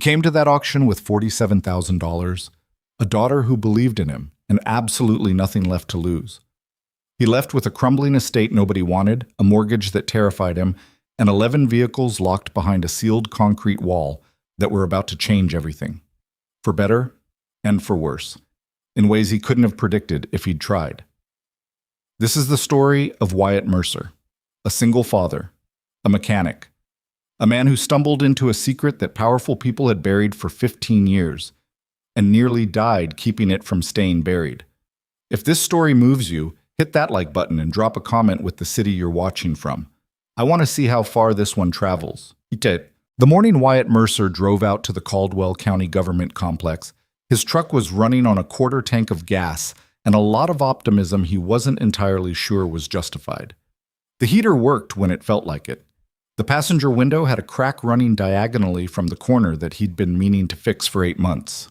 came to that auction with $47,000, a daughter who believed in him, and absolutely nothing left to lose. He left with a crumbling estate nobody wanted, a mortgage that terrified him, and 11 vehicles locked behind a sealed concrete wall that were about to change everything. For better and for worse, in ways he couldn't have predicted if he'd tried. This is the story of Wyatt Mercer, a single father, a mechanic, a man who stumbled into a secret that powerful people had buried for 15 years and nearly died keeping it from staying buried. If this story moves you, hit that like button and drop a comment with the city you're watching from. I want to see how far this one travels. The morning Wyatt Mercer drove out to the Caldwell County Government Complex, his truck was running on a quarter tank of gas and a lot of optimism he wasn't entirely sure was justified. The heater worked when it felt like it. The passenger window had a crack running diagonally from the corner that he'd been meaning to fix for 8 months.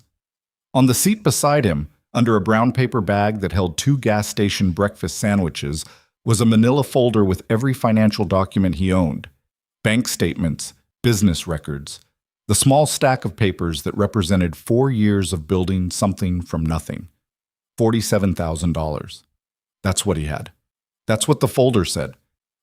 On the seat beside him, under a brown paper bag that held 2 gas station breakfast sandwiches, was a manila folder with every financial document he owned. Bank statements, business records, the small stack of papers that represented 4 years of building something from nothing. $47,000. That's what he had. That's what the folder said.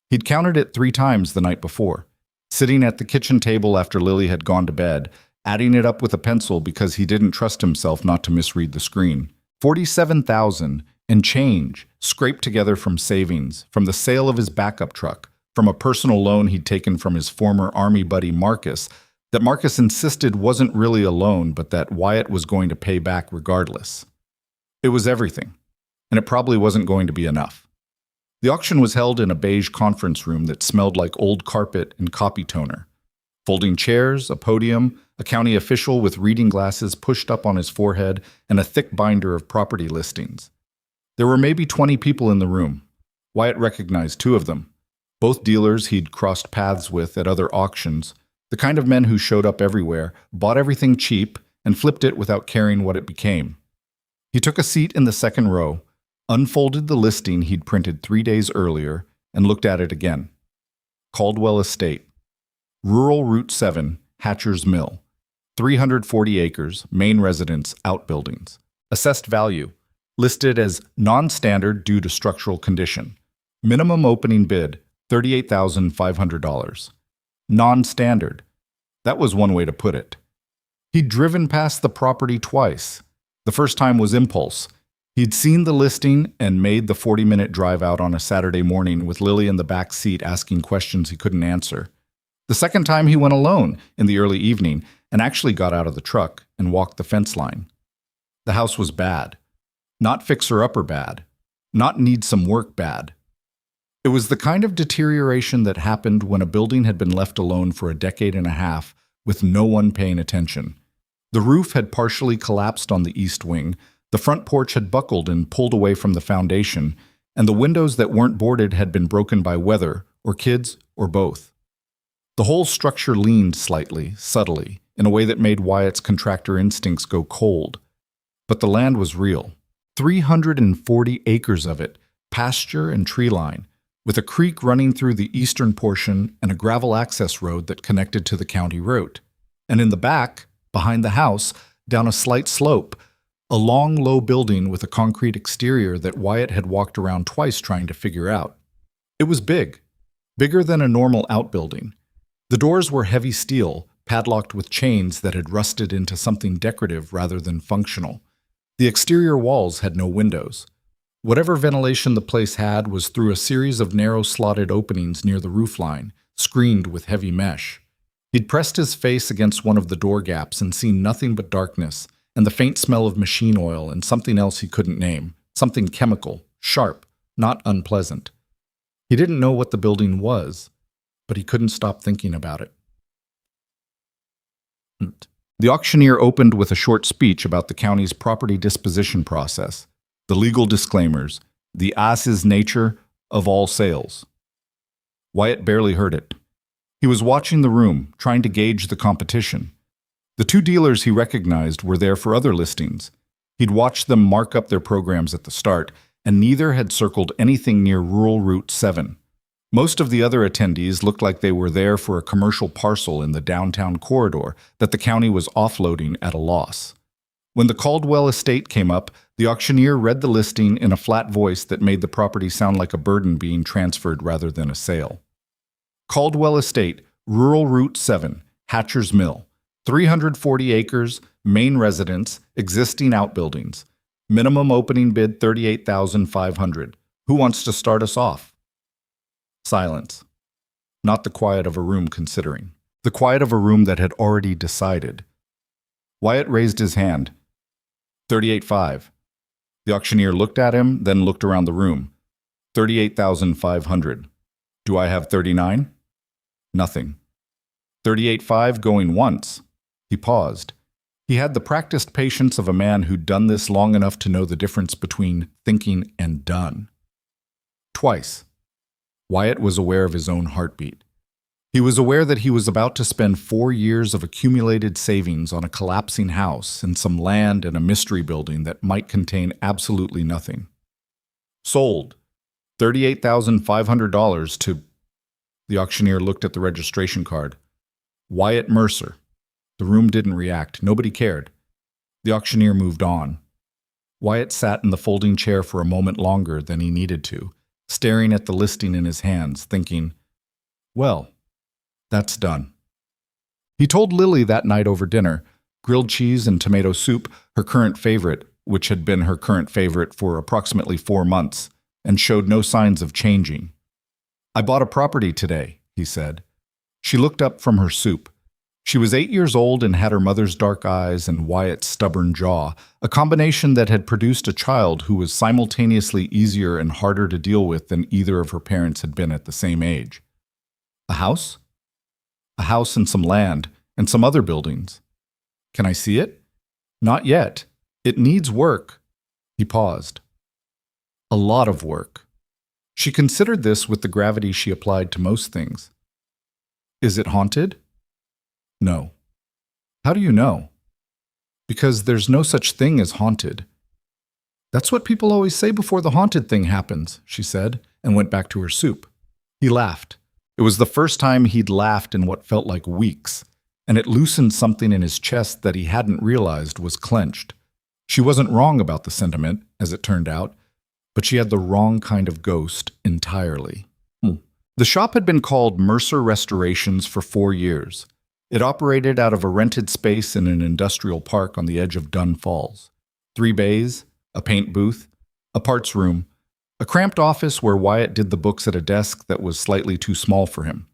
He'd counted it 3 times the night before, sitting at the kitchen table after Lily had gone to bed, adding it up with a pencil because he didn't trust himself not to misread the screen. 47,000 and change, scraped together from savings, from the sale of his backup truck, from a personal loan he'd taken from his former Army buddy Marcus, that Marcus insisted wasn't really a loan, but that Wyatt was going to pay back regardless. It was everything, and it probably wasn't going to be enough. The auction was held in a beige conference room that smelled like old carpet and copy toner. Folding chairs, a podium, a county official with reading glasses pushed up on his forehead, and a thick binder of property listings. There were maybe 20 people in the room. Wyatt recognized 2 of them, both dealers he'd crossed paths with at other auctions, the kind of men who showed up everywhere, bought everything cheap, and flipped it without caring what it became. He took a seat in the second row, unfolded the listing he'd printed 3 days earlier, and looked at it again. Caldwell Estate. Rural Route 7, Hatcher's Mill. 340 acres, main residence, outbuildings. Assessed value. Listed as non-standard due to structural condition. Minimum opening bid, $38,500. Non-standard. That was one way to put it. He'd driven past the property twice. The first time was impulse. He'd seen the listing and made the 40-minute drive out on a Saturday morning with Lily in the back seat asking questions he couldn't answer. The second time he went alone in the early evening and actually got out of the truck and walked the fence line. The house was bad. Not fixer-upper bad. Not need some work bad. It was the kind of deterioration that happened when a building had been left alone for a decade and a half with no one paying attention. The roof had partially collapsed on the east wing, the front porch had buckled and pulled away from the foundation, and the windows that weren't boarded had been broken by weather, or kids, or both. The whole structure leaned slightly, subtly, in a way that made Wyatt's contractor instincts go cold. But the land was real. 340 acres of it, pasture and tree line, with a creek running through the eastern portion and a gravel access road that connected to the county road. And in the back, behind the house, down a slight slope, a long, low building with a concrete exterior that Wyatt had walked around twice trying to figure out. It was big, bigger than a normal outbuilding. The doors were heavy steel, padlocked with chains that had rusted into something decorative rather than functional. The exterior walls had no windows. Whatever ventilation the place had was through a series of narrow slotted openings near the roofline, screened with heavy mesh. He'd pressed his face against one of the door gaps and seen nothing but darkness, and the faint smell of machine oil and something else he couldn't name, something chemical, sharp, not unpleasant. He didn't know what the building was, but he couldn't stop thinking about it. The auctioneer opened with a short speech about the county's property disposition process, the legal disclaimers, the as-is nature of all sales. Wyatt barely heard it. He was watching the room, trying to gauge the competition. The 2 dealers he recognized were there for other listings. He'd watched them mark up their programs at the start, and neither had circled anything near Rural Route 7. Most of the other attendees looked like they were there for a commercial parcel in the downtown corridor that the county was offloading at a loss. When the Caldwell estate came up, the auctioneer read the listing in a flat voice that made the property sound like a burden being transferred rather than a sale. Caldwell Estate, Rural Route 7, Hatcher's Mill, 340 acres, main residence, existing outbuildings. Minimum opening bid $38,500. Who wants to start us off? Silence. Not the quiet of a room considering. The quiet of a room that had already decided. Wyatt raised his hand. 38.5. The auctioneer looked at him, then looked around the room. 38,500. Do I have 39? Nothing. 38.5 going once. He paused. He had the practiced patience of a man who'd done this long enough to know the difference between thinking and done. Twice. Wyatt was aware of his own heartbeat. He was aware that he was about to spend 4 years of accumulated savings on a collapsing house and some land and a mystery building that might contain absolutely nothing. Sold. $38,500 to... The auctioneer looked at the registration card. Wyatt Mercer. The room didn't react. Nobody cared. The auctioneer moved on. Wyatt sat in the folding chair for a moment longer than he needed to, staring at the listing in his hands, thinking, well, that's done. He told Lily that night over dinner, grilled cheese and tomato soup, her current favorite, which had been her current favorite for approximately 4 months, and showed no signs of changing. I bought a property today, he said. She looked up from her soup. She was 8 years old and had her mother's dark eyes and Wyatt's stubborn jaw, a combination that had produced a child who was simultaneously easier and harder to deal with than either of her parents had been at the same age. A house? A house and some land, and some other buildings. Can I see it? Not yet. It needs work. He paused. A lot of work. She considered this with the gravity she applied to most things. Is it haunted? No. How do you know? Because there's no such thing as haunted. That's what people always say before the haunted thing happens, she said, and went back to her soup. He laughed. It was the first time he'd laughed in what felt like weeks, and it loosened something in his chest that he hadn't realized was clenched. She wasn't wrong about the sentiment, as it turned out, but she had the wrong kind of ghost entirely. The shop had been called Mercer Restorations for 4 years. It operated out of a rented space in an industrial park on the edge of Dunn Falls. 3 bays, a paint booth, a parts room, a cramped office where Wyatt did the books at a desk that was slightly too small for him.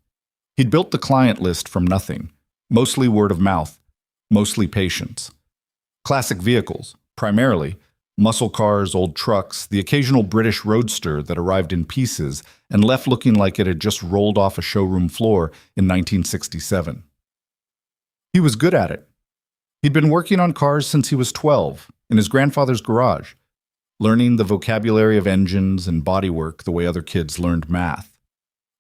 He'd built the client list from nothing, mostly word of mouth, mostly patience. Classic vehicles, primarily, muscle cars, old trucks, the occasional British roadster that arrived in pieces and left looking like it had just rolled off a showroom floor in 1967. He was good at it. He'd been working on cars since he was 12, in his grandfather's garage, learning the vocabulary of engines and bodywork the way other kids learned math.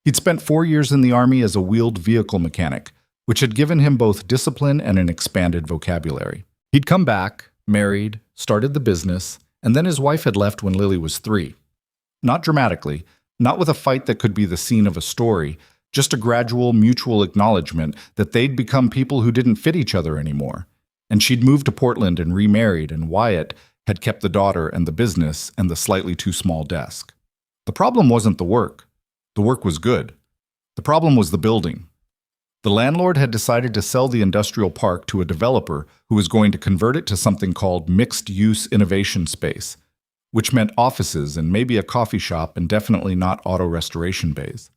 He'd spent 4 years in the Army as a wheeled vehicle mechanic, which had given him both discipline and an expanded vocabulary. He'd come back, married, started the business, and then his wife had left when Lily was 3. Not dramatically, not with a fight that could be the scene of a story, just a gradual mutual acknowledgement that they'd become people who didn't fit each other anymore. And she'd moved to Portland and remarried, and Wyatt had kept the daughter and the business and the slightly too small desk. The problem wasn't the work. The work was good. The problem was the building. The landlord had decided to sell the industrial park to a developer who was going to convert it to something called mixed-use innovation space, which meant offices and maybe a coffee shop and definitely not auto restoration bays.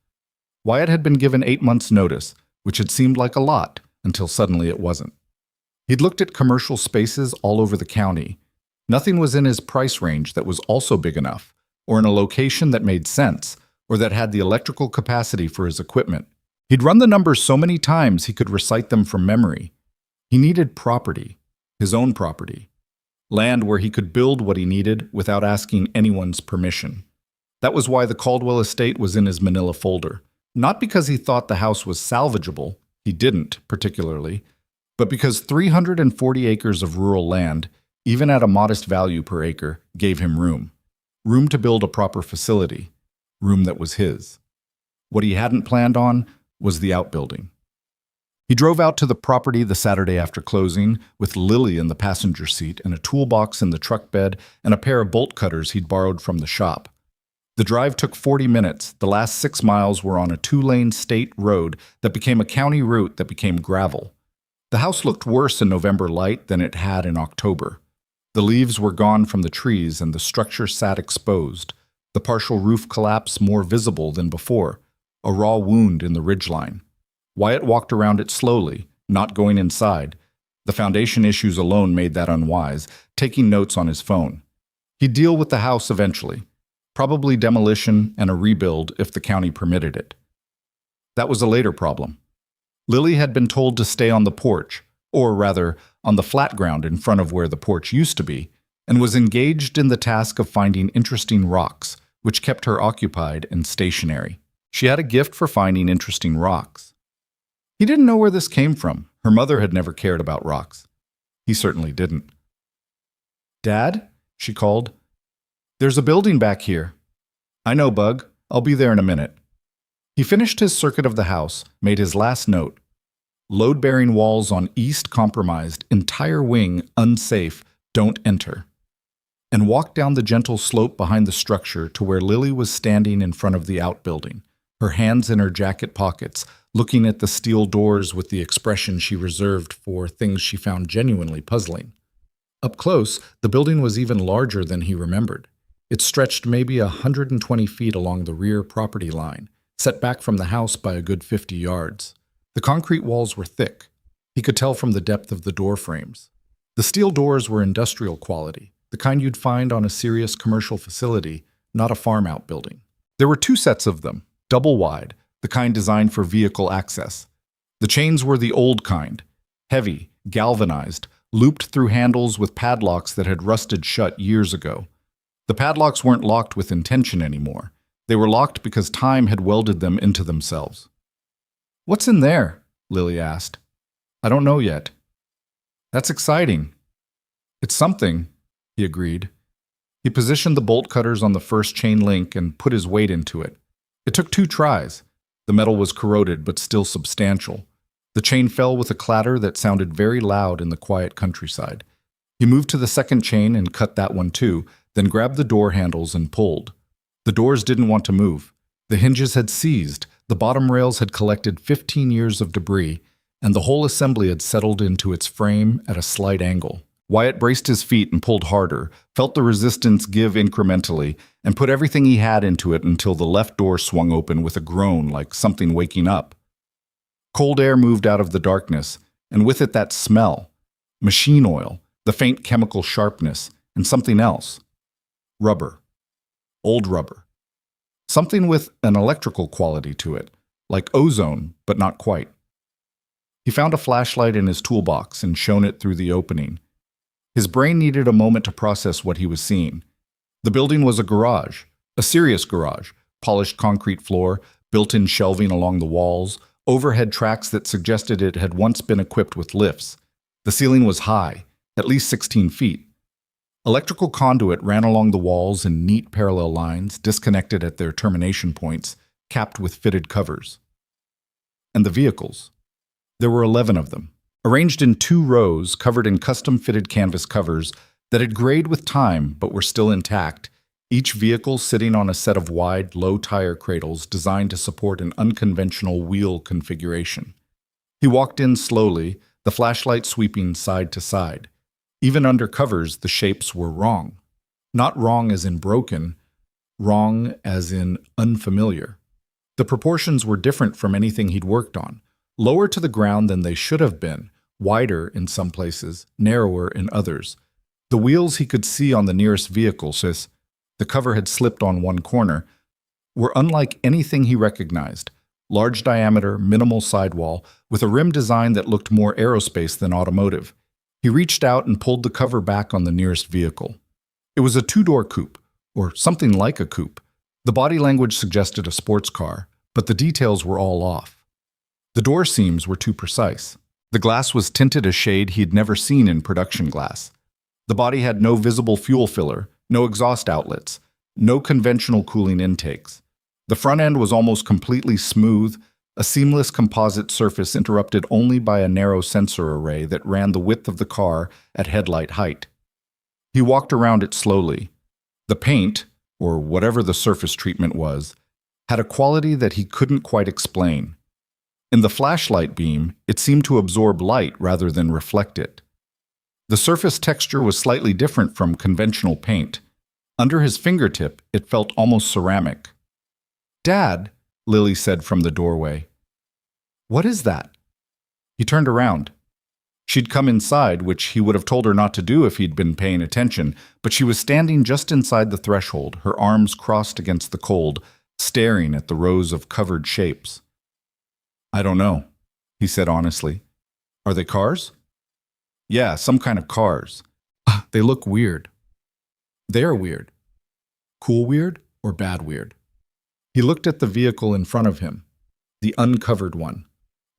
Wyatt had been given 8 months' notice, which had seemed like a lot, until suddenly it wasn't. He'd looked at commercial spaces all over the county. Nothing was in his price range that was also big enough, or in a location that made sense, or that had the electrical capacity for his equipment. He'd run the numbers so many times he could recite them from memory. He needed property, his own property, land where he could build what he needed without asking anyone's permission. That was why the Caldwell estate was in his manila folder. Not because he thought the house was salvageable, he didn't particularly, but because 340 acres of rural land, even at a modest value per acre, gave him room. Room to build a proper facility. Room that was his. What he hadn't planned on was the outbuilding. He drove out to the property the Saturday after closing, with Lily in the passenger seat and a toolbox in the truck bed and a pair of bolt cutters he'd borrowed from the shop. The drive took 40 minutes. The last 6 miles were on a 2-lane state road that became a county route that became gravel. The house looked worse in November light than it had in October. The leaves were gone from the trees and the structure sat exposed, the partial roof collapse more visible than before, a raw wound in the ridgeline. Wyatt walked around it slowly, not going inside. The foundation issues alone made that unwise, taking notes on his phone. He'd deal with the house eventually. Probably demolition and a rebuild if the county permitted it. That was a later problem. Lily had been told to stay on the porch, or rather, on the flat ground in front of where the porch used to be, and was engaged in the task of finding interesting rocks, which kept her occupied and stationary. She had a gift for finding interesting rocks. He didn't know where this came from. Her mother had never cared about rocks. He certainly didn't. "Dad?" she called. "There's a building back here." "I know, Bug. I'll be there in a minute." He finished his circuit of the house, made his last note. Load-bearing walls on east compromised, entire wing unsafe, don't enter. And walked down the gentle slope behind the structure to where Lily was standing in front of the outbuilding, her hands in her jacket pockets, looking at the steel doors with the expression she reserved for things she found genuinely puzzling. Up close, the building was even larger than he remembered. It stretched maybe 120 feet along the rear property line, set back from the house by a good 50 yards. The concrete walls were thick. He could tell from the depth of the door frames. The steel doors were industrial quality, the kind you'd find on a serious commercial facility, not a farm outbuilding. There were 2 sets of them, double wide, the kind designed for vehicle access. The chains were the old kind, heavy, galvanized, looped through handles with padlocks that had rusted shut years ago. The padlocks weren't locked with intention anymore. They were locked because time had welded them into themselves. "What's in there?" Lily asked. "I don't know yet." "That's exciting." "It's something," he agreed. He positioned the bolt cutters on the first chain link and put his weight into it. It took 2 tries. The metal was corroded but still substantial. The chain fell with a clatter that sounded very loud in the quiet countryside. He moved to the second chain and cut that one too, then grabbed the door handles and pulled. The doors didn't want to move. The hinges had seized, the bottom rails had collected 15 years of debris, and the whole assembly had settled into its frame at a slight angle. Wyatt braced his feet and pulled harder, felt the resistance give incrementally, and put everything he had into it until the left door swung open with a groan like something waking up. Cold air moved out of the darkness, and with it that smell. Machine oil, the faint chemical sharpness, and something else. Rubber. Old rubber. Something with an electrical quality to it, like ozone, but not quite. He found a flashlight in his toolbox and shone it through the opening. His brain needed a moment to process what he was seeing. The building was a garage, a serious garage, polished concrete floor, built-in shelving along the walls, overhead tracks that suggested it had once been equipped with lifts. The ceiling was high, at least 16 feet. Electrical conduit ran along the walls in neat parallel lines, disconnected at their termination points, capped with fitted covers. And the vehicles. There were 11 of them, arranged in 2 rows covered in custom-fitted canvas covers that had grayed with time but were still intact, each vehicle sitting on a set of wide, low-tire cradles designed to support an unconventional wheel configuration. He walked in slowly, the flashlight sweeping side to side. Even under covers, the shapes were wrong. Not wrong as in broken, wrong as in unfamiliar. The proportions were different from anything he'd worked on, lower to the ground than they should have been, wider in some places, narrower in others. The wheels he could see on the nearest vehicle, since the cover had slipped on one corner, were unlike anything he recognized. Large diameter, minimal sidewall, with a rim design that looked more aerospace than automotive. He reached out and pulled the cover back on the nearest vehicle. It was a 2-door coupe, or something like a coupe. The body language suggested a sports car, but the details were all off. The door seams were too precise. The glass was tinted a shade he'd never seen in production glass. The body had no visible fuel filler, no exhaust outlets, no conventional cooling intakes. The front end was almost completely smooth, a seamless composite surface interrupted only by a narrow sensor array that ran the width of the car at headlight height. He walked around it slowly. The paint, or whatever the surface treatment was, had a quality that he couldn't quite explain. In the flashlight beam, it seemed to absorb light rather than reflect it. The surface texture was slightly different from conventional paint. Under his fingertip, it felt almost ceramic. "Dad," Lily said from the doorway. "What is that?" He turned around. She'd come inside, which he would have told her not to do if he'd been paying attention, but she was standing just inside the threshold, her arms crossed against the cold, staring at the rows of covered shapes. "I don't know," he said honestly. "Are they cars?" "Yeah, some kind of cars. They look weird." "They're weird. Cool weird or bad weird?" He looked at the vehicle in front of him, the uncovered one,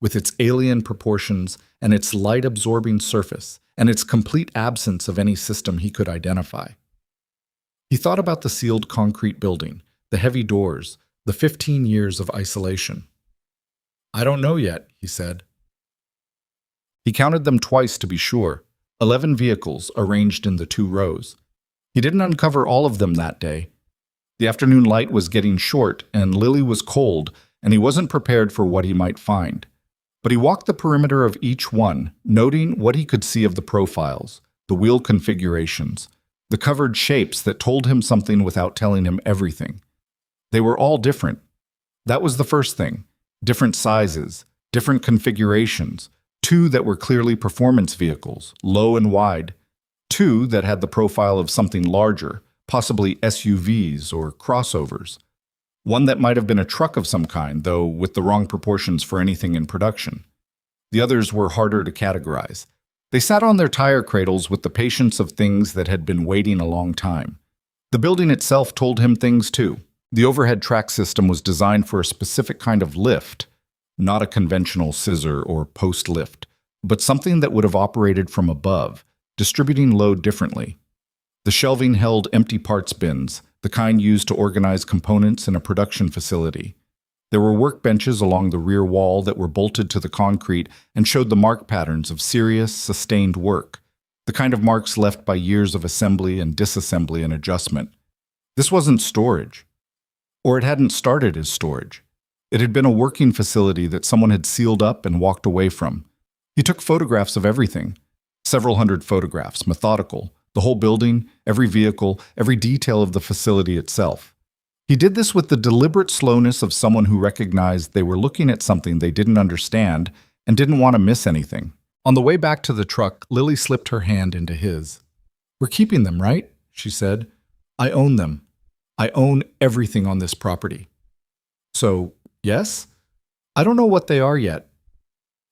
with its alien proportions and its light-absorbing surface and its complete absence of any system he could identify. He thought about the sealed concrete building, the heavy doors, the 15 years of isolation. "I don't know yet," he said. He counted them twice to be sure, 11 vehicles arranged in the 2 rows. He didn't uncover all of them that day. The afternoon light was getting short, and Lily was cold, and he wasn't prepared for what he might find. But he walked the perimeter of each one, noting what he could see of the profiles, the wheel configurations, the covered shapes that told him something without telling him everything. They were all different. That was the first thing. Different sizes, different configurations, 2 that were clearly performance vehicles, low and wide, 2 that had the profile of something larger, possibly SUVs or crossovers. One that might have been a truck of some kind, though with the wrong proportions for anything in production. The others were harder to categorize. They sat on their tire cradles with the patience of things that had been waiting a long time. The building itself told him things too. The overhead track system was designed for a specific kind of lift, not a conventional scissor or post lift, but something that would have operated from above, distributing load differently. The shelving held empty parts bins, the kind used to organize components in a production facility. There were workbenches along the rear wall that were bolted to the concrete and showed the mark patterns of serious, sustained work, the kind of marks left by years of assembly and disassembly and adjustment. This wasn't storage. Or it hadn't started as storage. It had been a working facility that someone had sealed up and walked away from. He took photographs of everything. Several hundred photographs, methodical. The whole building, every vehicle, every detail of the facility itself. He did this with the deliberate slowness of someone who recognized they were looking at something they didn't understand and didn't want to miss anything. On the way back to the truck, Lily slipped her hand into his. "We're keeping them, right?" she said. "I own them. I own everything on this property." "So, yes? I don't know what they are yet.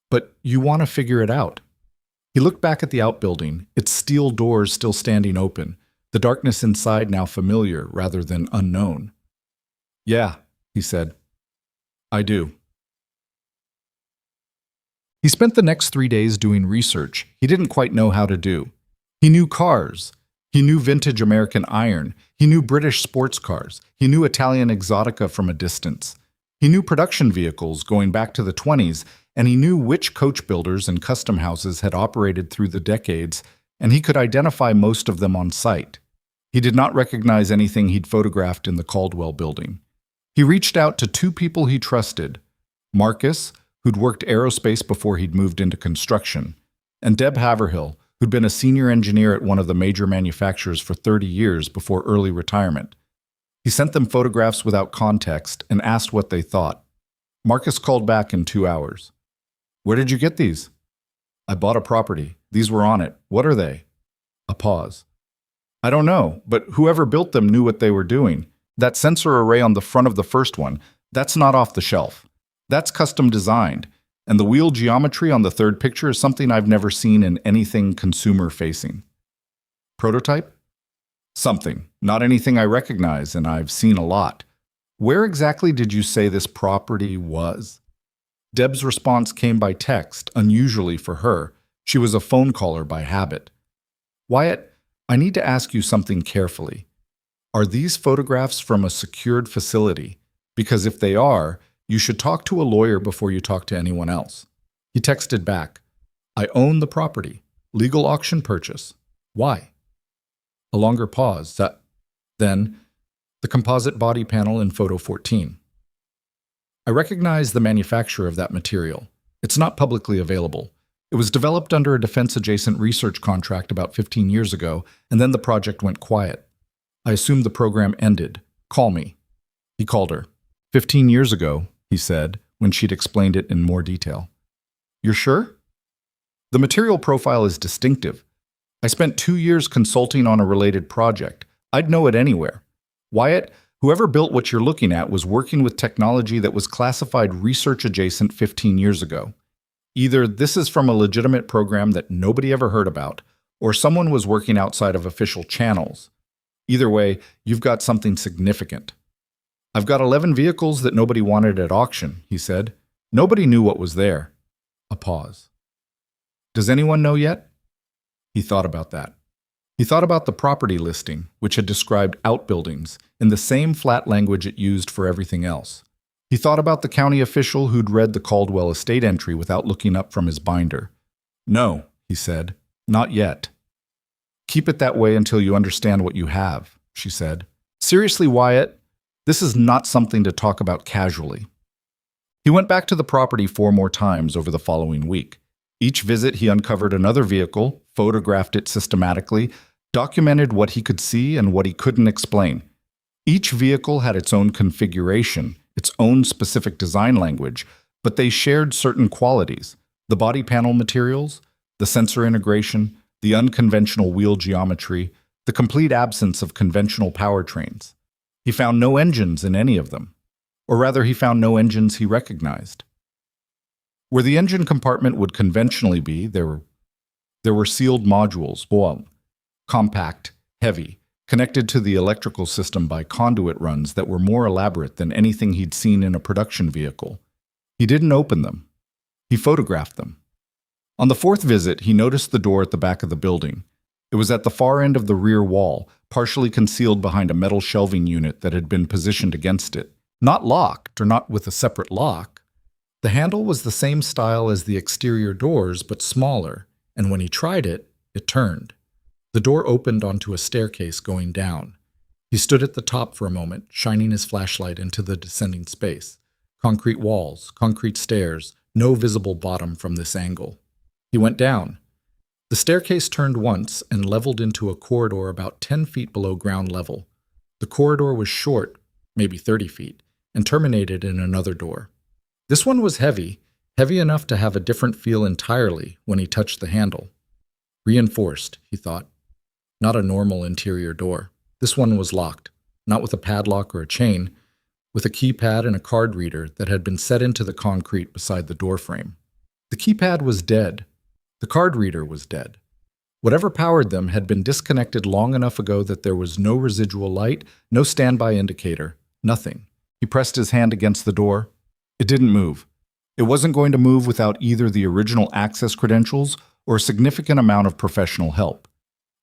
But you want to figure it out." He looked back at the outbuilding, its steel doors still standing open, the darkness inside now familiar rather than unknown. "Yeah," he said. "I do." He spent the next 3 days doing research he didn't quite know how to do. He knew cars. He knew vintage American iron. He knew British sports cars. He knew Italian exotica from a distance. He knew production vehicles going back to the 20s, and he knew which coach builders and custom houses had operated through the decades, and he could identify most of them on site. He did not recognize anything he'd photographed in the Caldwell building. He reached out to 2 people he trusted, Marcus, who'd worked aerospace before he'd moved into construction, and Deb Haverhill, who'd been a senior engineer at one of the major manufacturers for 30 years before early retirement. He sent them photographs without context and asked what they thought. Marcus called back in 2 hours. "Where did you get these?" "I bought a property. These were on it. What are they?" A pause. "I don't know, but whoever built them knew what they were doing. That sensor array on the front of the first one, that's not off the shelf. That's custom designed. And the wheel geometry on the third picture is something I've never seen in anything consumer-facing." "Prototype?" "Something. Not anything I recognize, and I've seen a lot. Where exactly did you say this property was?" Deb's response came by text, unusually for her. She was a phone caller by habit. "Wyatt, I need to ask you something carefully. Are these photographs from a secured facility? Because if they are, you should talk to a lawyer before you talk to anyone else. He texted back, I own the property. Legal auction purchase. Why? A longer pause. Then, the composite body panel in photo 14. I recognize the manufacturer of that material. It's not publicly available. It was developed under a defense-adjacent research contract about 15 years ago, and then the project went quiet. I assumed the program ended. Call me. He called her. 15 years ago, he said, when she'd explained it in more detail. You're sure? The material profile is distinctive. I spent 2 years consulting on a related project. I'd know it anywhere. Wyatt, whoever built what you're looking at was working with technology that was classified research-adjacent 15 years ago. Either this is from a legitimate program that nobody ever heard about, or someone was working outside of official channels. Either way, you've got something significant. I've got 11 vehicles that nobody wanted at auction, he said. Nobody knew what was there. A pause. Does anyone know yet? He thought about that. He thought about the property listing, which had described outbuildings in the same flat language it used for everything else. He thought about the county official who'd read the Caldwell estate entry without looking up from his binder. No, he said, not yet. Keep it that way until you understand what you have, she said. Seriously, Wyatt, this is not something to talk about casually. He went back to the property 4 more times over the following week. Each visit he uncovered another vehicle, photographed it systematically, documented what he could see and what he couldn't explain. Each vehicle had its own configuration, its own specific design language, but they shared certain qualities: the body panel materials, the sensor integration, the unconventional wheel geometry, the complete absence of conventional powertrains. He found no engines in any of them. Or rather, he found no engines he recognized. Where the engine compartment would conventionally be, there were sealed modules, compact, heavy, connected to the electrical system by conduit runs that were more elaborate than anything he'd seen in a production vehicle. He didn't open them. He photographed them. On the 4th visit, he noticed the door at the back of the building. It was at the far end of the rear wall, partially concealed behind a metal shelving unit that had been positioned against it. Not locked, or not with a separate lock. The handle was the same style as the exterior doors, but smaller, and when he tried it, it turned. The door opened onto a staircase going down. He stood at the top for a moment, shining his flashlight into the descending space. Concrete walls, concrete stairs, no visible bottom from this angle. He went down. The staircase turned once and leveled into a corridor about 10 feet below ground level. The corridor was short, maybe 30 feet, and terminated in another door. This one was heavy enough to have a different feel entirely when he touched the handle. Reinforced, he thought. Not a normal interior door. This one was locked, not with a padlock or a chain, with a keypad and a card reader that had been set into the concrete beside the door frame. The keypad was dead. The card reader was dead. Whatever powered them had been disconnected long enough ago that there was no residual light, no standby indicator, nothing. He pressed his hand against the door. It didn't move. It wasn't going to move without either the original access credentials or a significant amount of professional help.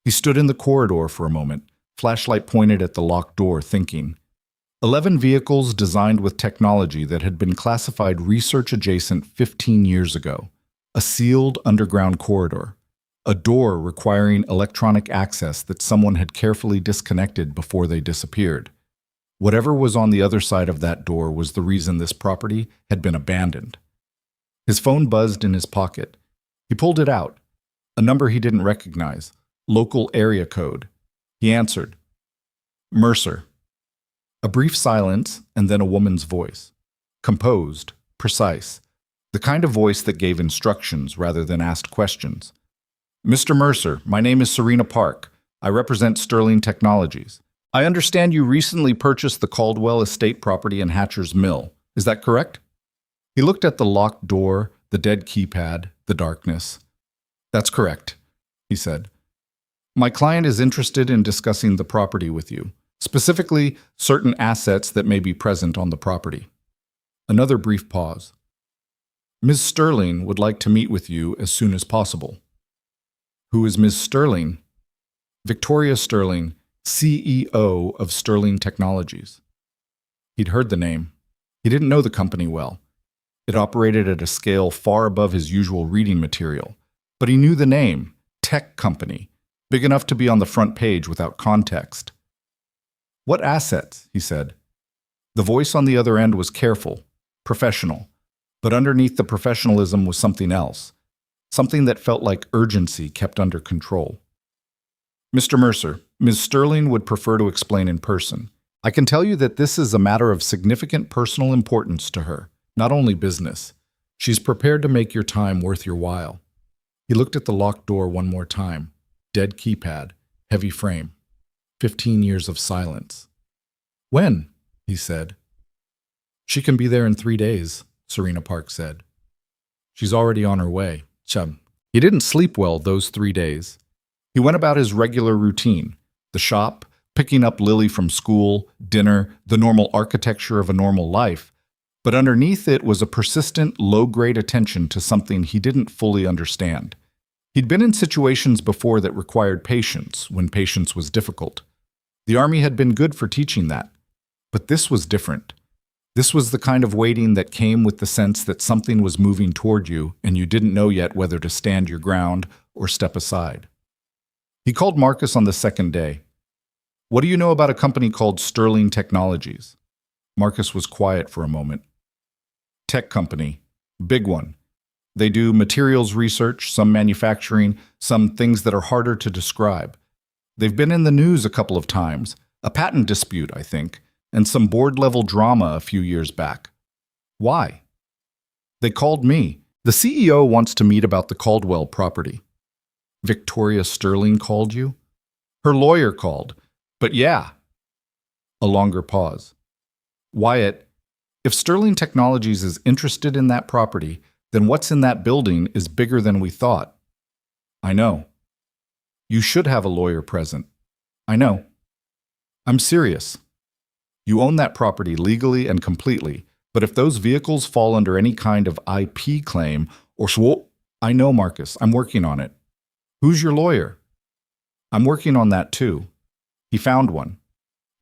He stood in the corridor for a moment, flashlight pointed at the locked door, thinking. 11 vehicles designed with technology that had been classified research-adjacent 15 years ago. A sealed underground corridor. A door requiring electronic access that someone had carefully disconnected before they disappeared. Whatever was on the other side of that door was the reason this property had been abandoned. His phone buzzed in his pocket. He pulled it out. A number he didn't recognize. Local area code. He answered. Mercer. A brief silence, and then a woman's voice. Composed, precise. The kind of voice that gave instructions rather than asked questions. Mr. Mercer, my name is Serena Park. I represent Sterling Technologies. I understand you recently purchased the Caldwell estate property in Hatcher's Mill. Is that correct? He looked at the locked door, the dead keypad, the darkness. That's correct, he said. My client is interested in discussing the property with you, specifically certain assets that may be present on the property. Another brief pause. Ms. Sterling would like to meet with you as soon as possible. Who is Ms. Sterling? Victoria Sterling, CEO of Sterling Technologies. He'd heard the name. He didn't know the company well. It operated at a scale far above his usual reading material, but he knew the name, Tech Company, big enough to be on the front page without context. "What assets?" he said. The voice on the other end was careful, professional, but underneath the professionalism was something else, something that felt like urgency kept under control. "Mr. Mercer, Ms. Sterling would prefer to explain in person. I can tell you that this is a matter of significant personal importance to her, not only business. She's prepared to make your time worth your while." He looked at the locked door one more time. Dead keypad, heavy frame. 15 years of silence. "When?" he said. "She can be there in 3 days, Serena Park said. "She's already on her way." Chum. He didn't sleep well those 3 days. He went about his regular routine, the shop, picking up Lily from school, dinner, the normal architecture of a normal life, but underneath it was a persistent, low-grade attention to something he didn't fully understand. He'd been in situations before that required patience, when patience was difficult. The Army had been good for teaching that. But this was different. This was the kind of waiting that came with the sense that something was moving toward you and you didn't know yet whether to stand your ground or step aside. He called Marcus on the second day. "What do you know about a company called Sterling Technologies?" Marcus was quiet for a moment. "Tech company. Big one. They do materials research, some manufacturing, some things that are harder to describe. They've been in the news a couple of times, a patent dispute, I think, and some board-level drama a few years back." "Why?" "They called me. The CEO wants to meet about the Caldwell property." "Victoria Sterling called you?" "Her lawyer called. But yeah." A longer pause. "Wyatt, if Sterling Technologies is interested in that property, then what's in that building is bigger than we thought." "I know." "You should have a lawyer present." "I know." "I'm serious. You own that property legally and completely, but if those vehicles fall under any kind of IP claim or SWO, I know, Marcus, I'm working on it." "Who's your lawyer?" "I'm working on that too." He found one.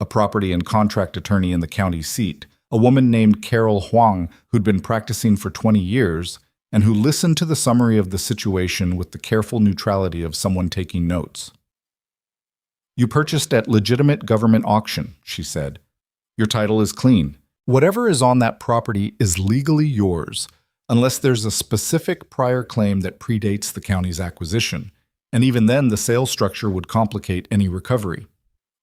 A property and contract attorney in the county seat, a woman named Carol Huang who'd been practicing for 20 years and who listened to the summary of the situation with the careful neutrality of someone taking notes. "You purchased at legitimate government auction," she said. "Your title is clean. Whatever is on that property is legally yours, unless there's a specific prior claim that predates the county's acquisition, and even then the sales structure would complicate any recovery.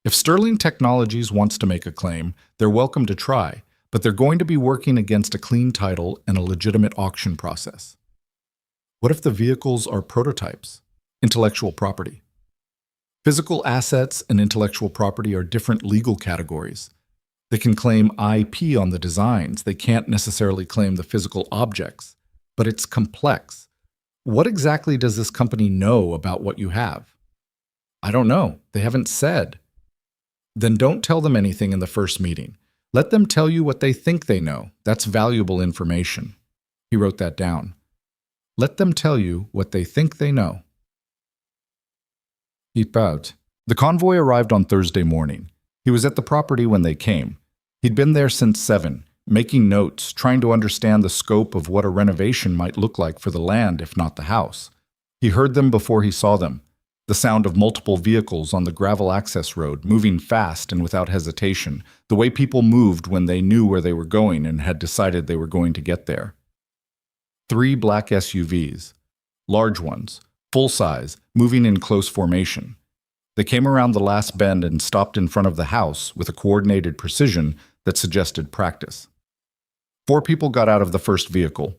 If Sterling Technologies wants to make a claim, they're welcome to try, but they're going to be working against a clean title and a legitimate auction process." "What if the vehicles are prototypes? Intellectual property?" "Physical assets and intellectual property are different legal categories. They can claim IP on the designs. They can't necessarily claim the physical objects. But it's complex. What exactly does this company know about what you have?" "I don't know. They haven't said." "Then don't tell them anything in the first meeting. Let them tell you what they think they know. That's valuable information." He wrote that down. Let them tell you what they think they know. Eat out. The convoy arrived on Thursday morning. He was at the property when they came. He'd been there since 7, making notes, trying to understand the scope of what a renovation might look like for the land, if not the house. He heard them before he saw them. The sound of multiple vehicles on the gravel access road, moving fast and without hesitation, the way people moved when they knew where they were going and had decided they were going to get there. 3 black SUVs, large ones, full size, moving in close formation. They came around the last bend and stopped in front of the house with a coordinated precision that suggested practice. 4 people got out of the first vehicle.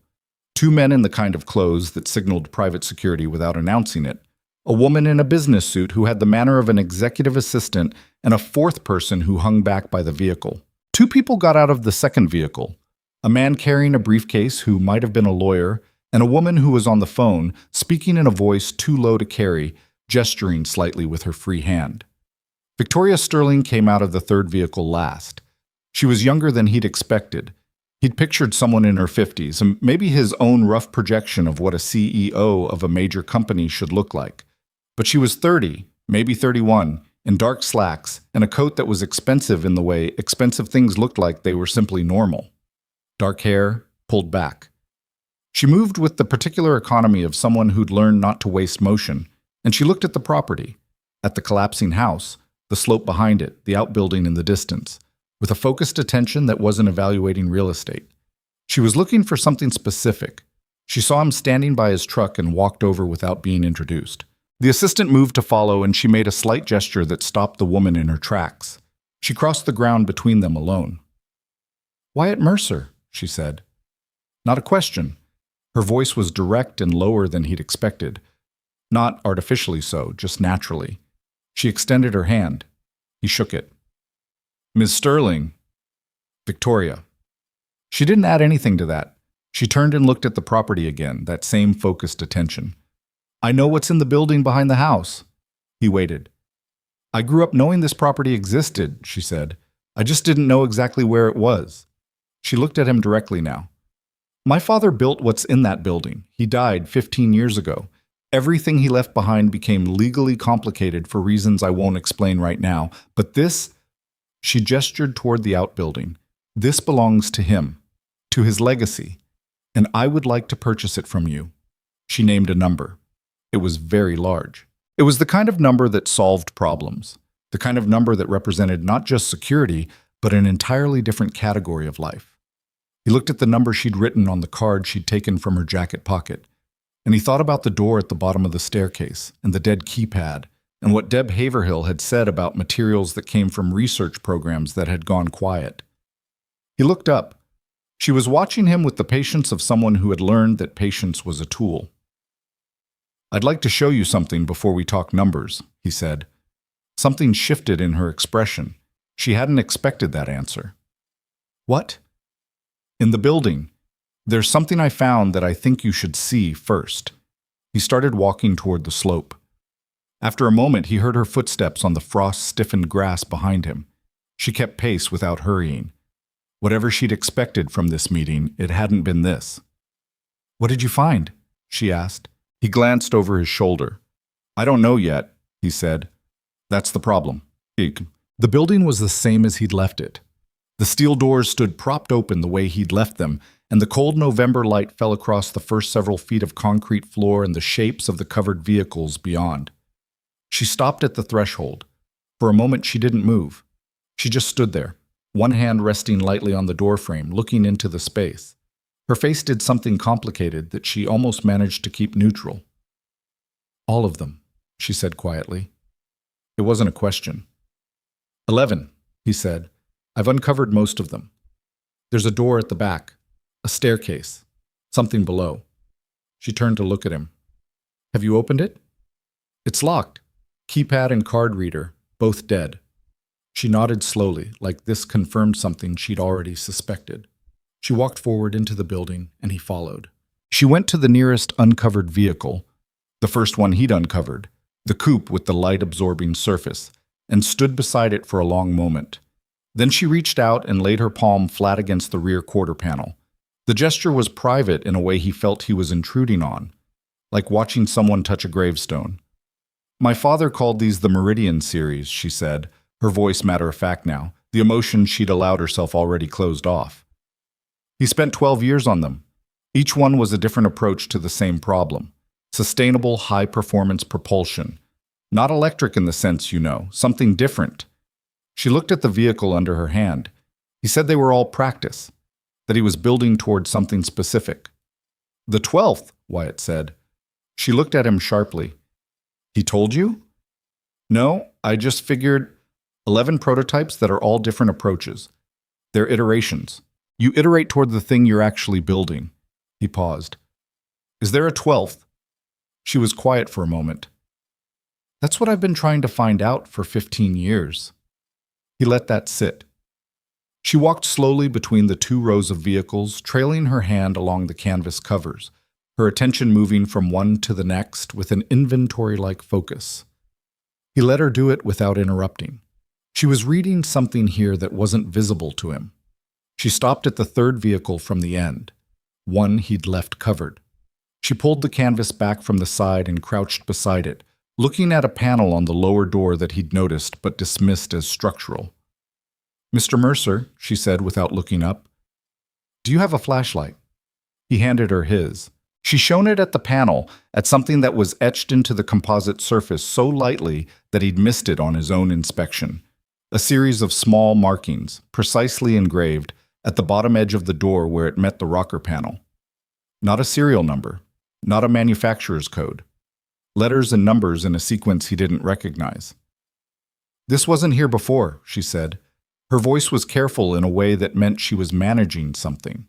2 men in the kind of clothes that signaled private security without announcing it. A woman in a business suit who had the manner of an executive assistant, and a 4th person who hung back by the vehicle. 2 people got out of the second vehicle. A man carrying a briefcase who might have been a lawyer, and a woman who was on the phone, speaking in a voice too low to carry, gesturing slightly with her free hand. Victoria Sterling came out of the 3rd vehicle last. She was younger than he'd expected. He'd pictured someone in her 50s, and maybe his own rough projection of what a CEO of a major company should look like. But she was 30, maybe 31, in dark slacks and a coat that was expensive in the way expensive things looked like they were simply normal. dark hair, pulled back. She moved with the particular economy of someone who'd learned not to waste motion, and she looked at the property, at the collapsing house, the slope behind it, the outbuilding in the distance, with a focused attention that wasn't evaluating real estate. She was looking for something specific. She saw him standing by his truck and walked over without being introduced. The assistant moved to follow, and she made a slight gesture that stopped the woman in her tracks. She crossed the ground between them alone. "Wyatt Mercer," she said. Not a question. Her voice was direct and lower than he'd expected. Not artificially so, just naturally. She extended her hand. He shook it. "Miss Sterling." "Victoria." She didn't add anything to that. She turned and looked at the property again, that same focused attention. "I know what's in the building behind the house." He waited. "I grew up knowing this property existed," she said. "I just didn't know exactly where it was." She looked at him directly now. "My father built what's in that building. He died 15 years ago. Everything he left behind became legally complicated for reasons I won't explain right now. But this," she gestured toward the outbuilding, "this belongs to him, to his legacy, and I would like to purchase it from you." She named a number. It was very large. It was the kind of number that solved problems, the kind of number that represented not just security, but an entirely different category of life. He looked at the number she'd written on the card she'd taken from her jacket pocket, and he thought about the door at the bottom of the staircase, and the dead keypad, and what Deb Haverhill had said about materials that came from research programs that had gone quiet. He looked up. She was watching him with the patience of someone who had learned that patience was a tool. "I'd like to show you something before we talk numbers," he said. Something shifted in her expression. She hadn't expected that answer. "What?" "In the building. There's something I found that I think you should see first." He started walking toward the slope. After a moment, he heard her footsteps on the frost-stiffened grass behind him. She kept pace without hurrying. Whatever she'd expected from this meeting, it hadn't been this. "What did you find?" she asked. He glanced over his shoulder. "I don't know yet," he said. "That's the problem." The building was the same as he'd left it. The steel doors stood propped open the way he'd left them, and the cold November light fell across the first several feet of concrete floor and the shapes of the covered vehicles beyond. She stopped at the threshold. For a moment she didn't move. She just stood there, one hand resting lightly on the doorframe, looking into the space. Her face did something complicated that she almost managed to keep neutral. "All of them," she said quietly. It wasn't a question. 11, he said. "I've uncovered most of them. There's a door at the back, a staircase, something below." She turned to look at him. "Have you opened it?" "It's locked. Keypad and card reader, both dead." She nodded slowly, like this confirmed something she'd already suspected. She walked forward into the building, and he followed. She went to the nearest uncovered vehicle, the first one he'd uncovered, the coupe with the light-absorbing surface, and stood beside it for a long moment. Then she reached out and laid her palm flat against the rear quarter panel. The gesture was private in a way he felt he was intruding on, like watching someone touch a gravestone. "My father called these the Meridian series," she said, her voice matter-of-fact now, the emotion she'd allowed herself already closed off. "He spent 12 years on them. Each one was a different approach to the same problem. Sustainable, high-performance propulsion. Not electric in the sense you know, something different." She looked at the vehicle under her hand. He said they were all practice, that he was building toward something specific. "The 12th, Wyatt said. She looked at him sharply. "He told you?" "No, I just figured 11 prototypes that are all different approaches. They're iterations. You iterate toward the thing you're actually building." He paused. "Is there a 12th? She was quiet for a moment. "That's what I've been trying to find out for 15 years. He let that sit. She walked slowly between the two rows of vehicles, trailing her hand along the canvas covers, her attention moving from one to the next with an inventory-like focus. He let her do it without interrupting. She was reading something here that wasn't visible to him. She stopped at the third vehicle from the end, one he'd left covered. She pulled the canvas back from the side and crouched beside it, looking at a panel on the lower door that he'd noticed but dismissed as structural. "Mr. Mercer," she said without looking up. Do you have a flashlight? He handed her his. She shone it at the panel, at something that was etched into the composite surface so lightly that he'd missed it on his own inspection. A series of small markings, precisely engraved, at the bottom edge of the door where it met the rocker panel. Not a serial number, not a manufacturer's code. Letters and numbers in a sequence he didn't recognize. This wasn't here before, she said. Her voice was careful in a way that meant she was managing something.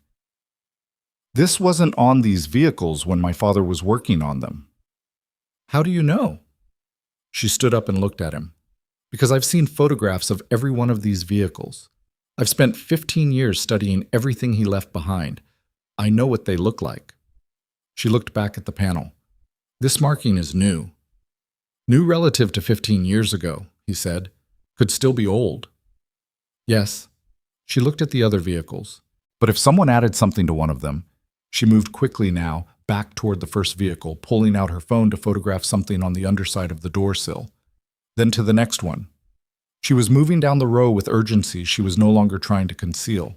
This wasn't on these vehicles when my father was working on them. How do you know? She stood up and looked at him. Because I've seen photographs of every one of these vehicles. I've spent 15 years studying everything he left behind. I know what they look like. She looked back at the panel. This marking is new. New relative to 15 years ago, he said. Could still be old. Yes. She looked at the other vehicles. But if someone added something to one of them, she moved quickly now, back toward the first vehicle, pulling out her phone to photograph something on the underside of the door sill. Then to the next one. She was moving down the row with urgency she was no longer trying to conceal.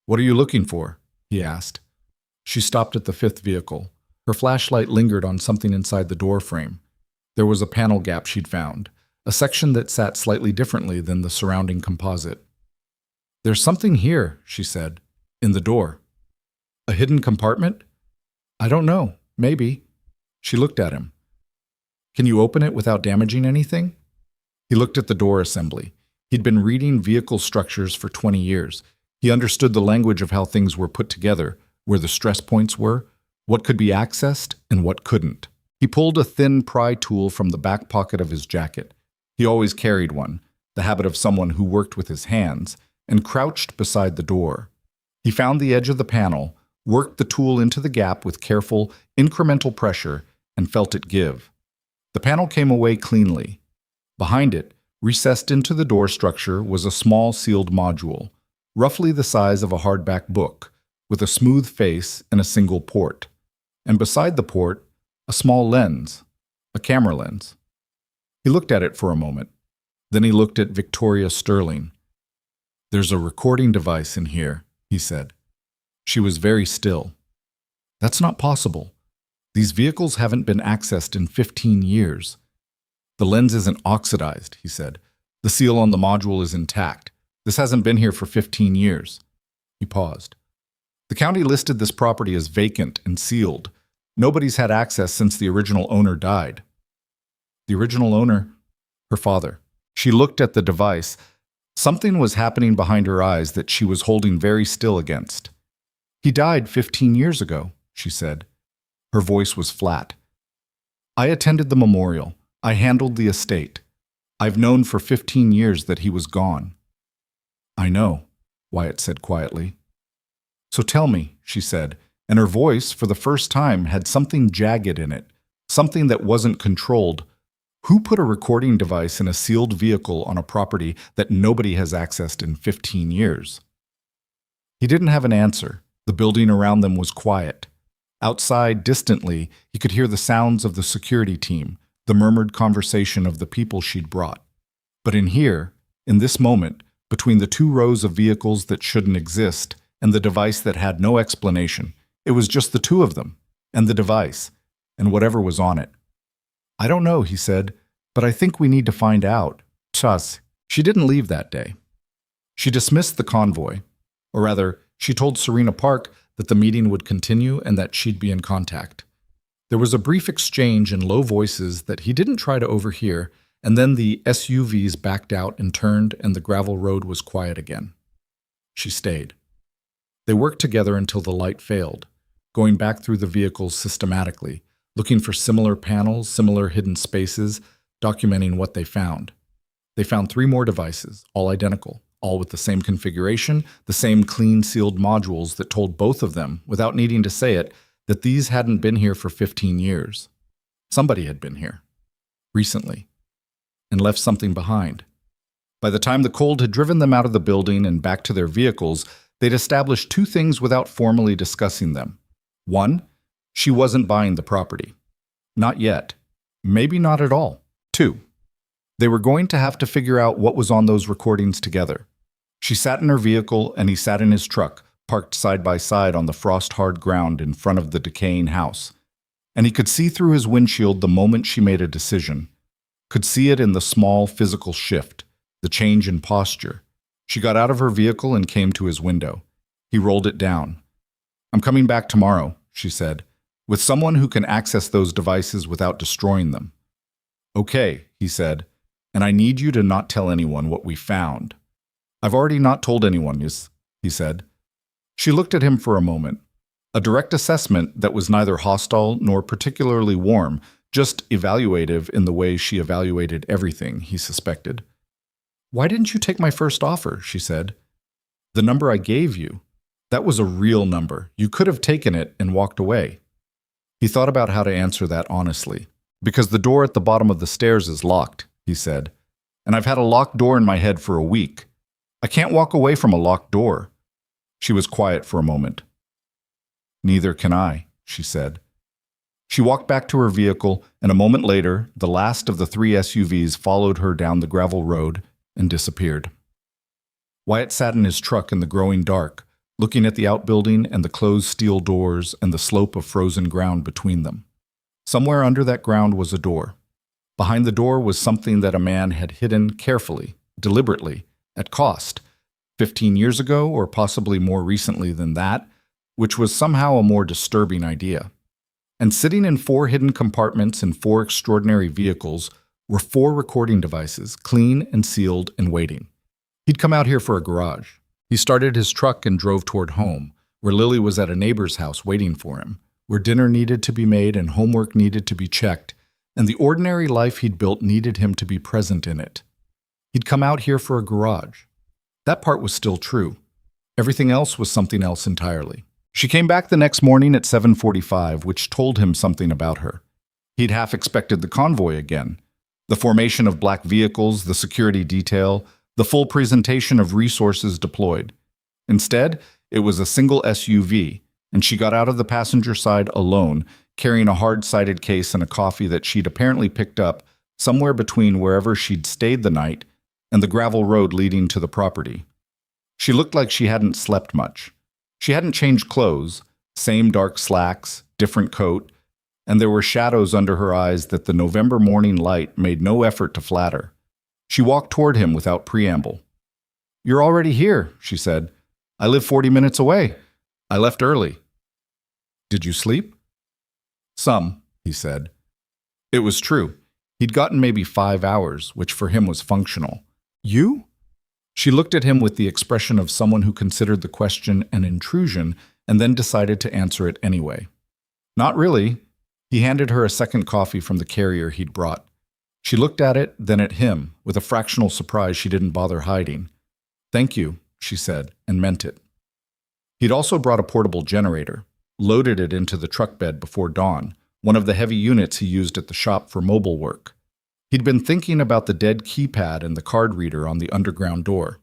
What are you looking for? He asked. She stopped at the fifth vehicle. Her flashlight lingered on something inside the door frame. There was a panel gap she'd found, a section that sat slightly differently than the surrounding composite. There's something here, she said, in the door. A hidden compartment? I don't know. Maybe. She looked at him. Can you open it without damaging anything? He looked at the door assembly. He'd been reading vehicle structures for 20 years. He understood the language of how things were put together, where the stress points were, what could be accessed and what couldn't. He pulled a thin pry tool from the back pocket of his jacket. He always carried one, the habit of someone who worked with his hands, and crouched beside the door. He found the edge of the panel, worked the tool into the gap with careful, incremental pressure, and felt it give. The panel came away cleanly. Behind it, recessed into the door structure, was a small sealed module, roughly the size of a hardback book, with a smooth face and a single port. And beside the port, a small lens, a camera lens. He looked at it for a moment. Then he looked at Victoria Sterling. There's a recording device in here, he said. She was very still. That's not possible. These vehicles haven't been accessed in 15 years. The lens isn't oxidized, he said. The seal on the module is intact. This hasn't been here for 15 years. He paused. The county listed this property as vacant and sealed. Nobody's had access since the original owner died. The original owner? Her father. She looked at the device. Something was happening behind her eyes that she was holding very still against. He died 15 years ago, she said. Her voice was flat. I attended the memorial. I handled the estate. I've known for 15 years that he was gone. I know, Wyatt said quietly. So tell me, she said, and her voice, for the first time, had something jagged in it, something that wasn't controlled. Who put a recording device in a sealed vehicle on a property that nobody has accessed in 15 years? He didn't have an answer. The building around them was quiet. Outside, distantly, he could hear the sounds of the security team, the murmured conversation of the people she'd brought. But in here, in this moment, between the two rows of vehicles that shouldn't exist and the device that had no explanation, it was just the two of them, and the device, and whatever was on it. I don't know, he said, but I think we need to find out. Chas. She didn't leave that day. She dismissed the convoy, or rather, she told Serena Park that the meeting would continue and that she'd be in contact. There was a brief exchange in low voices that he didn't try to overhear, and then the SUVs backed out and turned, and the gravel road was quiet again. She stayed. They worked together until the light failed, going back through the vehicles systematically, looking for similar panels, similar hidden spaces, documenting what they found. They found 3 more devices, all identical, all with the same configuration, the same clean sealed modules that told both of them, without needing to say it, that these hadn't been here for 15 years. Somebody had been here, recently, and left something behind. By the time the cold had driven them out of the building and back to their vehicles, they'd established 2 things without formally discussing them. 1, she wasn't buying the property. Not yet. Maybe not at all. 2, they were going to have to figure out what was on those recordings together. She sat in her vehicle and he sat in his truck, parked side by side on the frost-hard ground in front of the decaying house. And he could see through his windshield the moment she made a decision. Could see it in the small physical shift, the change in posture. She got out of her vehicle and came to his window. He rolled it down. "I'm coming back tomorrow," she said, "with someone who can access those devices without destroying them." "Okay," he said, "and I need you to not tell anyone what we found." "I've already not told anyone," he said. She looked at him for a moment. A direct assessment that was neither hostile nor particularly warm, just evaluative in the way she evaluated everything, he suspected. "Why didn't you take my first offer?" she said. "The number I gave you. That was a real number. You could have taken it and walked away." He thought about how to answer that honestly. "Because the door at the bottom of the stairs is locked," he said. "And I've had a locked door in my head for a week. I can't walk away from a locked door." She was quiet for a moment. "Neither can I," she said. She walked back to her vehicle, and a moment later, the last of the 3 SUVs followed her down the gravel road and disappeared. Wyatt sat in his truck in the growing dark, looking at the outbuilding and the closed steel doors and the slope of frozen ground between them. Somewhere under that ground was a door. Behind the door was something that a man had hidden carefully, deliberately, at cost, 15 years ago or possibly more recently than that, which was somehow a more disturbing idea. And sitting in 4 hidden compartments in 4 extraordinary vehicles were 4 recording devices, clean and sealed and waiting. He'd come out here for a garage. He started his truck and drove toward home, where Lily was at a neighbor's house waiting for him, where dinner needed to be made and homework needed to be checked, and the ordinary life he'd built needed him to be present in it. He'd come out here for a garage. That part was still true. Everything else was something else entirely. She came back the next morning at 7:45, which told him something about her. He'd half expected the convoy again. The formation of black vehicles, the security detail, the full presentation of resources deployed. Instead, it was a single SUV, and she got out of the passenger side alone, carrying a hard-sided case and a coffee that she'd apparently picked up somewhere between wherever she'd stayed the night and the gravel road leading to the property. She looked like she hadn't slept much. She hadn't changed clothes, same dark slacks, different coat, and there were shadows under her eyes that the November morning light made no effort to flatter. She walked toward him without preamble. "You're already here," she said. "I live 40 minutes away. I left early." "Did you sleep?" "Some," he said. It was true. He'd gotten maybe 5 hours, which for him was functional. "You?" She looked at him with the expression of someone who considered the question an intrusion and then decided to answer it anyway. "Not really." He handed her a second coffee from the carrier he'd brought. She looked at it, then at him, with a fractional surprise she didn't bother hiding. "Thank you," she said, and meant it. He'd also brought a portable generator, loaded it into the truck bed before dawn, one of the heavy units he used at the shop for mobile work. He'd been thinking about the dead keypad and the card reader on the underground door.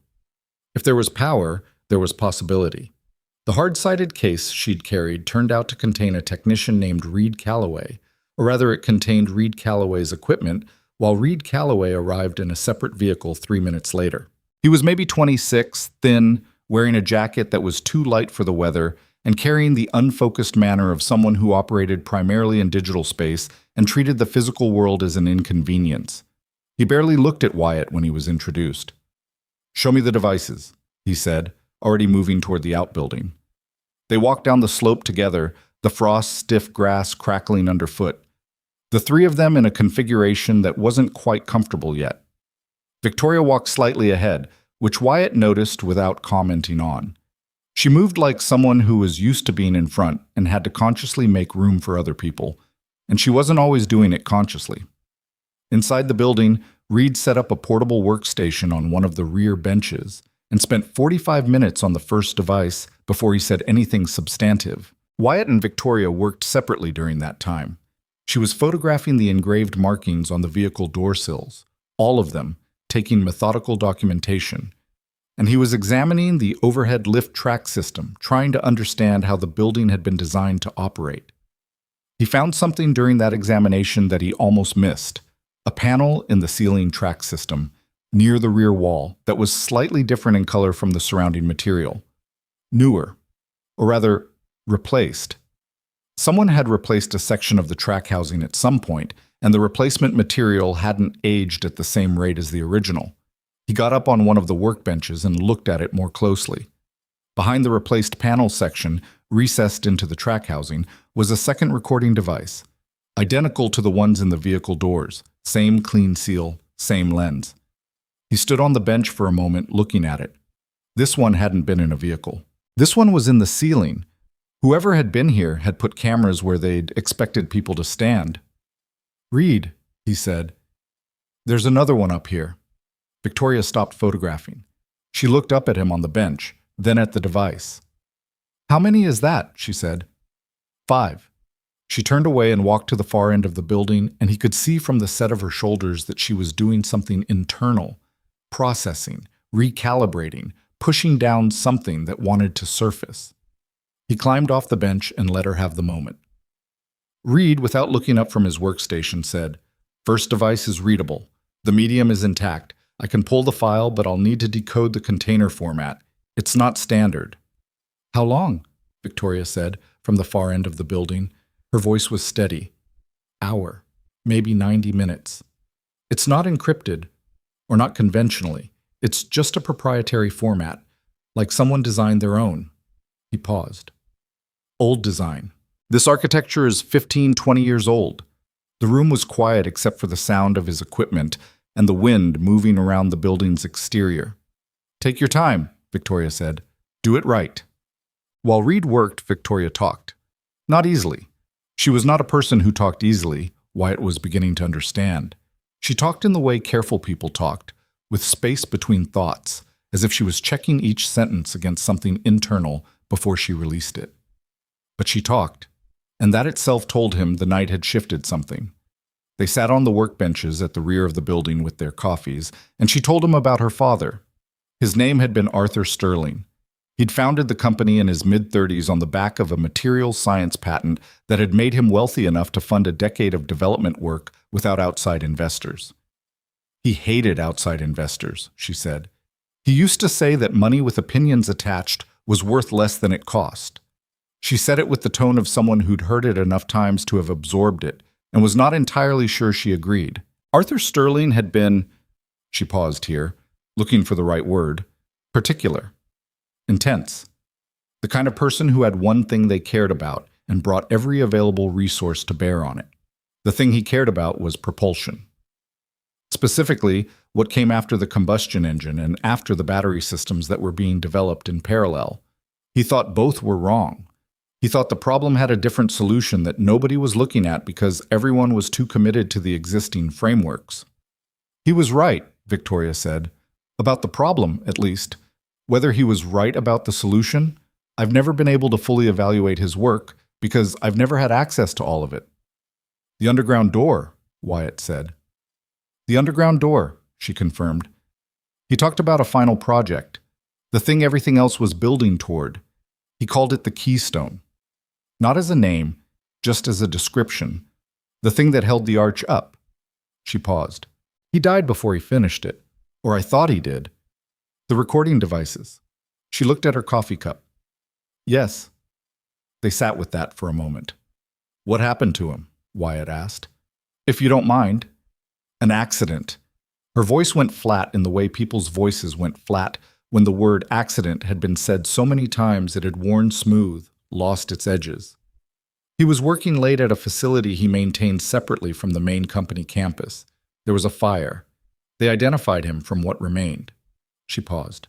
If there was power, there was possibility. The hard-sided case she'd carried turned out to contain a technician named Reed Calloway, or rather it contained Reed Calloway's equipment, while Reed Calloway arrived in a separate vehicle 3 minutes later. He was maybe 26, thin, wearing a jacket that was too light for the weather, and carrying the unfocused manner of someone who operated primarily in digital space and treated the physical world as an inconvenience. He barely looked at Wyatt when he was introduced. "Show me the devices," he said, already moving toward the outbuilding. They walked down the slope together, the frost-stiff grass crackling underfoot. The 3 of them in a configuration that wasn't quite comfortable yet. Victoria walked slightly ahead, which Wyatt noticed without commenting on. She moved like someone who was used to being in front and had to consciously make room for other people, and she wasn't always doing it consciously. Inside the building, Reed set up a portable workstation on one of the rear benches and spent 45 minutes on the first device before he said anything substantive. Wyatt and Victoria worked separately during that time. She was photographing the engraved markings on the vehicle door sills, all of them, taking methodical documentation. And he was examining the overhead lift track system, trying to understand how the building had been designed to operate. He found something during that examination that he almost missed, a panel in the ceiling track system, near the rear wall, that was slightly different in color from the surrounding material. Newer, or rather, replaced. Someone had replaced a section of the track housing at some point, and the replacement material hadn't aged at the same rate as the original. He got up on one of the workbenches and looked at it more closely. Behind the replaced panel section, recessed into the track housing, was a second recording device, identical to the ones in the vehicle doors, same clean seal, same lens. He stood on the bench for a moment looking at it. This one hadn't been in a vehicle. This one was in the ceiling. Whoever had been here had put cameras where they'd expected people to stand. "Reed," he said, "there's another one up here." Victoria stopped photographing. She looked up at him on the bench, then at the device. "How many is that?" she said. "5. She turned away and walked to the far end of the building, and he could see from the set of her shoulders that she was doing something internal, processing, recalibrating, pushing down something that wanted to surface. He climbed off the bench and let her have the moment. Reed, without looking up from his workstation, said, "First device is readable. The medium is intact. I can pull the file, but I'll need to decode the container format. It's not standard." "How long?" Victoria said, from the far end of the building. Her voice was steady. "Hour, maybe 90 minutes. It's not encrypted, or not conventionally. It's just a proprietary format, like someone designed their own." He paused. "Old design. This architecture is 15, 20 years old." The room was quiet except for the sound of his equipment and the wind moving around the building's exterior. "Take your time," Victoria said. "Do it right." While Reed worked, Victoria talked. Not easily. She was not a person who talked easily, Wyatt was beginning to understand. She talked in the way careful people talked, with space between thoughts, as if she was checking each sentence against something internal before she released it. But she talked, and that itself told him the night had shifted something. They sat on the workbenches at the rear of the building with their coffees, and she told him about her father. His name had been Arthur Sterling. He'd founded the company in his mid-30s on the back of a materials science patent that had made him wealthy enough to fund a decade of development work without outside investors. He hated outside investors, she said. He used to say that money with opinions attached was worth less than it cost. She said it with the tone of someone who'd heard it enough times to have absorbed it, and was not entirely sure she agreed. Arthur Sterling had been, she paused here, looking for the right word, particular, intense, the kind of person who had one thing they cared about and brought every available resource to bear on it. The thing he cared about was propulsion. Specifically, what came after the combustion engine and after the battery systems that were being developed in parallel. He thought both were wrong. He thought the problem had a different solution that nobody was looking at because everyone was too committed to the existing frameworks. He was right, Victoria said. About the problem, at least. Whether he was right about the solution, I've never been able to fully evaluate his work because I've never had access to all of it. The underground door, Wyatt said. The underground door, she confirmed. He talked about a final project, the thing everything else was building toward. He called it the Keystone. Not as a name, just as a description. The thing that held the arch up. She paused. He died before he finished it. Or I thought he did. The recording devices. She looked at her coffee cup. Yes. They sat with that for a moment. What happened to him? Wyatt asked. If you don't mind. An accident. Her voice went flat in the way people's voices went flat when the word accident had been said so many times it had worn smooth, lost its edges. He was working late at a facility he maintained separately from the main company campus. There was a fire. They identified him from what remained. She paused.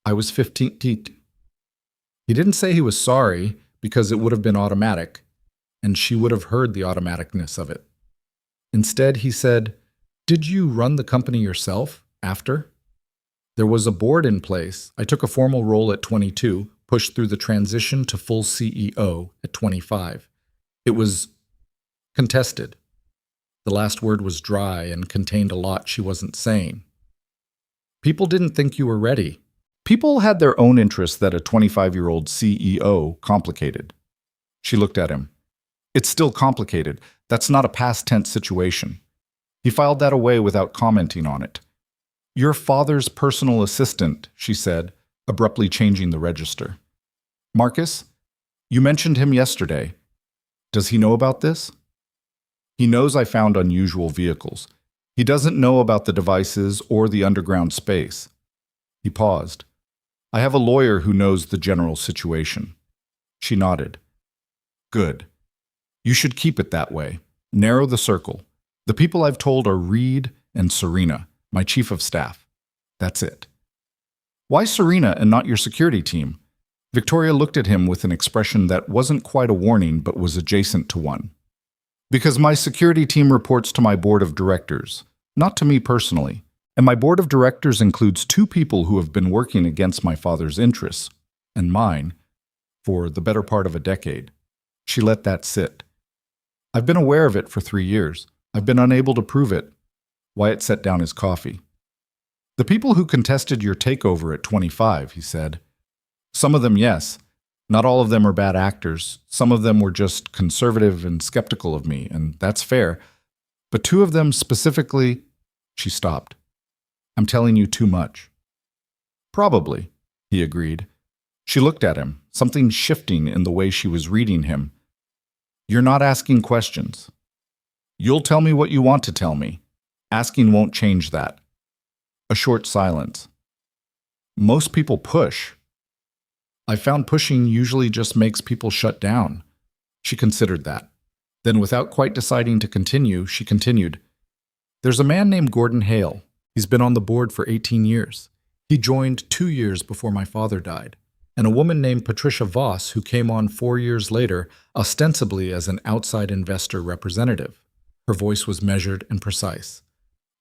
I was 15. He didn't say he was sorry because it would have been automatic, and she would have heard the automaticness of it. Instead, he said, Did you run the company yourself after? There was a board in place. I took a formal role at 22, pushed through the transition to full CEO at 25. It was contested. The last word was dry and contained a lot she wasn't saying. People didn't think you were ready. People had their own interests that a 25-year-old CEO complicated. She looked at him. It's still complicated. That's not a past tense situation. He filed that away without commenting on it. Your father's personal assistant, she said, abruptly changing the register. Marcus, you mentioned him yesterday. Does he know about this? He knows I found unusual vehicles. He doesn't know about the devices or the underground space. He paused. I have a lawyer who knows the general situation. She nodded. Good. You should keep it that way. Narrow the circle. The people I've told are Reed and Serena, my chief of staff. That's it. Why Serena and not your security team? Victoria looked at him with an expression that wasn't quite a warning but was adjacent to one. Because my security team reports to my board of directors, not to me personally. And my board of directors includes 2 people who have been working against my father's interests, and mine, for the better part of a decade. She let that sit. I've been aware of it for 3 years. I've been unable to prove it. Wyatt set down his coffee. The people who contested your takeover at 25, he said. Some of them, yes. Not all of them are bad actors. Some of them were just conservative and skeptical of me, and that's fair. But 2 of them specifically, she stopped. I'm telling you too much. Probably, he agreed. She looked at him, something shifting in the way she was reading him. You're not asking questions. You'll tell me what you want to tell me. Asking won't change that. A short silence. Most people push. I found pushing usually just makes people shut down. She considered that. Then, without quite deciding to continue, she continued. There's a man named Gordon Hale. He's been on the board for 18 years. He joined 2 years before my father died. And a woman named Patricia Voss who came on 4 years later, ostensibly as an outside investor representative. Her voice was measured and precise.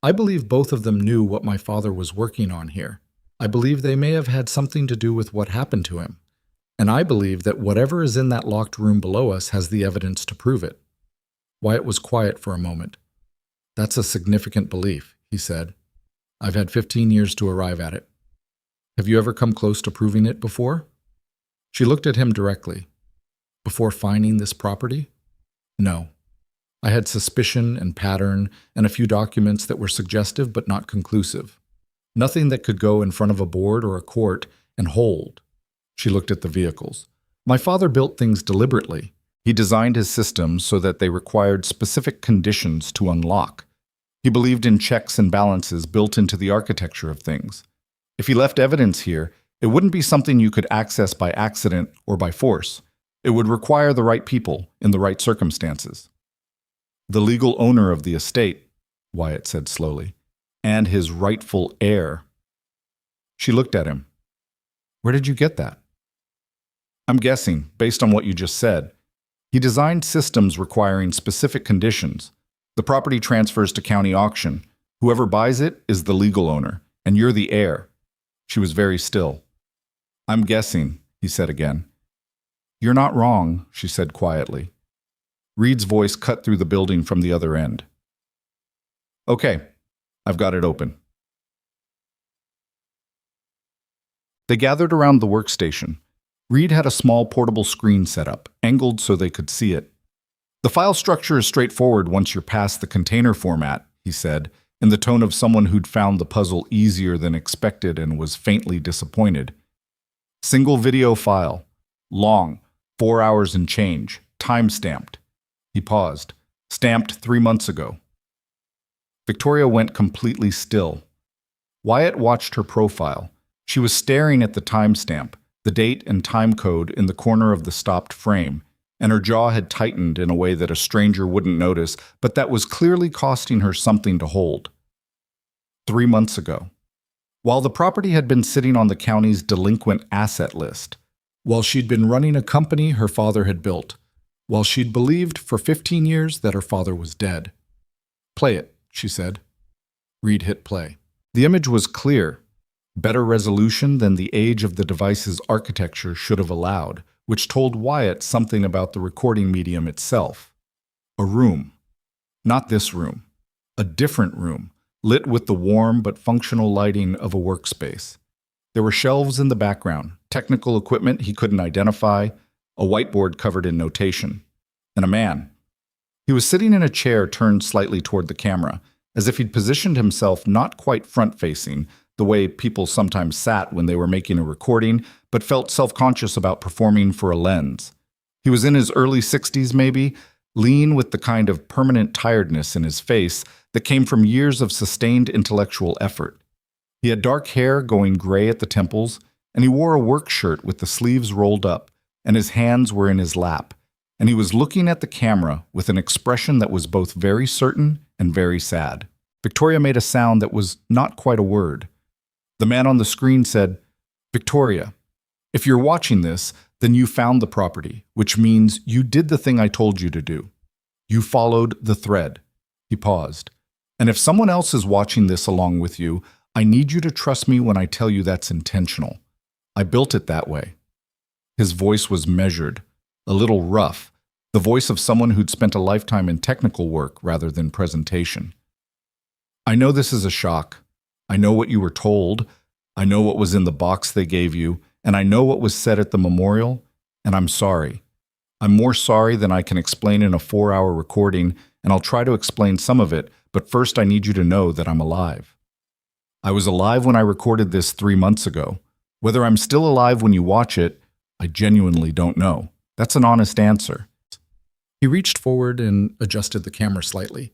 I believe both of them knew what my father was working on here. I believe they may have had something to do with what happened to him. And I believe that whatever is in that locked room below us has the evidence to prove it. Wyatt was quiet for a moment. That's a significant belief, he said. I've had 15 years to arrive at it. Have you ever come close to proving it before? She looked at him directly. Before finding this property? No. I had suspicion and pattern and a few documents that were suggestive but not conclusive. Nothing that could go in front of a board or a court and hold. She looked at the vehicles. My father built things deliberately. He designed his systems so that they required specific conditions to unlock. He believed in checks and balances built into the architecture of things. If he left evidence here, it wouldn't be something you could access by accident or by force. It would require the right people in the right circumstances. The legal owner of the estate, Wyatt said slowly, and his rightful heir. She looked at him. Where did you get that? I'm guessing, based on what you just said. He designed systems requiring specific conditions. The property transfers to county auction. Whoever buys it is the legal owner, and you're the heir. She was very still. I'm guessing, he said again. You're not wrong, she said quietly. Reed's voice cut through the building from the other end. Okay, I've got it open. They gathered around the workstation. Reed had a small portable screen set up, angled so they could see it. The file structure is straightforward once you're past the container format, he said, in the tone of someone who'd found the puzzle easier than expected and was faintly disappointed. Single video file. Long. 4 hours and change. Time-stamped. He paused. Stamped 3 months ago. Victoria went completely still. Wyatt watched her profile. She was staring at the timestamp, the date and time code in the corner of the stopped frame, and her jaw had tightened in a way that a stranger wouldn't notice, but that was clearly costing her something to hold. 3 months ago. While the property had been sitting on the county's delinquent asset list, while she'd been running a company her father had built, while she'd believed for 15 years that her father was dead. Play it, she said. Reed hit play. The image was clear, better resolution than the age of the device's architecture should have allowed, which told Wyatt something about the recording medium itself. A room. Not this room. A different room, lit with the warm but functional lighting of a workspace. There were shelves in the background, technical equipment he couldn't identify, a whiteboard covered in notation, and a man. He was sitting in a chair turned slightly toward the camera, as if he'd positioned himself not quite front-facing, the way people sometimes sat when they were making a recording, but felt self-conscious about performing for a lens. He was in his early 60s maybe, lean with the kind of permanent tiredness in his face that came from years of sustained intellectual effort. He had dark hair going gray at the temples, and he wore a work shirt with the sleeves rolled up, and his hands were in his lap, and he was looking at the camera with an expression that was both very certain and very sad. Victoria made a sound that was not quite a word. The man on the screen said, "Victoria, if you're watching this, then you found the property, which means you did the thing I told you to do. You followed the thread." He paused. "And if someone else is watching this along with you, I need you to trust me when I tell you that's intentional. I built it that way." His voice was measured, a little rough, the voice of someone who'd spent a lifetime in technical work rather than presentation. "I know this is a shock. I know what you were told. I know what was in the box they gave you, and I know what was said at the memorial, and I'm sorry. I'm more sorry than I can explain in a 4-hour recording, and I'll try to explain some of it, but first I need you to know that I'm alive. I was alive when I recorded this 3 months ago. Whether I'm still alive when you watch it, I genuinely don't know. That's an honest answer." He reached forward and adjusted the camera slightly.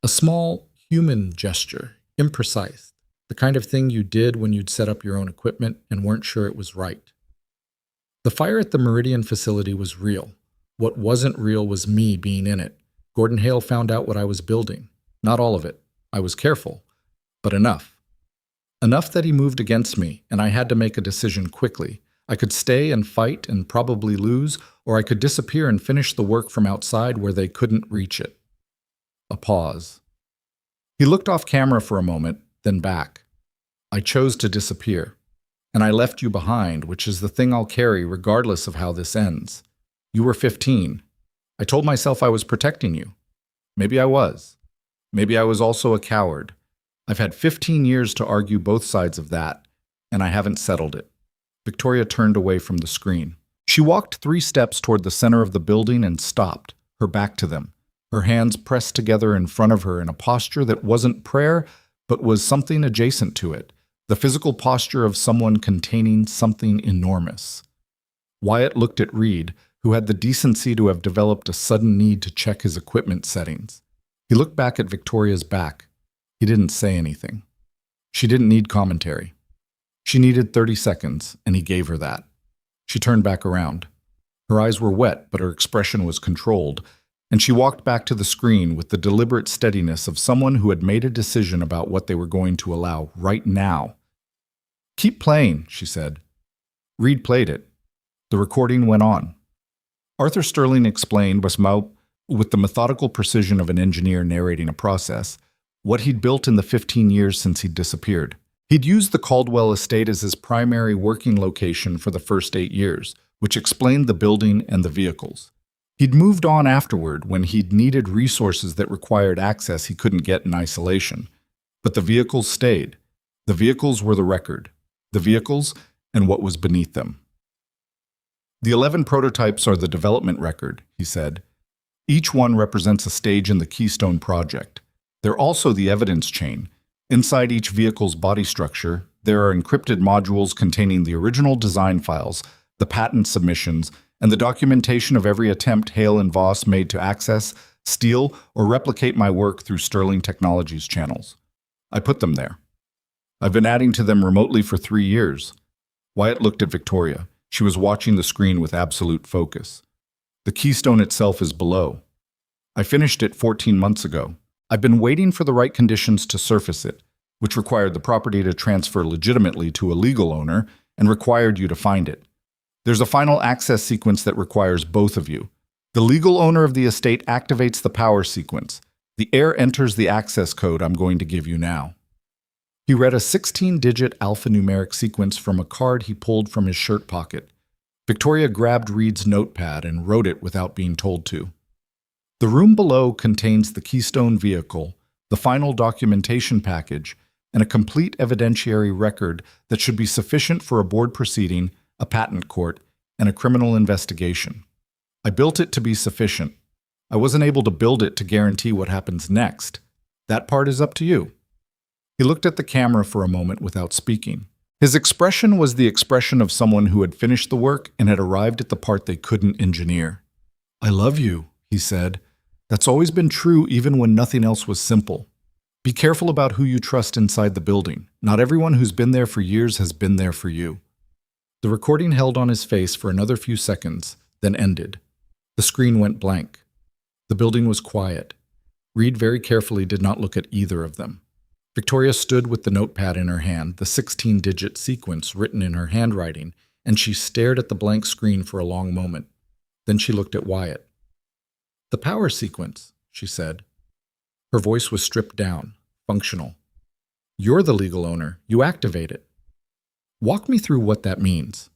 A small, human gesture, imprecise, the kind of thing you did when you'd set up your own equipment and weren't sure it was right. The fire at the Meridian facility was real. What wasn't real was me being in it. Gordon Hale found out what I was building. Not all of it. I was careful, but enough. Enough that he moved against me, and I had to make a decision quickly. I could stay and fight and probably lose, or I could disappear and finish the work from outside where they couldn't reach it. A pause. He looked off camera for a moment, then back. "I chose to disappear, and I left you behind, which is the thing I'll carry regardless of how this ends. You were 15. I told myself I was protecting you. Maybe I was. Maybe I was also a coward. I've had 15 years to argue both sides of that, and I haven't settled it." Victoria turned away from the screen. She walked 3 steps toward the center of the building and stopped, her back to them, her hands pressed together in front of her in a posture that wasn't prayer, but was something adjacent to it, the physical posture of someone containing something enormous. Wyatt looked at Reed, who had the decency to have developed a sudden need to check his equipment settings. He looked back at Victoria's back. He didn't say anything. She didn't need commentary. She needed 30 seconds, and he gave her that. She turned back around. Her eyes were wet, but her expression was controlled, and she walked back to the screen with the deliberate steadiness of someone who had made a decision about what they were going to allow right now. "Keep playing," she said. Reed played it. The recording went on. Arthur Sterling explained, with the methodical precision of an engineer narrating a process, what he'd built in the 15 years since he'd disappeared. He'd used the Caldwell estate as his primary working location for the first 8 years, which explained the building and the vehicles. He'd moved on afterward when he'd needed resources that required access he couldn't get in isolation. But the vehicles stayed. The vehicles were the record. The vehicles and what was beneath them. "The 11 prototypes are the development record," he said. "Each one represents a stage in the Keystone project. They're also the evidence chain. Inside each vehicle's body structure, there are encrypted modules containing the original design files, the patent submissions, and the documentation of every attempt Hale and Voss made to access, steal, or replicate my work through Sterling Technologies channels. I put them there. I've been adding to them remotely for 3 years." Wyatt looked at Victoria. She was watching the screen with absolute focus. "The Keystone itself is below. I finished it 14 months ago. I've been waiting for the right conditions to surface it, which required the property to transfer legitimately to a legal owner and required you to find it. There's a final access sequence that requires both of you. The legal owner of the estate activates the power sequence. The heir enters the access code I'm going to give you now." He read a 16-digit alphanumeric sequence from a card he pulled from his shirt pocket. Victoria grabbed Reed's notepad and wrote it without being told to. "The room below contains the Keystone vehicle, the final documentation package, and a complete evidentiary record that should be sufficient for a board proceeding, a patent court, and a criminal investigation. I built it to be sufficient. I wasn't able to build it to guarantee what happens next. That part is up to you." He looked at the camera for a moment without speaking. His expression was the expression of someone who had finished the work and had arrived at the part they couldn't engineer. "I love you," he said. "That's always been true even when nothing else was simple. Be careful about who you trust inside the building. Not everyone who's been there for years has been there for you." The recording held on his face for another few seconds, then ended. The screen went blank. The building was quiet. Reed very carefully did not look at either of them. Victoria stood with the notepad in her hand, the 16-digit sequence written in her handwriting, and she stared at the blank screen for a long moment. Then she looked at Wyatt. "The power sequence," she said. Her voice was stripped down, functional. "You're the legal owner. You activate it. Walk me through what that means."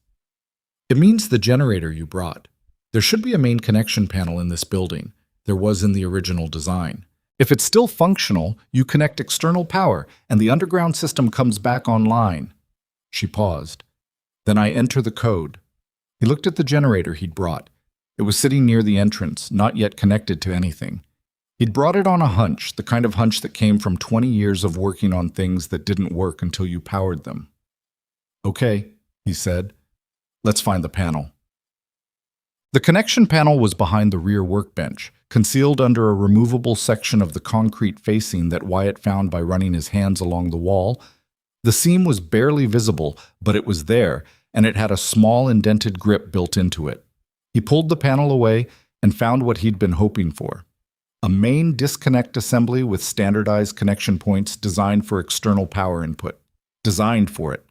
"It means the generator you brought. There should be a main connection panel in this building. There was in the original design. If it's still functional, you connect external power, and the underground system comes back online." She paused. "Then I enter the code." He looked at the generator he'd brought. It was sitting near the entrance, not yet connected to anything. He'd brought it on a hunch, the kind of hunch that came from 20 years of working on things that didn't work until you powered them. "Okay," he said. "Let's find the panel." The connection panel was behind the rear workbench, concealed under a removable section of the concrete facing that Wyatt found by running his hands along the wall. The seam was barely visible, but it was there, and it had a small indented grip built into it. He pulled the panel away and found what he'd been hoping for: a main disconnect assembly with standardized connection points designed for external power input. Designed for it.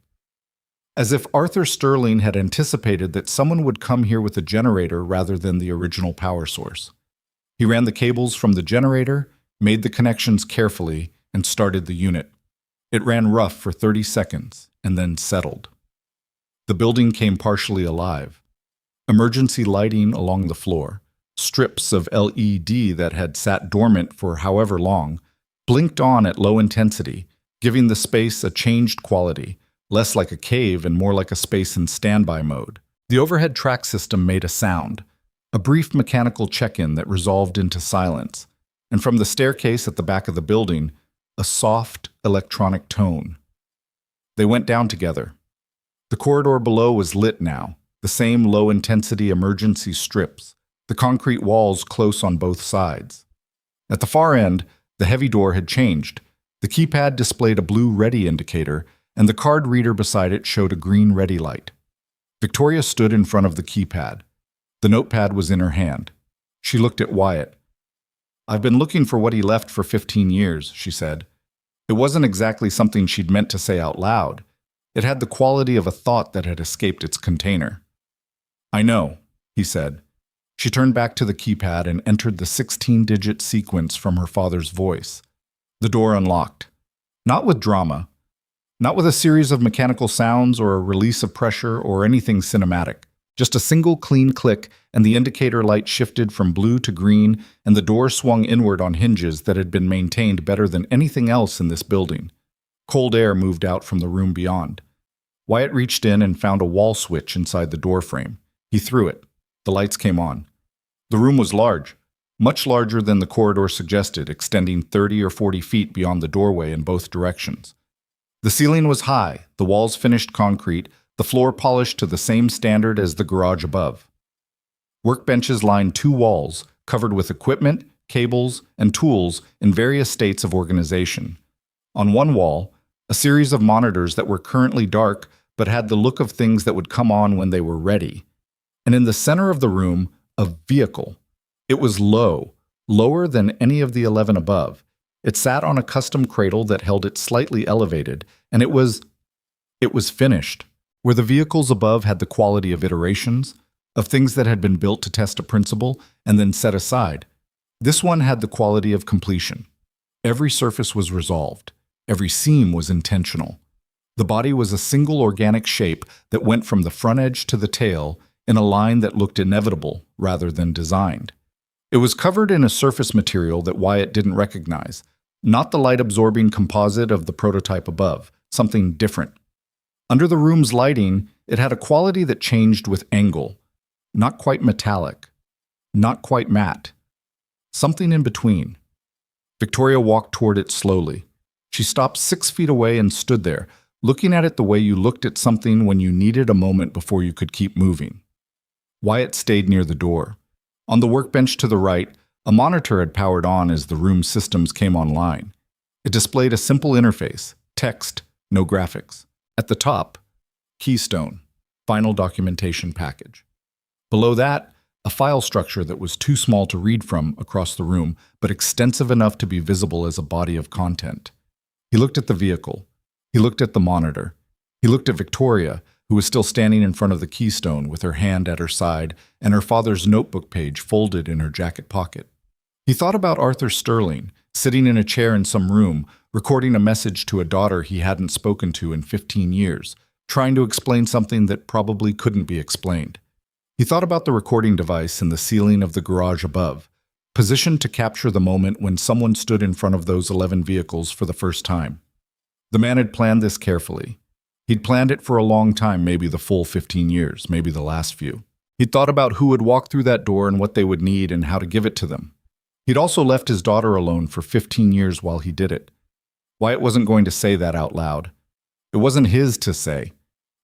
As if Arthur Sterling had anticipated that someone would come here with a generator rather than the original power source. He ran the cables from the generator, made the connections carefully, and started the unit. It ran rough for 30 seconds, and then settled. The building came partially alive. Emergency lighting along the floor, strips of LED that had sat dormant for however long, blinked on at low intensity, giving the space a changed quality, less like a cave and more like a space in standby mode. The overhead track system made a sound, a brief mechanical check-in that resolved into silence, and from the staircase at the back of the building, a soft electronic tone. They went down together. The corridor below was lit now, the same low-intensity emergency strips, the concrete walls close on both sides. At the far end, the heavy door had changed. The keypad displayed a blue ready indicator, and the card reader beside it showed a green ready light. Victoria stood in front of the keypad. The notepad was in her hand. She looked at Wyatt. "I've been looking for what he left for 15 years, she said. It wasn't exactly something she'd meant to say out loud. It had the quality of a thought that had escaped its container. "I know," he said. She turned back to the keypad and entered the 16-digit sequence from her father's voice. The door unlocked. Not with drama. Not with a series of mechanical sounds or a release of pressure or anything cinematic. Just a single clean click, and the indicator light shifted from blue to green, and the door swung inward on hinges that had been maintained better than anything else in this building. Cold air moved out from the room beyond. Wyatt reached in and found a wall switch inside the door frame. He threw it. The lights came on. The room was large, much larger than the corridor suggested, extending 30 or 40 feet beyond the doorway in both directions. The ceiling was high, the walls finished concrete, the floor polished to the same standard as the garage above. Workbenches lined 2 walls, covered with equipment, cables, and tools in various states of organization. On one wall, a series of monitors that were currently dark but had the look of things that would come on when they were ready. And in the center of the room, a vehicle. It was low, lower than any of the 11 above. It sat on a custom cradle that held it slightly elevated, and it was finished. Where the vehicles above had the quality of iterations, of things that had been built to test a principle and then set aside, this one had the quality of completion. Every surface was resolved. Every seam was intentional. The body was a single organic shape that went from the front edge to the tail in a line that looked inevitable rather than designed. It was covered in a surface material that Wyatt didn't recognize, not the light-absorbing composite of the prototype above, something different. Under the room's lighting, it had a quality that changed with angle, not quite metallic, not quite matte, something in between. Victoria walked toward it slowly. She stopped 6 feet away and stood there, looking at it the way you looked at something when you needed a moment before you could keep moving. Wyatt stayed near the door. On the workbench to the right, a monitor had powered on as the room's systems came online. It displayed a simple interface, text, no graphics. At the top, Keystone, Final Documentation Package. Below that, a file structure that was too small to read from across the room, but extensive enough to be visible as a body of content. He looked at the vehicle. He looked at the monitor. He looked at Victoria, who was still standing in front of the Keystone with her hand at her side and her father's notebook page folded in her jacket pocket. He thought about Arthur Sterling, sitting in a chair in some room, recording a message to a daughter he hadn't spoken to in 15 years, trying to explain something that probably couldn't be explained. He thought about the recording device in the ceiling of the garage above, positioned to capture the moment when someone stood in front of those 11 vehicles for the first time. The man had planned this carefully. He'd planned it for a long time, maybe the full 15 years, maybe the last few. He'd thought about who would walk through that door and what they would need and how to give it to them. He'd also left his daughter alone for 15 years while he did it. Wyatt wasn't going to say that out loud. It wasn't his to say,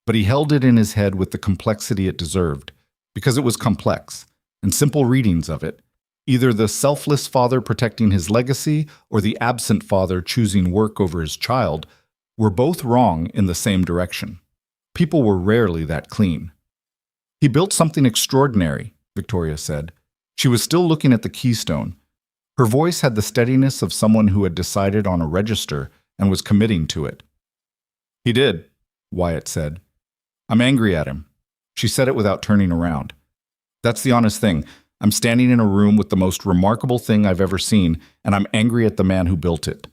but he held it in his head with the complexity it deserved, because it was complex, and simple readings of it, either the selfless father protecting his legacy or the absent father choosing work over his child, were both wrong in the same direction. People were rarely that clean. He built something extraordinary, Victoria said. She was still looking at the Keystone. Her voice had the steadiness of someone who had decided on a register and was committing to it. He did, Wyatt said. I'm angry at him. She said it without turning around. That's the honest thing. I'm standing in a room with the most remarkable thing I've ever seen, and I'm angry at the man who built it.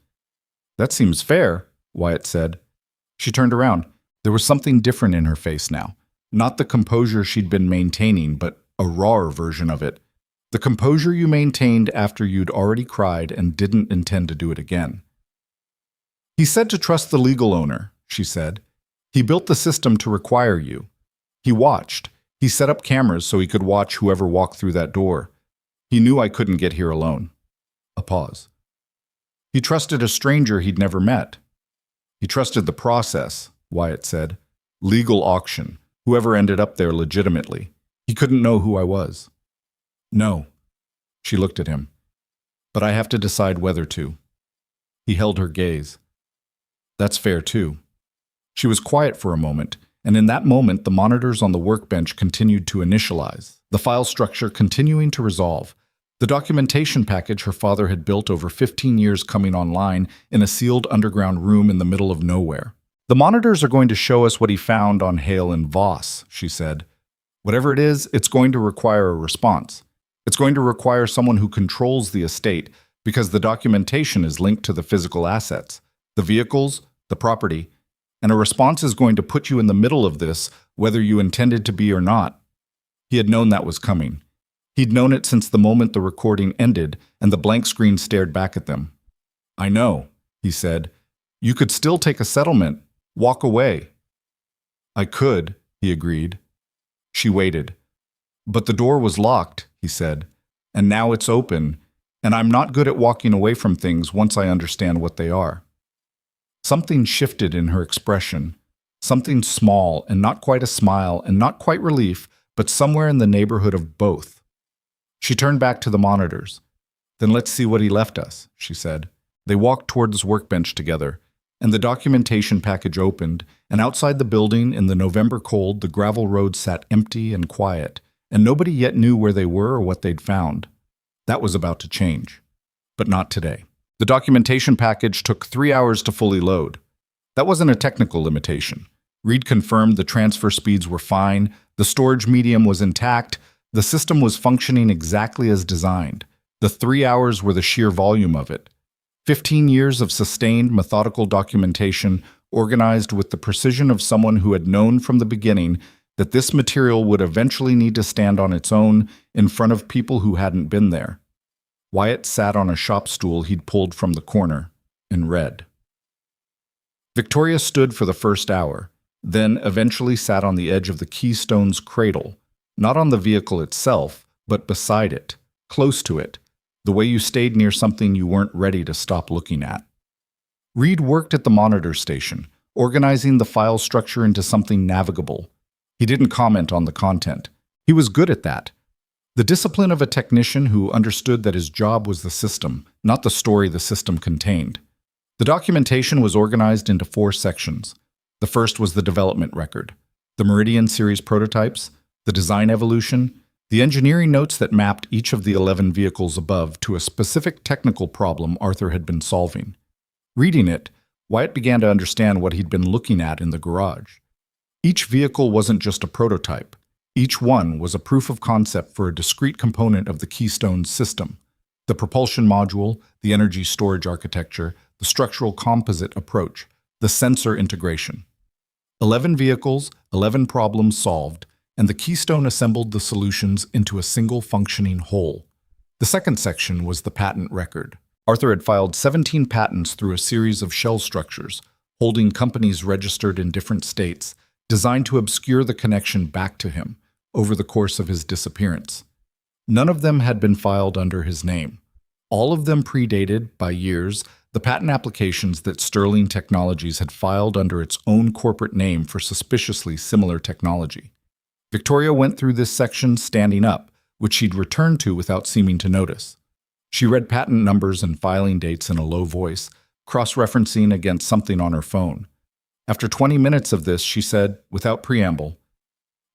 That seems fair, Wyatt said. She turned around. There was something different in her face now. Not the composure she'd been maintaining, but a rawer version of it. The composure you maintained after you'd already cried and didn't intend to do it again. He said to trust the legal owner, she said. He built the system to require you. He watched. He set up cameras so he could watch whoever walked through that door. He knew I couldn't get here alone. A pause. He trusted a stranger he'd never met. He trusted the process, Wyatt said. Legal auction. Whoever ended up there legitimately. He couldn't know who I was. No. She looked at him. But I have to decide whether to. He held her gaze. That's fair too. She was quiet for a moment, and in that moment the monitors on the workbench continued to initialize, the file structure continuing to resolve, the documentation package her father had built over 15 years coming online in a sealed underground room in the middle of nowhere. The monitors are going to show us what he found on Hale and Voss, she said. Whatever it is, it's going to require a response. It's going to require someone who controls the estate, because the documentation is linked to the physical assets, the vehicles, the property, and a response is going to put you in the middle of this, whether you intended to be or not. He had known that was coming. He'd known it since the moment the recording ended and the blank screen stared back at them. I know, he said. You could still take a settlement. Walk away. I could, he agreed. She waited. But the door was locked, he said, and now it's open, and I'm not good at walking away from things once I understand what they are. Something shifted in her expression, something small and not quite a smile and not quite relief, but somewhere in the neighborhood of both. She turned back to the monitors. Then let's see what he left us, she said. They walked toward his workbench together, and the documentation package opened, and outside the building in the November cold the gravel road sat empty and quiet, and nobody yet knew where they were or what they'd found. That was about to change. But not today. The documentation package took 3 hours to fully load. That wasn't a technical limitation. Reed confirmed the transfer speeds were fine, the storage medium was intact, the system was functioning exactly as designed. The 3 hours were the sheer volume of it. 15 years of sustained, methodical documentation, organized with the precision of someone who had known from the beginning that this material would eventually need to stand on its own in front of people who hadn't been there. Wyatt sat on a shop stool he'd pulled from the corner and read. Victoria stood for the first hour, then eventually sat on the edge of the Keystone's cradle, not on the vehicle itself, but beside it, close to it, the way you stayed near something you weren't ready to stop looking at. Reed worked at the monitor station, organizing the file structure into something navigable. He didn't comment on the content. He was good at that. The discipline of a technician who understood that his job was the system, not the story the system contained. The documentation was organized into 4 sections. The first was the development record, the Meridian series prototypes, the design evolution, the engineering notes that mapped each of the 11 vehicles above to a specific technical problem Arthur had been solving. Reading it, Wyatt began to understand what he'd been looking at in the garage. Each vehicle wasn't just a prototype. Each one was a proof of concept for a discrete component of the Keystone system: the propulsion module, the energy storage architecture, the structural composite approach, the sensor integration. 11 vehicles, 11 problems solved, and the Keystone assembled the solutions into a single functioning whole. The second section was the patent record. Arthur had filed 17 patents through a series of shell structures, holding companies registered in different states, designed to obscure the connection back to him over the course of his disappearance. None of them had been filed under his name. All of them predated, by years, the patent applications that Sterling Technologies had filed under its own corporate name for suspiciously similar technology. Victoria went through this section standing up, which she'd returned to without seeming to notice. She read patent numbers and filing dates in a low voice, cross-referencing against something on her phone. After 20 minutes of this, she said, without preamble,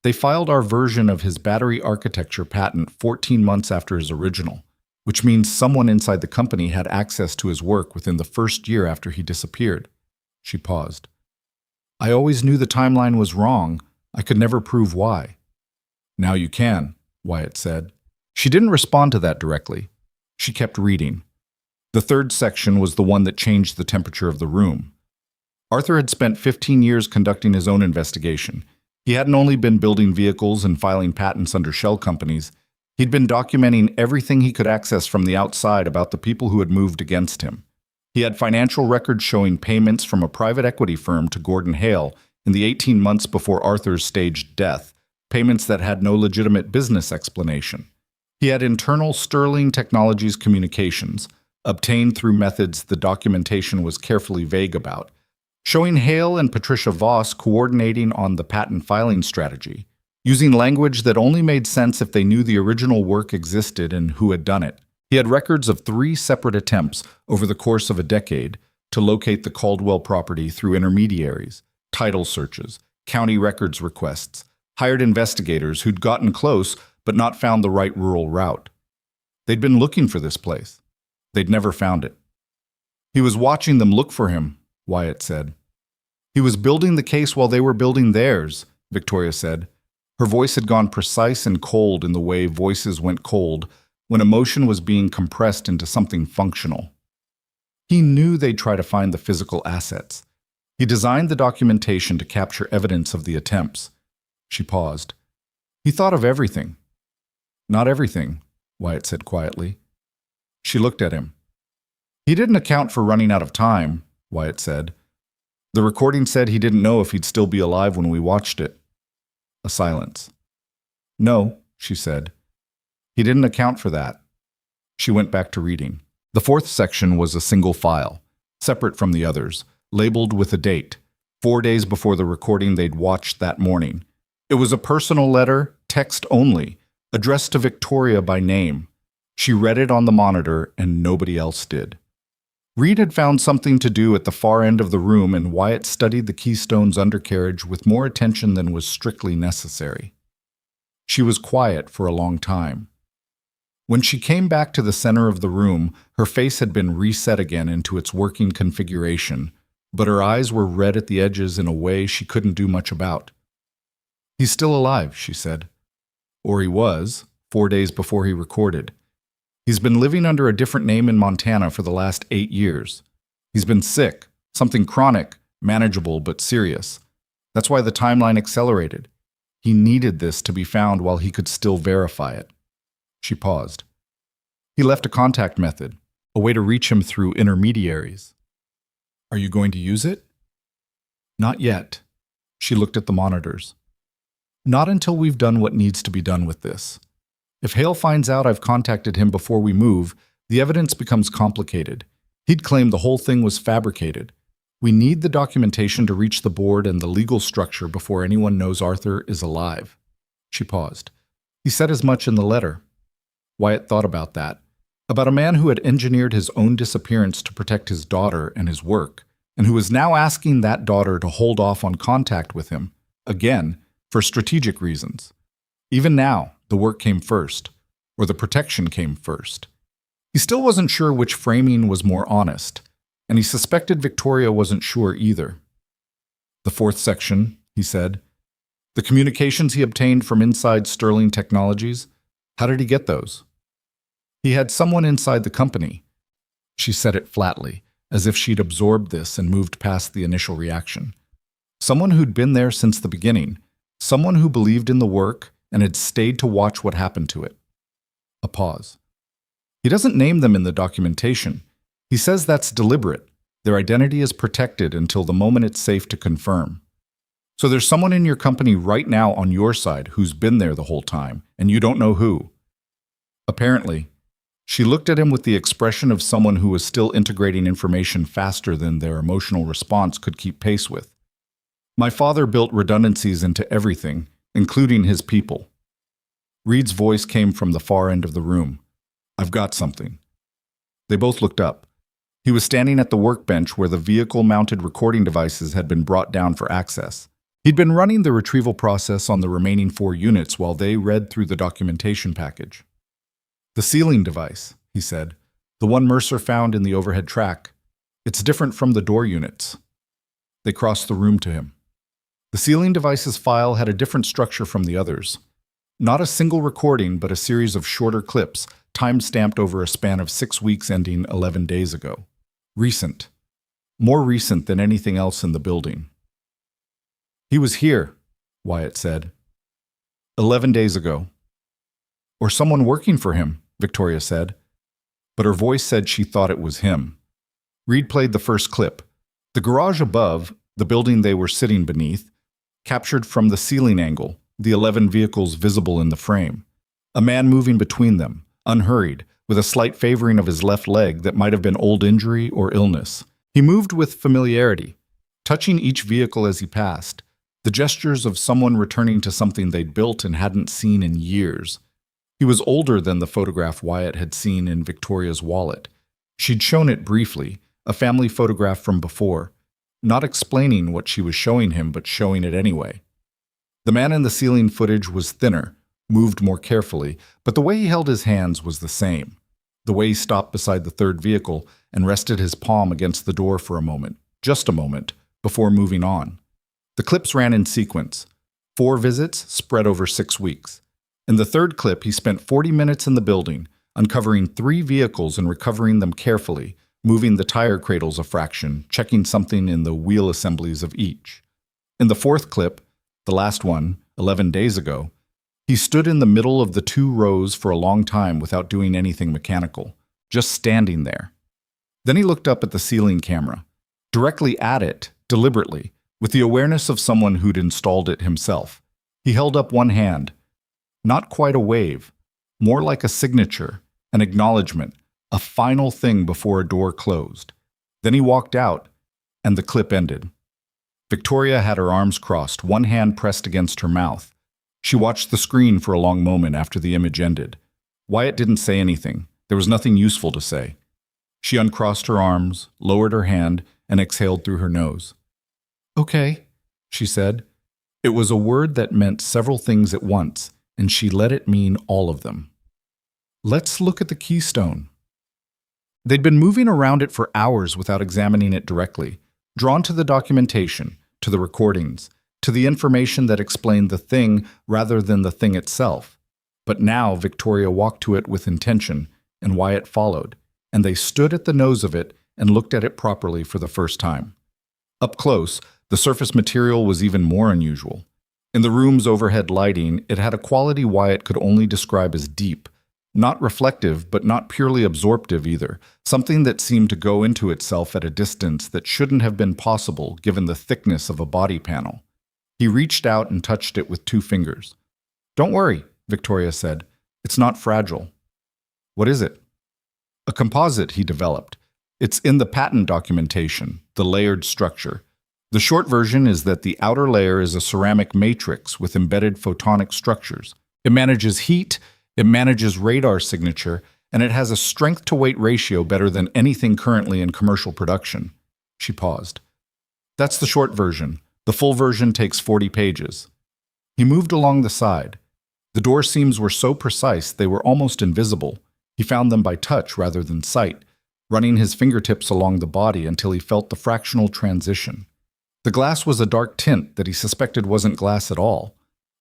"They filed our version of his battery architecture patent 14 months after his original, which means someone inside the company had access to his work within the first year after he disappeared." She paused. "I always knew the timeline was wrong. I could never prove why." "Now you can," Wyatt said. She didn't respond to that directly. She kept reading. The third section was the one that changed the temperature of the room. Arthur had spent 15 years conducting his own investigation. He hadn't only been building vehicles and filing patents under shell companies. He'd been documenting everything he could access from the outside about the people who had moved against him. He had financial records showing payments from a private equity firm to Gordon Hale in the 18 months before Arthur's staged death, payments that had no legitimate business explanation. He had internal Sterling Technologies communications, obtained through methods the documentation was carefully vague about, showing Hale and Patricia Voss coordinating on the patent filing strategy, using language that only made sense if they knew the original work existed and who had done it. He had records of 3 separate attempts over the course of a decade to locate the Caldwell property through intermediaries, title searches, county records requests, hired investigators who'd gotten close but not found the right rural route. They'd been looking for this place. They'd never found it. He was watching them look for him, Wyatt said. He was building the case while they were building theirs, Victoria said. Her voice had gone precise and cold in the way voices went cold when emotion was being compressed into something functional. He knew they'd try to find the physical assets. He designed the documentation to capture evidence of the attempts. She paused. He thought of everything. Not everything, Wyatt said quietly. She looked at him. He didn't account for running out of time, Wyatt said. The recording said he didn't know if he'd still be alive when we watched it. A silence. No, she said. He didn't account for that. She went back to reading. The fourth section was a single file, separate from the others, labeled with a date, 4 days before the recording they'd watched that morning. It was a personal letter, text only, addressed to Victoria by name. She read it on the monitor, and nobody else did. Reed had found something to do at the far end of the room, and Wyatt studied the Keystone's undercarriage with more attention than was strictly necessary. She was quiet for a long time. When she came back to the center of the room, her face had been reset again into its working configuration, but her eyes were red at the edges in a way she couldn't do much about. "He's still alive," she said. Or he was, 4 days before he recorded. He's been living under a different name in Montana for the last 8 years. He's been sick, something chronic, manageable but serious. That's why the timeline accelerated. He needed this to be found while he could still verify it. She paused. He left a contact method, a way to reach him through intermediaries. Are you going to use it? Not yet. She looked at the monitors. Not until we've done what needs to be done with this. If Hale finds out I've contacted him before we move, the evidence becomes complicated. He'd claimed the whole thing was fabricated. We need the documentation to reach the board and the legal structure before anyone knows Arthur is alive. She paused. He said as much in the letter. Wyatt thought about that. About a man who had engineered his own disappearance to protect his daughter and his work, and who was now asking that daughter to hold off on contact with him, again, for strategic reasons. Even now, the work came first, or the protection came first. He still wasn't sure which framing was more honest, and he suspected Victoria wasn't sure either. The fourth section, he said. The communications he obtained from inside Sterling Technologies, how did he get those? He had someone inside the company. She said it flatly, as if she'd absorbed this and moved past the initial reaction. Someone who'd been there since the beginning, someone who believed in the work and had stayed to watch what happened to it. A pause. He doesn't name them in the documentation. He says that's deliberate. Their identity is protected until the moment it's safe to confirm. So there's someone in your company right now on your side who's been there the whole time, and you don't know who. Apparently. She looked at him with the expression of someone who was still integrating information faster than their emotional response could keep pace with. My father built redundancies into everything, including his people. Reed's voice came from the far end of the room. I've got something. They both looked up. He was standing at the workbench where the vehicle-mounted recording devices had been brought down for access. He'd been running the retrieval process on the remaining 4 units while they read through the documentation package. The ceiling device, he said, the one Mercer found in the overhead track. It's different from the door units. They crossed the room to him. The ceiling device's file had a different structure from the others. Not a single recording, but a series of shorter clips, time-stamped over a span of 6 weeks ending 11 days ago. Recent. More recent than anything else in the building. He was here, Wyatt said. 11 days ago. Or someone working for him, Victoria said. But her voice said she thought it was him. Reed played the first clip. The garage above, the building they were sitting beneath, captured from the ceiling angle, the 11 vehicles visible in the frame. A man moving between them, unhurried, with a slight favoring of his left leg that might have been old injury or illness. He moved with familiarity, touching each vehicle as he passed, the gestures of someone returning to something they'd built and hadn't seen in years. He was older than the photograph Wyatt had seen in Victoria's wallet. She'd shown it briefly, a family photograph from before, not explaining what she was showing him but showing it anyway. The man in the ceiling footage was thinner, moved more carefully, but the way he held his hands was the same. The way he stopped beside the third vehicle and rested his palm against the door for a moment, just a moment, before moving on. The clips ran in sequence. 4 visits spread over 6 weeks. In the third clip, he spent 40 minutes in the building, uncovering 3 vehicles and recovering them carefully, moving the tire cradles a fraction, checking something in the wheel assemblies of each. In the fourth clip, the last one, 11 days ago, he stood in the middle of the 2 rows for a long time without doing anything mechanical, just standing there. Then he looked up at the ceiling camera, directly at it, deliberately, with the awareness of someone who'd installed it himself. He held up one hand. Not quite a wave, more like a signature, an acknowledgement, a final thing before a door closed. Then he walked out, and the clip ended. Victoria had her arms crossed, one hand pressed against her mouth. She watched the screen for a long moment after the image ended. Wyatt didn't say anything. There was nothing useful to say. She uncrossed her arms, lowered her hand, and exhaled through her nose. Okay, she said. It was a word that meant several things at once, and she let it mean all of them. Let's look at the keystone. They'd been moving around it for hours without examining it directly, drawn to the documentation, to the recordings, to the information that explained the thing rather than the thing itself. But now Victoria walked to it with intention, and Wyatt followed, and they stood at the nose of it and looked at it properly for the first time. Up close, the surface material was even more unusual. In the room's overhead lighting, it had a quality Wyatt could only describe as deep, not reflective but not purely absorptive either, something that seemed to go into itself at a distance that shouldn't have been possible given the thickness of a body panel. He reached out and touched it with 2 fingers. Don't worry, Victoria said. It's not fragile. What is it? A composite he developed. It's in the patent documentation, the layered structure. The short version is that the outer layer is a ceramic matrix with embedded photonic structures. It manages heat, it manages radar signature, and it has a strength-to-weight ratio better than anything currently in commercial production. She paused. That's the short version. The full version takes 40 pages. He moved along the side. The door seams were so precise they were almost invisible. He found them by touch rather than sight, running his fingertips along the body until he felt the fractional transition. The glass was a dark tint that he suspected wasn't glass at all.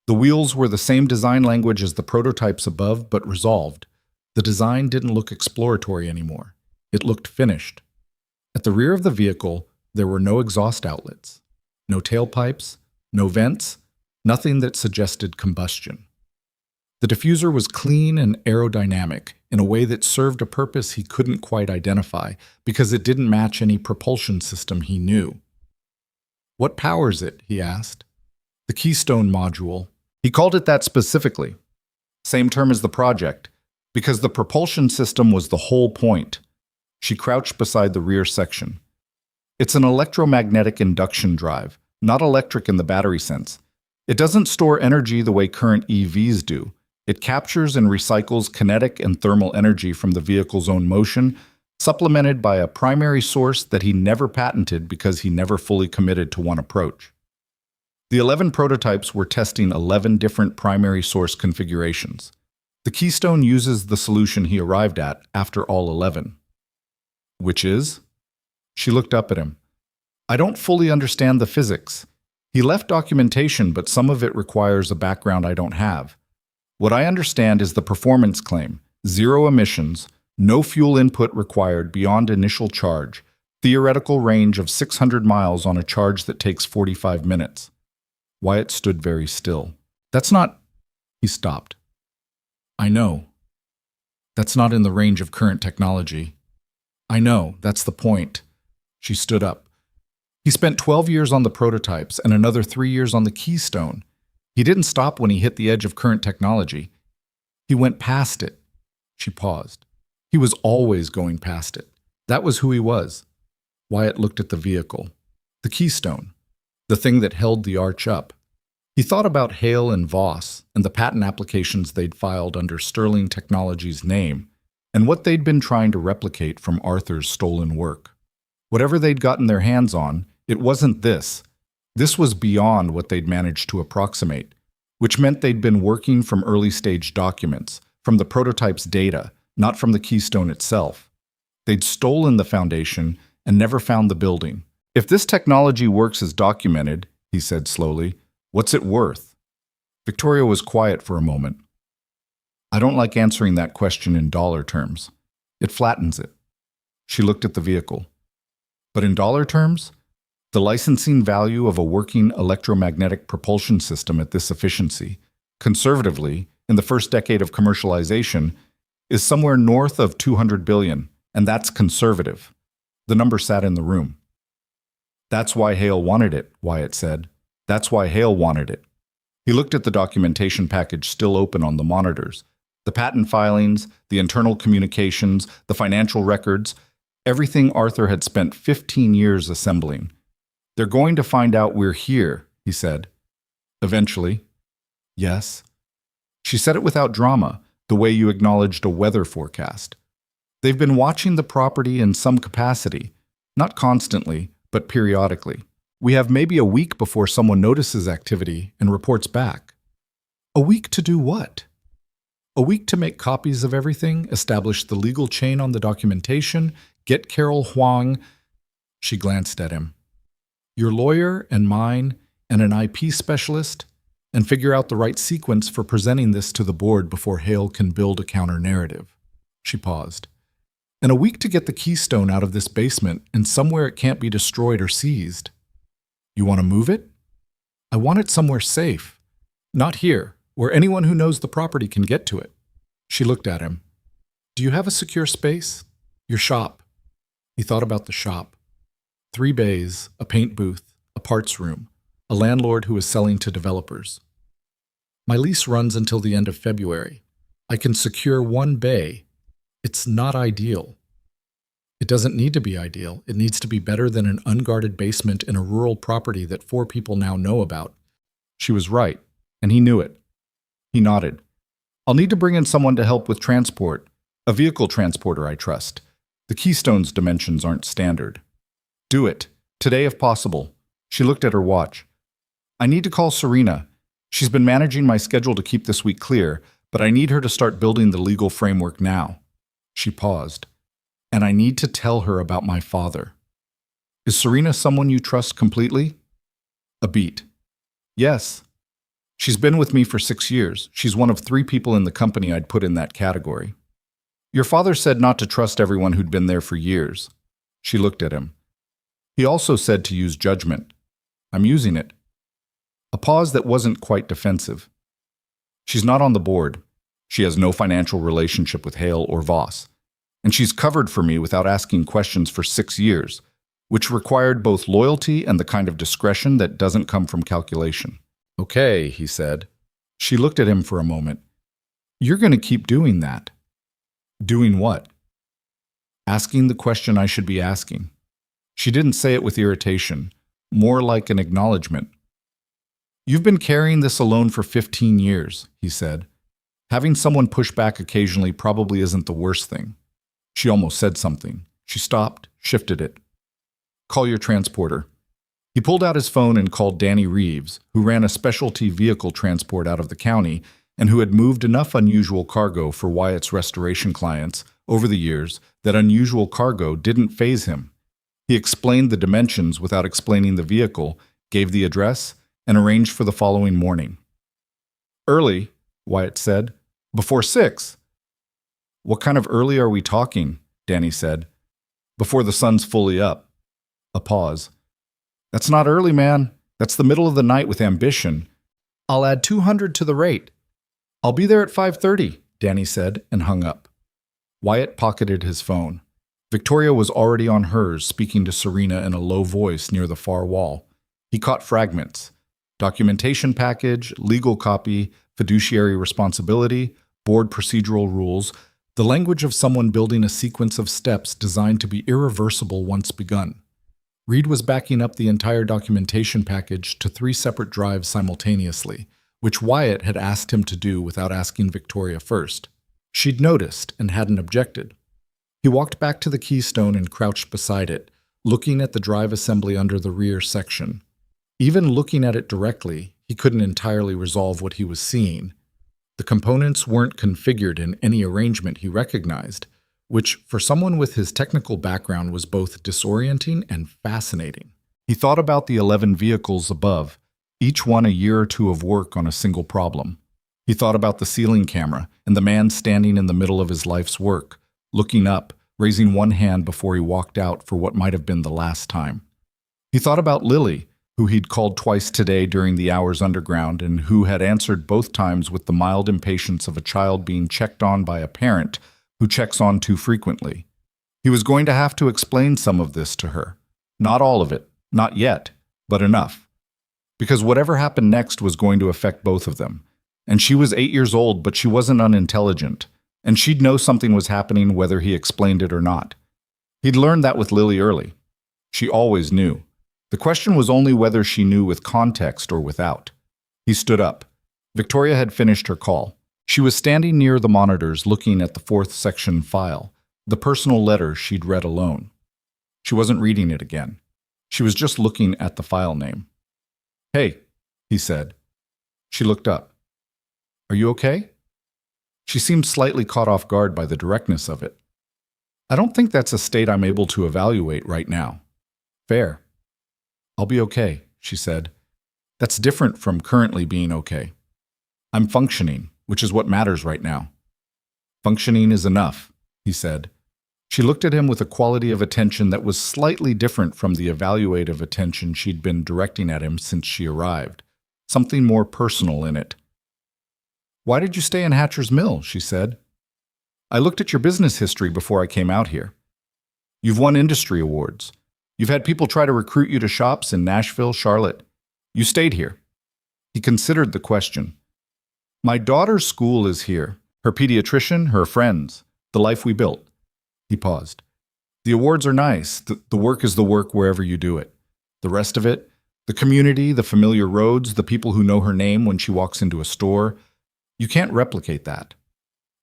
The wheels were the same design language as the prototypes above, but resolved. The design didn't look exploratory anymore. It looked finished. At the rear of the vehicle, there were no exhaust outlets, no tailpipes, no vents, nothing that suggested combustion. The diffuser was clean and aerodynamic in a way that served a purpose he couldn't quite identify because it didn't match any propulsion system he knew. "What powers it?" he asked. "The Keystone module." He called it that specifically. Same term as the project, because the propulsion system was the whole point. She crouched beside the rear section. It's an electromagnetic induction drive, not electric in the battery sense. It doesn't store energy the way current EVs do. It captures and recycles kinetic and thermal energy from the vehicle's own motion, supplemented by a primary source that he never patented because he never fully committed to one approach. The 11 prototypes were testing 11 different primary source configurations. The Keystone uses the solution he arrived at after all 11. Which is? She looked up at him. "I don't fully understand the physics. He left documentation, but some of it requires a background I don't have. What I understand is the performance claim: 0 emissions, no fuel input required beyond initial charge, theoretical range of 600 miles on a charge that takes 45 minutes. Wyatt stood very still. "That's not—" He stopped. "I know. That's not in the range of current technology. I know, that's the point." She stood up. "He spent 12 years on the prototypes and another 3 years on the Keystone. He didn't stop when he hit the edge of current technology. He went past it." She paused. He was always going past it. That was who he was. Wyatt looked at the vehicle. The Keystone. The thing that held the arch up. He thought about Hale and Voss and the patent applications they'd filed under Sterling Technologies' name, and what they'd been trying to replicate from Arthur's stolen work. Whatever they'd gotten their hands on, it wasn't this. This was beyond what they'd managed to approximate, which meant they'd been working from early-stage documents, from the prototype's data, not from the Keystone itself. They'd stolen the foundation and never found the building. "If this technology works as documented," he said slowly, "what's it worth?" Victoria was quiet for a moment. "I don't like answering that question in dollar terms. It flattens it." She looked at the vehicle. "But in dollar terms? The licensing value of a working electromagnetic propulsion system at this efficiency, conservatively, in the first decade of commercialization, is somewhere north of 200 billion, and that's conservative." The number sat in the room. "That's why Hale wanted it," Wyatt said. "That's why Hale wanted it." He looked at the documentation package still open on the monitors. The patent filings, the internal communications, the financial records, everything Arthur had spent 15 years assembling. "They're going to find out we're here," he said. "Eventually." "Yes." She said it without drama, the way you acknowledged a weather forecast. "They've been watching the property in some capacity, not constantly, but periodically. We have maybe a week before someone notices activity and reports back." "A week to do what?" "A week to make copies of everything, establish the legal chain on the documentation, get Carol Huang." She glanced at him. "Your lawyer and mine and an IP specialist, and figure out the right sequence for presenting this to the board before Hale can build a counter-narrative." She paused. "And a week to get the Keystone out of this basement and somewhere it can't be destroyed or seized." "You want to move it?" "I want it somewhere safe. Not here, where anyone who knows the property can get to it." She looked at him. "Do you have a secure space? Your shop?" He thought about the shop. 3 bays, a paint booth, a parts room, a landlord who was selling to developers. "My lease runs until the end of February. I can secure 1 bay. It's not ideal." It doesn't need to be ideal. It needs to be better than an unguarded basement in a rural property that 4 people now know about. She was right, and he knew it. He nodded. I'll need to bring in someone to help with transport. A vehicle transporter, I trust. The Keystone's dimensions aren't standard. Do it. Today, if possible. She looked at her watch. I need to call Serena. She's been managing my schedule to keep this week clear, but I need her to start building the legal framework now. She paused. And I need to tell her about my father. Is Serena someone you trust completely? A beat. Yes. She's been with me for 6 years. She's one of 3 people in the company I'd put in that category. Your father said not to trust everyone who'd been there for years. She looked at him. He also said to use judgment. I'm using it. A pause that wasn't quite defensive. She's not on the board. She has no financial relationship with Hale or Voss. And she's covered for me without asking questions for 6 years, which required both loyalty and the kind of discretion that doesn't come from calculation. Okay, he said. She looked at him for a moment. You're going to keep doing that. Doing what? Asking the question I should be asking. She didn't say it with irritation, more like an acknowledgement. You've been carrying this alone for 15 years, he said. Having someone push back occasionally probably isn't the worst thing. She almost said something. She stopped, shifted it. Call your transporter. He pulled out his phone and called Danny Reeves, who ran a specialty vehicle transport out of the county and who had moved enough unusual cargo for Wyatt's restoration clients over the years that unusual cargo didn't faze him. He explained the dimensions without explaining the vehicle, gave the address, and arranged for the following morning. Early, Wyatt said. Before 6. What kind of early are we talking? Danny said. Before the sun's fully up. A pause. That's not early, man. That's the middle of the night with ambition. I'll add 200 to the rate. I'll be there at 5:30, Danny said, and hung up. Wyatt pocketed his phone. Victoria was already on hers, speaking to Serena in a low voice near the far wall. He caught fragments. Documentation package, legal copy, fiduciary responsibility, board procedural rules, the language of someone building a sequence of steps designed to be irreversible once begun. Reed was backing up the entire documentation package to 3 separate drives simultaneously, which Wyatt had asked him to do without asking Victoria first. She'd noticed and hadn't objected. He walked back to the Keystone and crouched beside it, looking at the drive assembly under the rear section. Even looking at it directly, he couldn't entirely resolve what he was seeing. The components weren't configured in any arrangement he recognized, which for someone with his technical background was both disorienting and fascinating. He thought about the 11 vehicles above, each one a year or 2 of work on a single problem. He thought about the ceiling camera and the man standing in the middle of his life's work, looking up, raising one hand before he walked out for what might have been the last time. He thought about Lily, who he'd called twice today during the hours underground and who had answered both times with the mild impatience of a child being checked on by a parent who checks on too frequently. He was going to have to explain some of this to her. Not all of it, not yet, but enough. Because whatever happened next was going to affect both of them. And she was 8 years old, but she wasn't unintelligent, and she'd know something was happening whether he explained it or not. He'd learned that with Lily early. She always knew. The question was only whether she knew with context or without. He stood up. Victoria had finished her call. She was standing near the monitors looking at the 4th section file, the personal letter she'd read alone. She wasn't reading it again. She was just looking at the file name. Hey, he said. She looked up. Are you okay? She seemed slightly caught off guard by the directness of it. I don't think that's a state I'm able to evaluate right now. Fair. I'll be okay, she said. That's different from currently being okay. I'm functioning, which is what matters right now. Functioning is enough, he said. She looked at him with a quality of attention that was slightly different from the evaluative attention she'd been directing at him since she arrived. Something more personal in it. Why did you stay in Hatcher's Mill? She said. I looked at your business history before I came out here. You've won industry awards. You've had people try to recruit you to shops in Nashville, Charlotte. You stayed here. He considered the question. My daughter's school is here. Her pediatrician, her friends, the life we built. He paused. The awards are nice. The work is the work wherever you do it. The rest of it, the community, the familiar roads, the people who know her name when she walks into a store, you can't replicate that.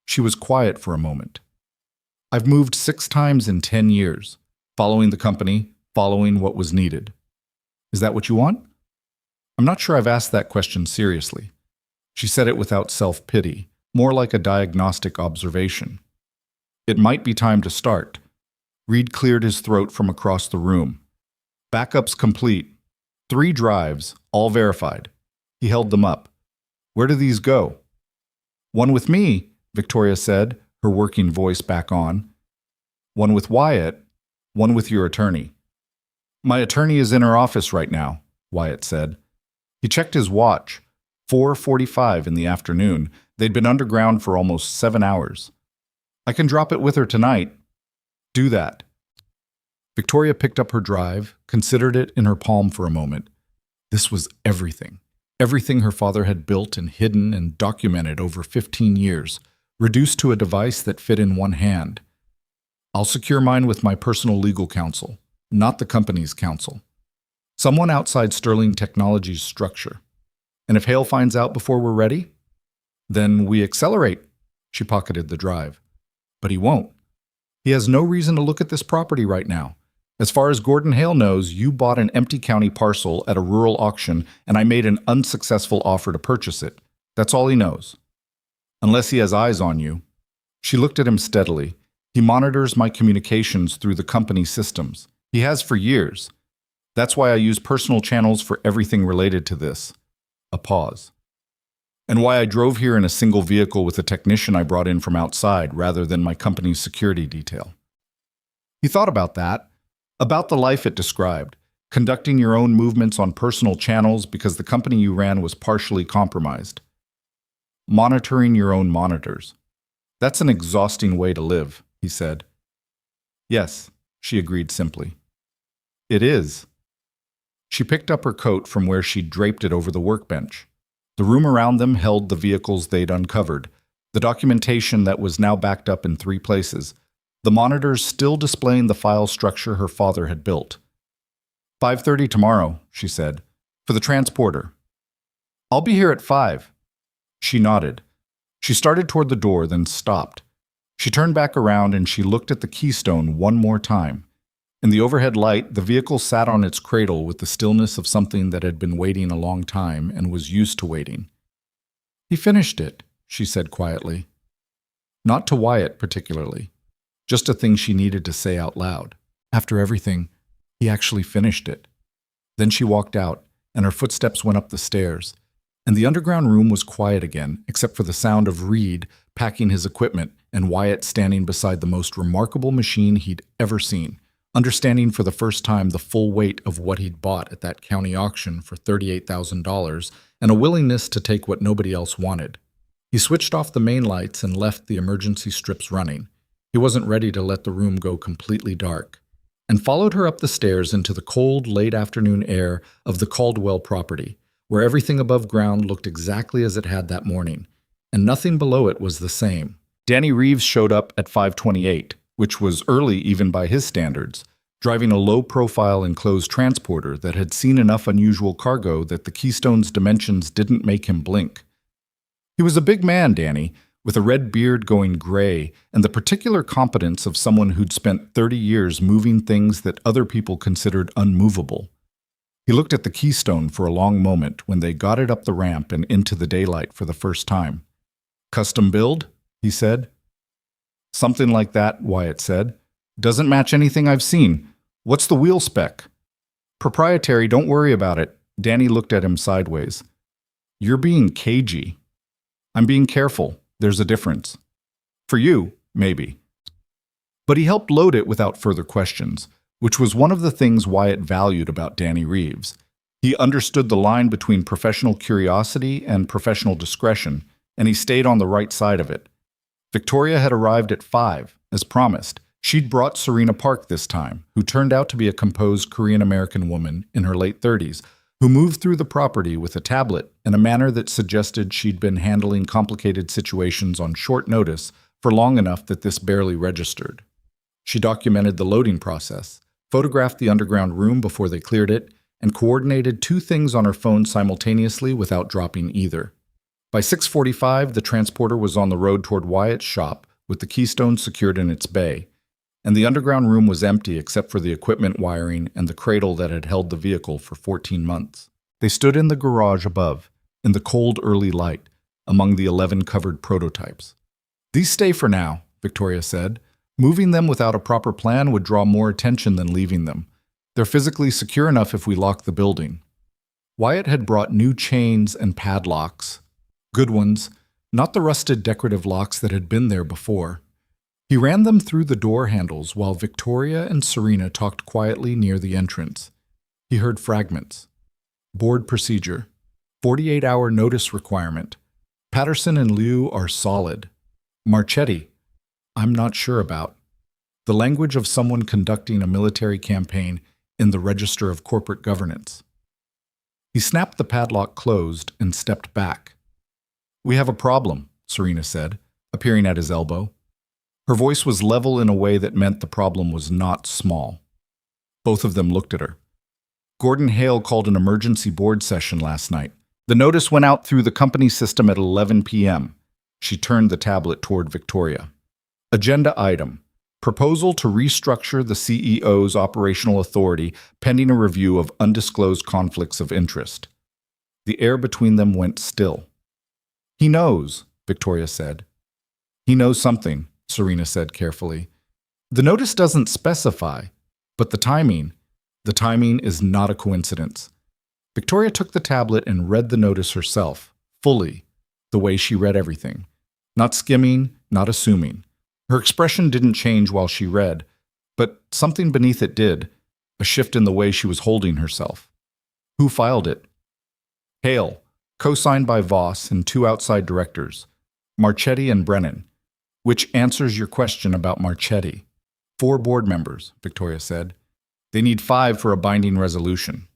She was quiet for a moment. I've moved 6 times in 10 years, following the company, following what was needed. Is that what you want? I'm not sure I've asked that question seriously. She said it without self-pity, more like a diagnostic observation. It might be time to start. Reed cleared his throat from across the room. Backup's complete. 3 drives, all verified. He held them up. Where do these go? One with me, Victoria said, her working voice back on. One with Wyatt, one with your attorney. My attorney is in her office right now, Wyatt said. He checked his watch. 4:45 in the afternoon. They'd been underground for almost 7 hours. I can drop it with her tonight. Do that. Victoria picked up her drive, considered it in her palm for a moment. This was everything. Everything her father had built and hidden and documented over 15 years, reduced to a device that fit in one hand. I'll secure mine with my personal legal counsel, not the company's counsel. Someone outside Sterling Technologies' structure. And if Hale finds out before we're ready, then we accelerate. She pocketed the drive. But he won't. He has no reason to look at this property right now. As far as Gordon Hale knows, you bought an empty county parcel at a rural auction, and I made an unsuccessful offer to purchase it. That's all he knows. Unless he has eyes on you. She looked at him steadily. He monitors my communications through the company systems. He has for years. That's why I use personal channels for everything related to this. A pause. And why I drove here in a single vehicle with a technician I brought in from outside rather than my company's security detail. He thought about that, about the life it described, conducting your own movements on personal channels because the company you ran was partially compromised. Monitoring your own monitors. That's an exhausting way to live, he said. Yes, she agreed simply. It is. She picked up her coat from where she'd draped it over the workbench. The room around them held the vehicles they'd uncovered, the documentation that was now backed up in 3 places, the monitors still displaying the file structure her father had built. 5:30 tomorrow, she said, for the transporter. I'll be here at 5. She nodded. She started toward the door, then stopped. She turned back around and she looked at the keystone one more time. In the overhead light, the vehicle sat on its cradle with the stillness of something that had been waiting a long time and was used to waiting. He finished it, she said quietly. Not to Wyatt particularly, just a thing she needed to say out loud. After everything, he actually finished it. Then she walked out, and her footsteps went up the stairs, and the underground room was quiet again, except for the sound of Reed packing his equipment and Wyatt standing beside the most remarkable machine he'd ever seen, understanding for the first time the full weight of what he'd bought at that county auction for $38,000 and a willingness to take what nobody else wanted. He switched off the main lights and left the emergency strips running. He wasn't ready to let the room go completely dark, and followed her up the stairs into the cold, late afternoon air of the Caldwell property, where everything above ground looked exactly as it had that morning, and nothing below it was the same. Danny Reeves showed up at 5:28, which was early even by his standards, driving a low-profile enclosed transporter that had seen enough unusual cargo that the Keystone's dimensions didn't make him blink. He was a big man, Danny, with a red beard going gray and the particular competence of someone who'd spent 30 years moving things that other people considered unmovable. He looked at the Keystone for a long moment when they got it up the ramp and into the daylight for the first time. Custom build? He said. Something like that, Wyatt said. Doesn't match anything I've seen. What's the wheel spec? Proprietary, don't worry about it. Danny looked at him sideways. You're being cagey. I'm being careful. There's a difference. For you, maybe. But he helped load it without further questions, which was one of the things Wyatt valued about Danny Reeves. He understood the line between professional curiosity and professional discretion, and he stayed on the right side of it. Victoria had arrived at 5, as promised. She'd brought Serena Park this time, who turned out to be a composed Korean-American woman in her late 30s, who moved through the property with a tablet in a manner that suggested she'd been handling complicated situations on short notice for long enough that this barely registered. She documented the loading process, photographed the underground room before they cleared it, and coordinated two things on her phone simultaneously without dropping either. By 6:45, the transporter was on the road toward Wyatt's shop, with the keystone secured in its bay, and the underground room was empty except for the equipment wiring and the cradle that had held the vehicle for 14 months. They stood in the garage above, in the cold early light, among the 11 covered prototypes. "These stay for now," Victoria said. "Moving them without a proper plan would draw more attention than leaving them. They're physically secure enough if we lock the building." Wyatt had brought new chains and padlocks. Good ones, not the rusted decorative locks that had been there before. He ran them through the door handles while Victoria and Serena talked quietly near the entrance. He heard fragments. Board procedure. 48-hour notice requirement. Patterson and Liu are solid. Marchetti, I'm not sure about. The language of someone conducting a military campaign in the Register of Corporate Governance. He snapped the padlock closed and stepped back. "We have a problem," Serena said, appearing at his elbow. Her voice was level in a way that meant the problem was not small. Both of them looked at her. "Gordon Hale called an emergency board session last night. The notice went out through the company system at 11 p.m. She turned the tablet toward Victoria. Agenda item. Proposal to restructure the CEO's operational authority pending a review of undisclosed conflicts of interest. The air between them went still. "He knows," Victoria said. "He knows something," Serena said carefully. "The notice doesn't specify, but the timing is not a coincidence." Victoria took the tablet and read the notice herself, fully, the way she read everything. Not skimming, not assuming. Her expression didn't change while she read, but something beneath it did, a shift in the way she was holding herself. Who filed it? Hale, co-signed by Voss and two outside directors, Marchetti and Brennan. Which answers your question about Marchetti. 4 board members, Victoria said. They need 5 for a binding resolution.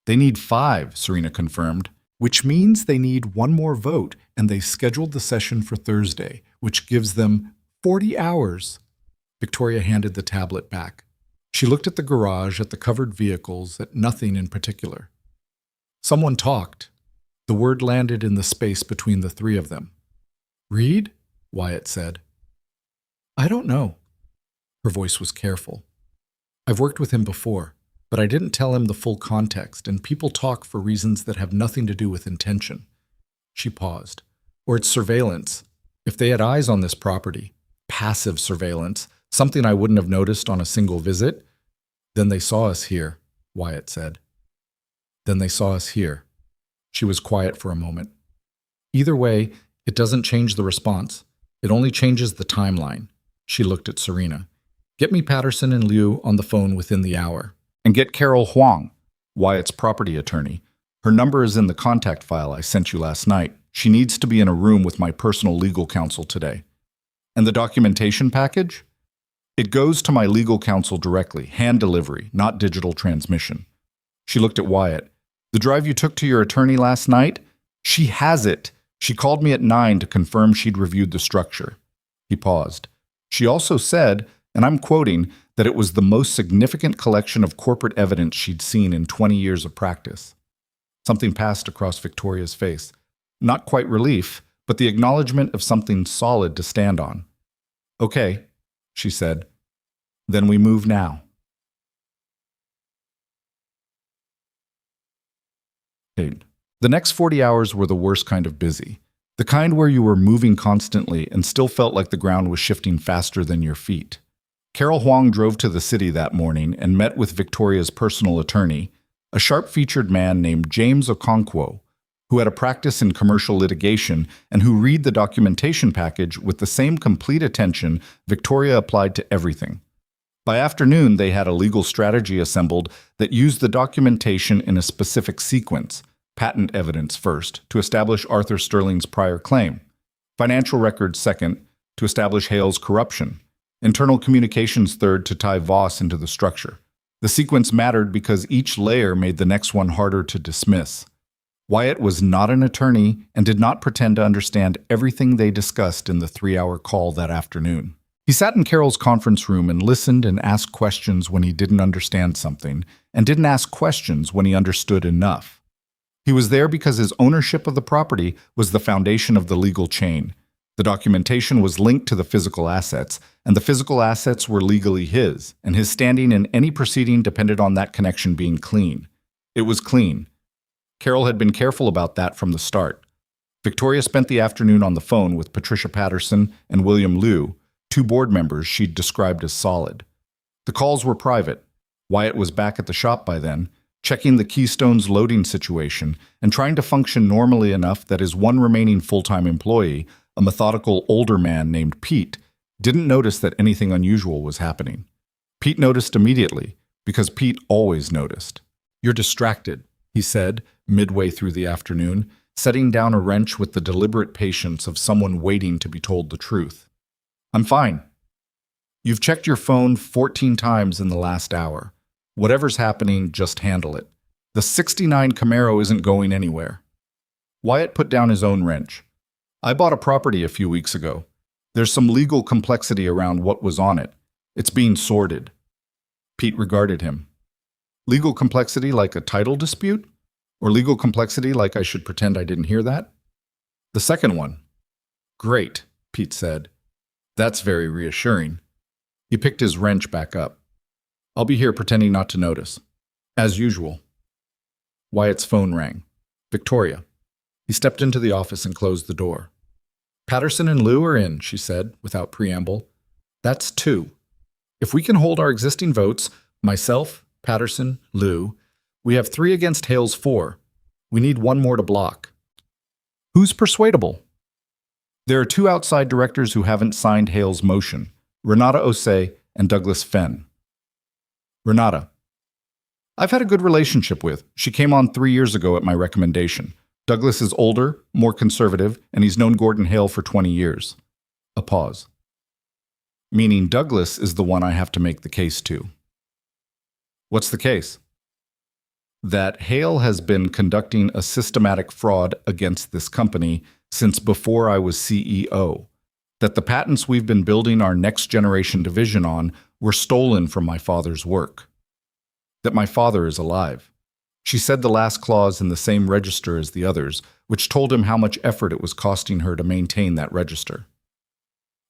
They need 5, Serena confirmed, which means they need 1 more vote, and they scheduled the session for Thursday, which gives them 40 hours. Victoria handed the tablet back. She looked at the garage, at the covered vehicles, at nothing in particular. Someone talked. The word landed in the space between the 3 of them. "Reed?" Wyatt said. "I don't know." Her voice was careful. "I've worked with him before, but I didn't tell him the full context, and people talk for reasons that have nothing to do with intention." She paused. "Or it's surveillance. If they had eyes on this property, passive surveillance, something I wouldn't have noticed on a single visit, then they saw us here," Wyatt said. "Then they saw us here." She was quiet for a moment. "Either way, it doesn't change the response. It only changes the timeline." She looked at Serena. "Get me Patterson and Liu on the phone within the hour. And get Carol Huang, Wyatt's property attorney. Her number is in the contact file I sent you last night. She needs to be in a room with my personal legal counsel today." "And the documentation package?" "It goes to my legal counsel directly, hand delivery, not digital transmission." She looked at Wyatt. "The drive you took to your attorney last night? She has it. She called me at 9 to confirm she'd reviewed the structure." He paused. "She also said, and I'm quoting, that it was the most significant collection of corporate evidence she'd seen in 20 years of practice." Something passed across Victoria's face. Not quite relief, but the acknowledgement of something solid to stand on. "Okay," she said. "Then we move now." The next 40 hours were the worst kind of busy. The kind where you were moving constantly and still felt like the ground was shifting faster than your feet. Carol Huang drove to the city that morning and met with Victoria's personal attorney, a sharp-featured man named James Okonkwo, who had a practice in commercial litigation and who read the documentation package with the same complete attention Victoria applied to everything. By afternoon, they had a legal strategy assembled that used the documentation in a specific sequence: patent evidence first, to establish Arthur Sterling's prior claim; financial records second, to establish Hale's corruption; internal communications third, to tie Voss into the structure. The sequence mattered because each layer made the next one harder to dismiss. Wyatt was not an attorney and did not pretend to understand everything they discussed in the 3-hour call that afternoon. He sat in Carol's conference room and listened and asked questions when he didn't understand something, and didn't ask questions when he understood enough. He was there because his ownership of the property was the foundation of the legal chain. The documentation was linked to the physical assets, and the physical assets were legally his, and his standing in any proceeding depended on that connection being clean. It was clean. Carol had been careful about that from the start. Victoria spent the afternoon on the phone with Patricia Patterson and William Liu, two board members she'd described as solid. The calls were private. Wyatt was back at the shop by then, checking the Keystone's loading situation and trying to function normally enough that his one remaining full-time employee, a methodical older man named Pete, didn't notice that anything unusual was happening. Pete noticed immediately, because Pete always noticed. "You're distracted," he said, midway through the afternoon, setting down a wrench with the deliberate patience of someone waiting to be told the truth. "I'm fine. You've checked your phone 14 times in the last hour. Whatever's happening, just handle it. The '69 Camaro isn't going anywhere." Wyatt put down his own wrench. "I bought a property a few weeks ago. There's some legal complexity around what was on it. It's being sorted." Pete regarded him. "Legal complexity like a title dispute? Or legal complexity like I should pretend I didn't hear that?" "The second one." "Great," Pete said. "That's very reassuring." He picked his wrench back up. "I'll be here pretending not to notice. As usual." Wyatt's phone rang. "Victoria." He stepped into the office and closed the door. "Patterson and Liu are in," she said, without preamble. "That's 2. If we can hold our existing votes, myself, Patterson, Liu, we have 3 against Hale's 4. We need 1 more to block." "Who's persuadable?" "There are 2 outside directors who haven't signed Hale's motion, Renata Osei and Douglas Fenn." "Renata. I've had a good relationship with. She came on 3 years ago at my recommendation. Douglas is older, more conservative, and he's known Gordon Hale for 20 years. A pause. "Meaning Douglas is the one I have to make the case to." "What's the case?" "That Hale has been conducting a systematic fraud against this company since before I was CEO. That the patents we've been building our next generation division on were stolen from my father's work. That my father is alive." She said the last clause in the same register as the others, which told him how much effort it was costing her to maintain that register.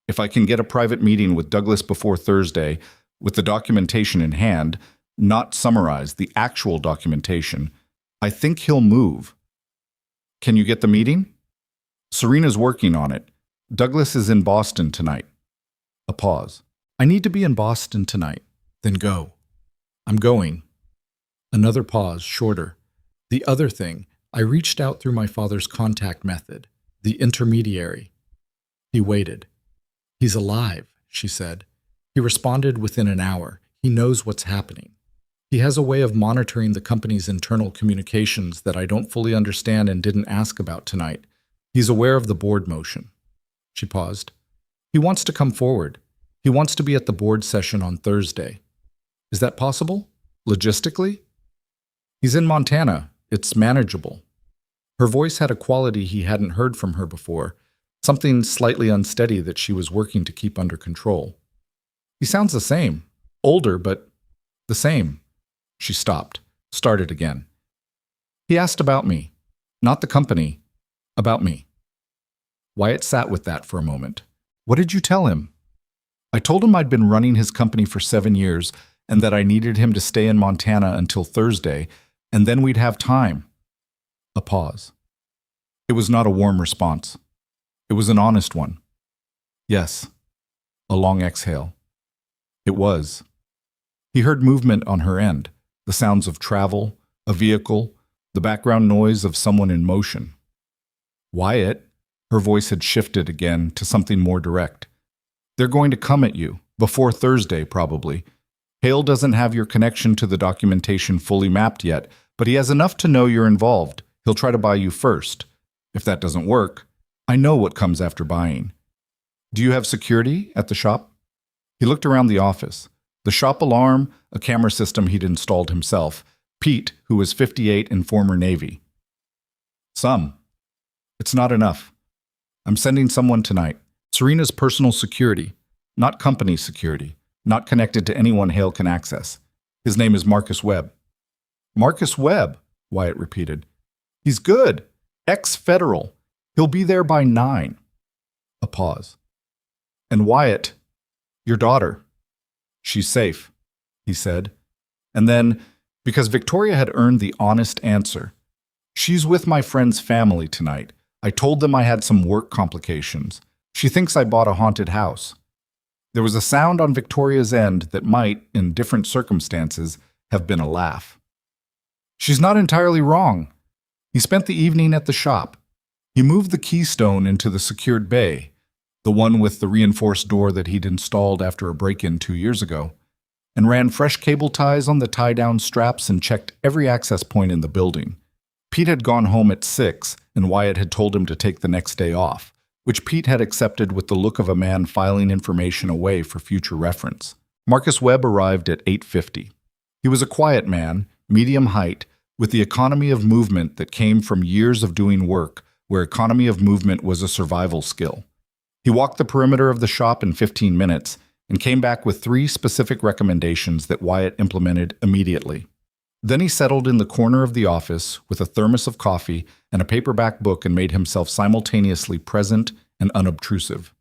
"If I can get a private meeting with Douglas before Thursday, with the documentation in hand, not summarized, the actual documentation, I think he'll move." "Can you get the meeting?" "Serena's working on it. Douglas is in Boston tonight." A pause. "I need to be in Boston tonight." "Then go." "I'm going." Another pause, shorter. "The other thing, I reached out through my father's contact method, the intermediary." He waited. "He's alive," she said. "He responded within an hour. He knows what's happening. He has a way of monitoring the company's internal communications that I don't fully understand and didn't ask about tonight. He's aware of the board motion." She paused. "He wants to come forward. He wants to be at the board session on Thursday. Is that possible? Logistically?" "He's in Montana. It's manageable." Her voice had a quality he hadn't heard from her before, something slightly unsteady that she was working to keep under control. "He sounds the same. Older, but the same." She stopped, started again. "He asked about me. Not the company. About me." Wyatt sat with that for a moment. "What did you tell him?" "I told him I'd been running his company for 7 years and that I needed him to stay in Montana until Thursday, and then we'd have time." A pause. It was not a warm response. It was an honest one. "Yes." A long exhale. It was. He heard movement on her end, the sounds of travel, a vehicle, the background noise of someone in motion. "Wyatt," her voice had shifted again to something more direct. "They're going to come at you, before Thursday probably. Hale doesn't have your connection to the documentation fully mapped yet, but he has enough to know you're involved. He'll try to buy you first. If that doesn't work, I know what comes after buying. Do you have security at the shop?" He looked around the office. The shop alarm, a camera system he'd installed himself. Pete, who was 58 and former Navy. "Some. It's not enough. I'm sending someone tonight. Serena's personal security. Not company security. Not connected to anyone Hale can access. His name is Marcus Webb. Marcus Webb, Wyatt repeated. He's good. Ex-federal. He'll be there by 9. A pause. And Wyatt, your daughter. She's safe, he said. And then, because Victoria had earned the honest answer, she's with my friend's family tonight. I told them I had some work complications. She thinks I bought a haunted house. There was a sound on Victoria's end that might, in different circumstances, have been a laugh. She's not entirely wrong. He spent the evening at the shop. He moved the keystone into the secured bay, the one with the reinforced door that he'd installed after a break-in 2 years ago, and ran fresh cable ties on the tie-down straps and checked every access point in the building. Pete had gone home at 6, and Wyatt had told him to take the next day off, which Pete had accepted with the look of a man filing information away for future reference. Marcus Webb arrived at 8:50. He was a quiet man, medium height, with the economy of movement that came from years of doing work where economy of movement was a survival skill. He walked the perimeter of the shop in 15 minutes and came back with 3 specific recommendations that Wyatt implemented immediately. Then he settled in the corner of the office with a thermos of coffee and a paperback book and made himself simultaneously present and unobtrusive.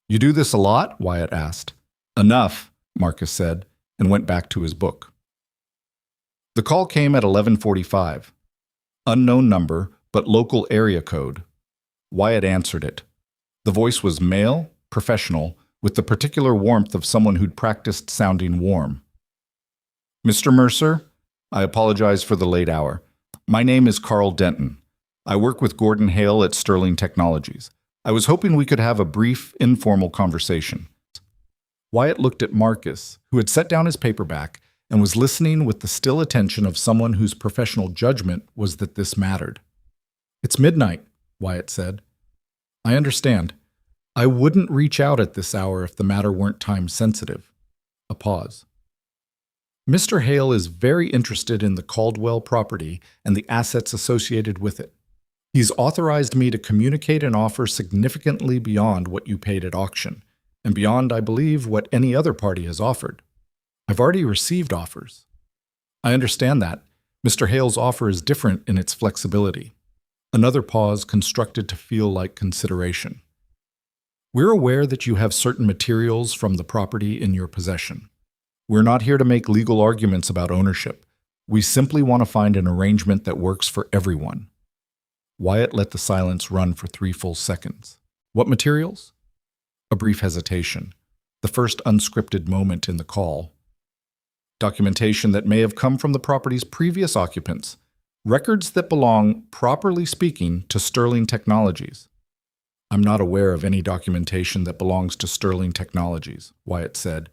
You do this a lot? Wyatt asked. Enough, Marcus said, and went back to his book. The call came at 11:45. Unknown number, but local area code. Wyatt answered it. The voice was male, professional, with the particular warmth of someone who'd practiced sounding warm. Mr. Mercer, I apologize for the late hour. My name is Carl Denton. I work with Gordon Hale at Sterling Technologies. I was hoping we could have a brief, informal conversation. Wyatt looked at Marcus, who had set down his paperback and was listening with the still attention of someone whose professional judgment was that this mattered. It's midnight, Wyatt said. I understand. I wouldn't reach out at this hour if the matter weren't time-sensitive. A pause. Mr. Hale is very interested in the Caldwell property and the assets associated with it. He's authorized me to communicate an offer significantly beyond what you paid at auction, and beyond, I believe, what any other party has offered. I've already received offers. I understand that. Mr. Hale's offer is different in its flexibility. Another pause constructed to feel like consideration. We're aware that you have certain materials from the property in your possession. We're not here to make legal arguments about ownership. We simply want to find an arrangement that works for everyone. Wyatt let the silence run for 3 full seconds. What materials? A brief hesitation, the first unscripted moment in the call. Documentation that may have come from the property's previous occupants. Records that belong, properly speaking, to Sterling Technologies. I'm not aware of any documentation that belongs to Sterling Technologies, Wyatt said.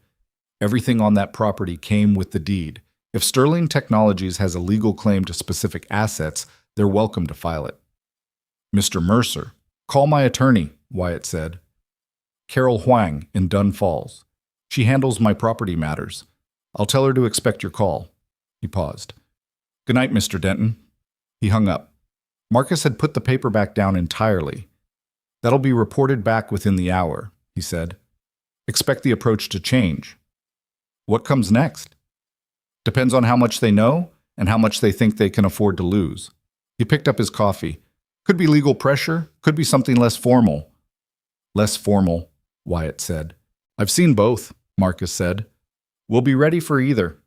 Everything on that property came with the deed. If Sterling Technologies has a legal claim to specific assets, they're welcome to file it. Mr. Mercer, call my attorney, Wyatt said. Carol Huang in Dunn Falls. She handles my property matters. I'll tell her to expect your call. He paused. Good night, Mr. Denton. He hung up. Marcus had put the paperback down entirely. That'll be reported back within the hour, he said. Expect the approach to change. What comes next? Depends on how much they know and how much they think they can afford to lose. He picked up his coffee. Could be legal pressure, could be something less formal. Less formal, Wyatt said. I've seen both, Marcus said. We'll be ready for either.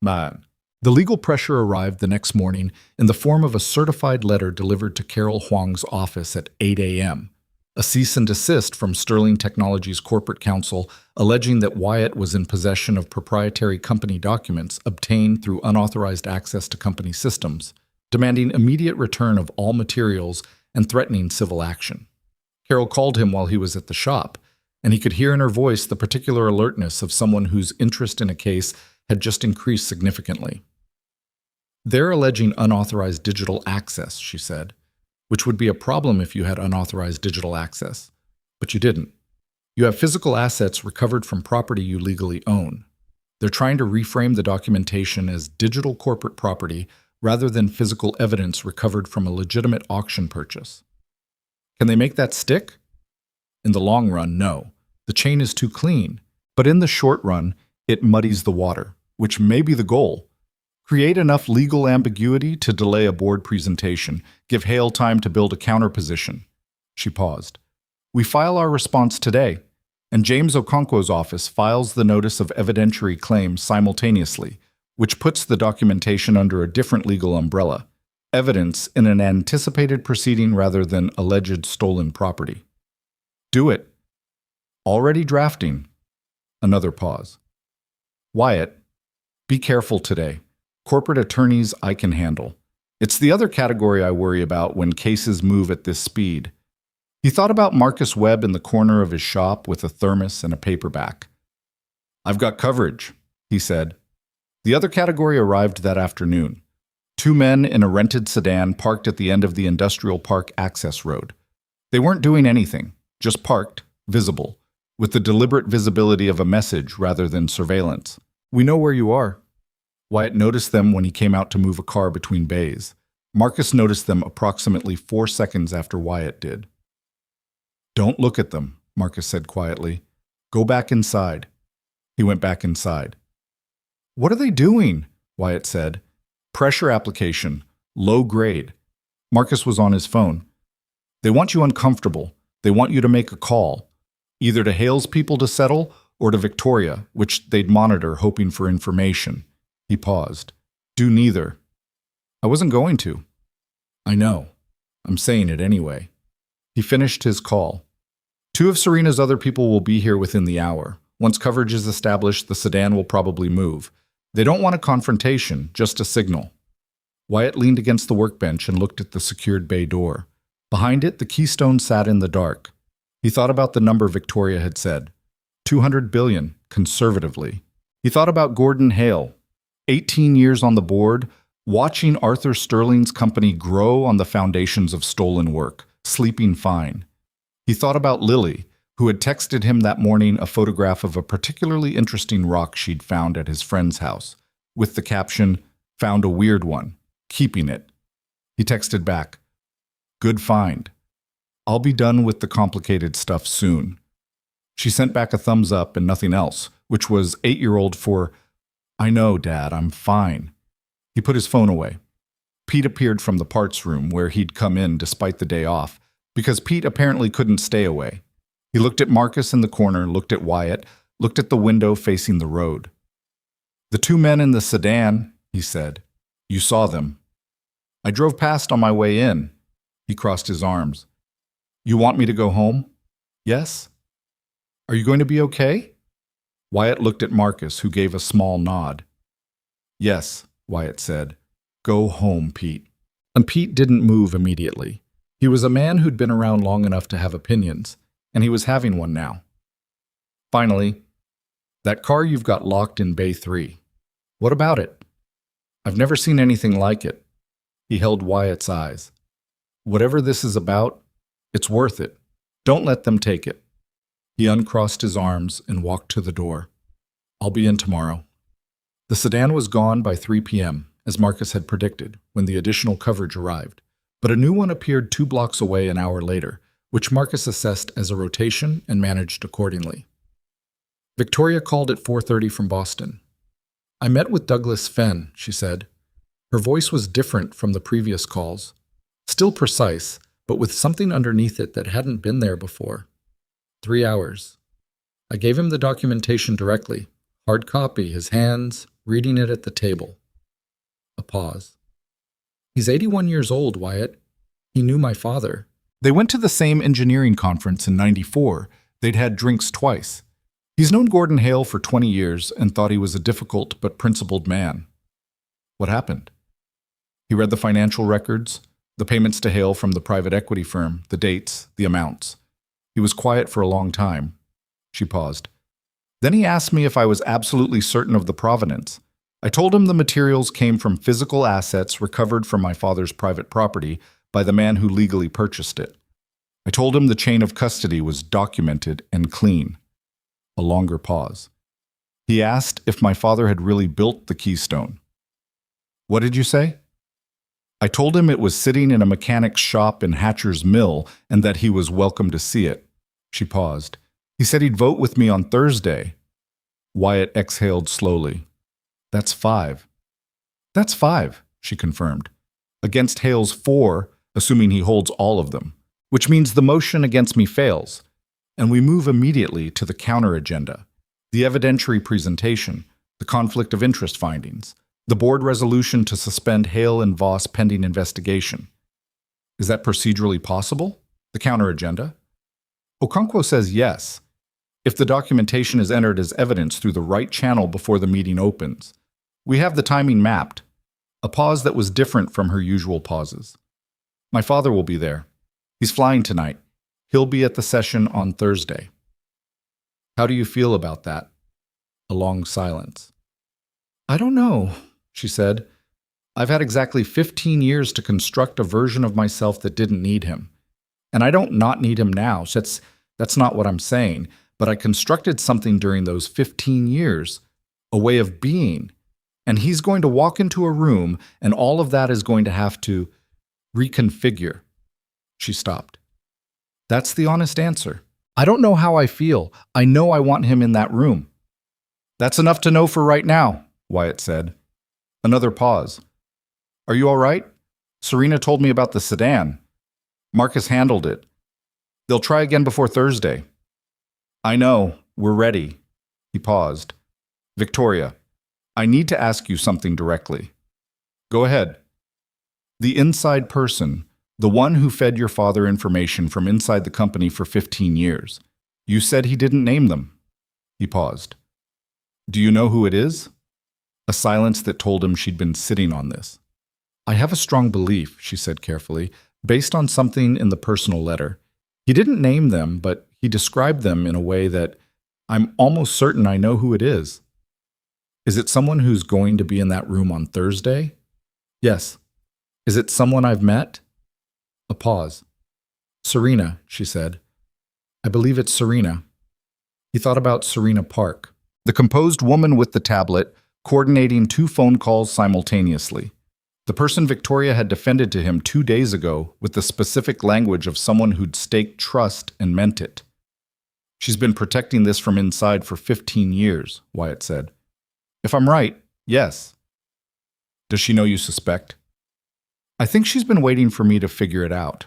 Man. The legal pressure arrived the next morning in the form of a certified letter delivered to Carol Huang's office at 8 a.m., a cease and desist from Sterling Technologies corporate counsel alleging that Wyatt was in possession of proprietary company documents obtained through unauthorized access to company systems, demanding immediate return of all materials and threatening civil action. Carol called him while he was at the shop, and he could hear in her voice the particular alertness of someone whose interest in a case had just increased significantly. They're alleging unauthorized digital access, she said, which would be a problem if you had unauthorized digital access. But you didn't. You have physical assets recovered from property you legally own. They're trying to reframe the documentation as digital corporate property rather than physical evidence recovered from a legitimate auction purchase. Can they make that stick? In the long run, no. The chain is too clean. But in the short run, it muddies the water, which may be the goal. Create enough legal ambiguity to delay a board presentation. Give Hale time to build a counterposition. She paused. We file our response today, and James Okonkwo's office files the notice of evidentiary claim simultaneously, which puts the documentation under a different legal umbrella. Evidence in an anticipated proceeding rather than alleged stolen property. Do it. Already drafting. Another pause. Wyatt, be careful today. Corporate attorneys I can handle. It's the other category I worry about when cases move at this speed. He thought about Marcus Webb in the corner of his shop with a thermos and a paperback. I've got coverage, he said. The other category arrived that afternoon. 2 men in a rented sedan parked at the end of the Industrial Park access road. They weren't doing anything, just parked, visible, with the deliberate visibility of a message rather than surveillance. We know where you are. Wyatt noticed them when he came out to move a car between bays. Marcus noticed them approximately 4 seconds after Wyatt did. Don't look at them, Marcus said quietly. Go back inside. He went back inside. What are they doing? Wyatt said. Pressure application. Low grade. Marcus was on his phone. They want you uncomfortable. They want you to make a call. Either to Hale's people to settle or to Victoria, which they'd monitor hoping for information. He paused. Do neither. I wasn't going to. I know. I'm saying it anyway. He finished his call. 2 of Serena's other people will be here within the hour. Once coverage is established, the sedan will probably move. They don't want a confrontation, just a signal. Wyatt leaned against the workbench and looked at the secured bay door. Behind it, the keystone sat in the dark. He thought about the number Victoria had said. 200 billion, conservatively. He thought about Gordon Hale. 18 years on the board, watching Arthur Sterling's company grow on the foundations of stolen work, sleeping fine. He thought about Lily, who had texted him that morning a photograph of a particularly interesting rock she'd found at his friend's house, with the caption, "Found a weird one, keeping it." He texted back, "Good find. I'll be done with the complicated stuff soon." She sent back a thumbs up and nothing else, which was 8-year-old for, "I know, Dad, I'm fine." He put his phone away. Pete appeared from the parts room where he'd come in despite the day off, because Pete apparently couldn't stay away. He looked at Marcus in the corner, looked at Wyatt, looked at the window facing the road. "The 2 men in the sedan," he said. "You saw them." "I drove past on my way in." He crossed his arms. "You want me to go home?" "Yes." "Are you going to be okay?" Wyatt looked at Marcus, who gave a small nod. "Yes," Wyatt said. "Go home, Pete." And Pete didn't move immediately. He was a man who'd been around long enough to have opinions, and he was having one now. Finally, "That car you've got locked in Bay 3. What about it?" "I've never seen anything like it." He held Wyatt's eyes. "Whatever this is about, it's worth it. Don't let them take it." He uncrossed his arms and walked to the door. "I'll be in tomorrow." The sedan was gone by 3 p.m., as Marcus had predicted, when the additional coverage arrived. But a new one appeared 2 blocks away an hour later, which Marcus assessed as a rotation and managed accordingly. Victoria called at 4:30 from Boston. "I met with Douglas Fenn," she said. Her voice was different from the previous calls. Still precise, but with something underneath it that hadn't been there before. 3 hours. I gave him the documentation directly, hard copy, his hands, reading it at the table. A pause. "He's 81 years old, Wyatt. He knew my father." They went to the same engineering conference in '94. They'd had drinks twice. He's known Gordon Hale for 20 years and thought he was a difficult but principled man. What happened? He read the financial records, the payments to Hale from the private equity firm, the dates, the amounts. He was quiet for a long time. She paused. Then he asked me if I was absolutely certain of the provenance. I told him the materials came from physical assets recovered from my father's private property by the man who legally purchased it. I told him the chain of custody was documented and clean. A longer pause. He asked if my father had really built the Keystone. What did you say? I told him it was sitting in a mechanic's shop in Hatcher's Mill and that he was welcome to see it. She paused. He said he'd vote with me on Thursday. Wyatt exhaled slowly. That's 5. That's 5, she confirmed. Against Hale's 4, assuming he holds all of them, which means the motion against me fails. And we move immediately to the counter agenda, the evidentiary presentation, the conflict of interest findings, the board resolution to suspend Hale and Voss pending investigation. Is that procedurally possible? The counter agenda? Okonkwo says yes, if the documentation is entered as evidence through the right channel before the meeting opens. We have the timing mapped, a pause that was different from her usual pauses. My father will be there. He's flying tonight. He'll be at the session on Thursday. How do you feel about that? A long silence. I don't know, she said. I've had exactly 15 years to construct a version of myself that didn't need him. And I don't not need him now. That's not what I'm saying. But I constructed something during those 15 years, a way of being. And he's going to walk into a room, and all of that is going to have to reconfigure. She stopped. That's the honest answer. I don't know how I feel. I know I want him in that room. That's enough to know for right now, Wyatt said. Another pause. Are you all right? Serena told me about the sedan. Marcus handled it. They'll try again before Thursday. I know. We're ready. He paused. Victoria, I need to ask you something directly. Go ahead. The inside person, the one who fed your father information from inside the company for 15 years. You said he didn't name them. He paused. Do you know who it is? A silence that told him she'd been sitting on this. I have a strong belief, she said carefully, based on something in the personal letter. He didn't name them, but he described them in a way that I'm almost certain I know who it is. Is it someone who's going to be in that room on Thursday? Yes. Is it someone I've met? A pause. Serena, she said. I believe it's Serena. He thought about Serena Park, the composed woman with the tablet, coordinating 2 phone calls simultaneously. The person Victoria had defended to him 2 days ago with the specific language of someone who'd staked trust and meant it. She's been protecting this from inside for 15 years, Wyatt said. If I'm right, yes. Does she know you suspect? I think she's been waiting for me to figure it out.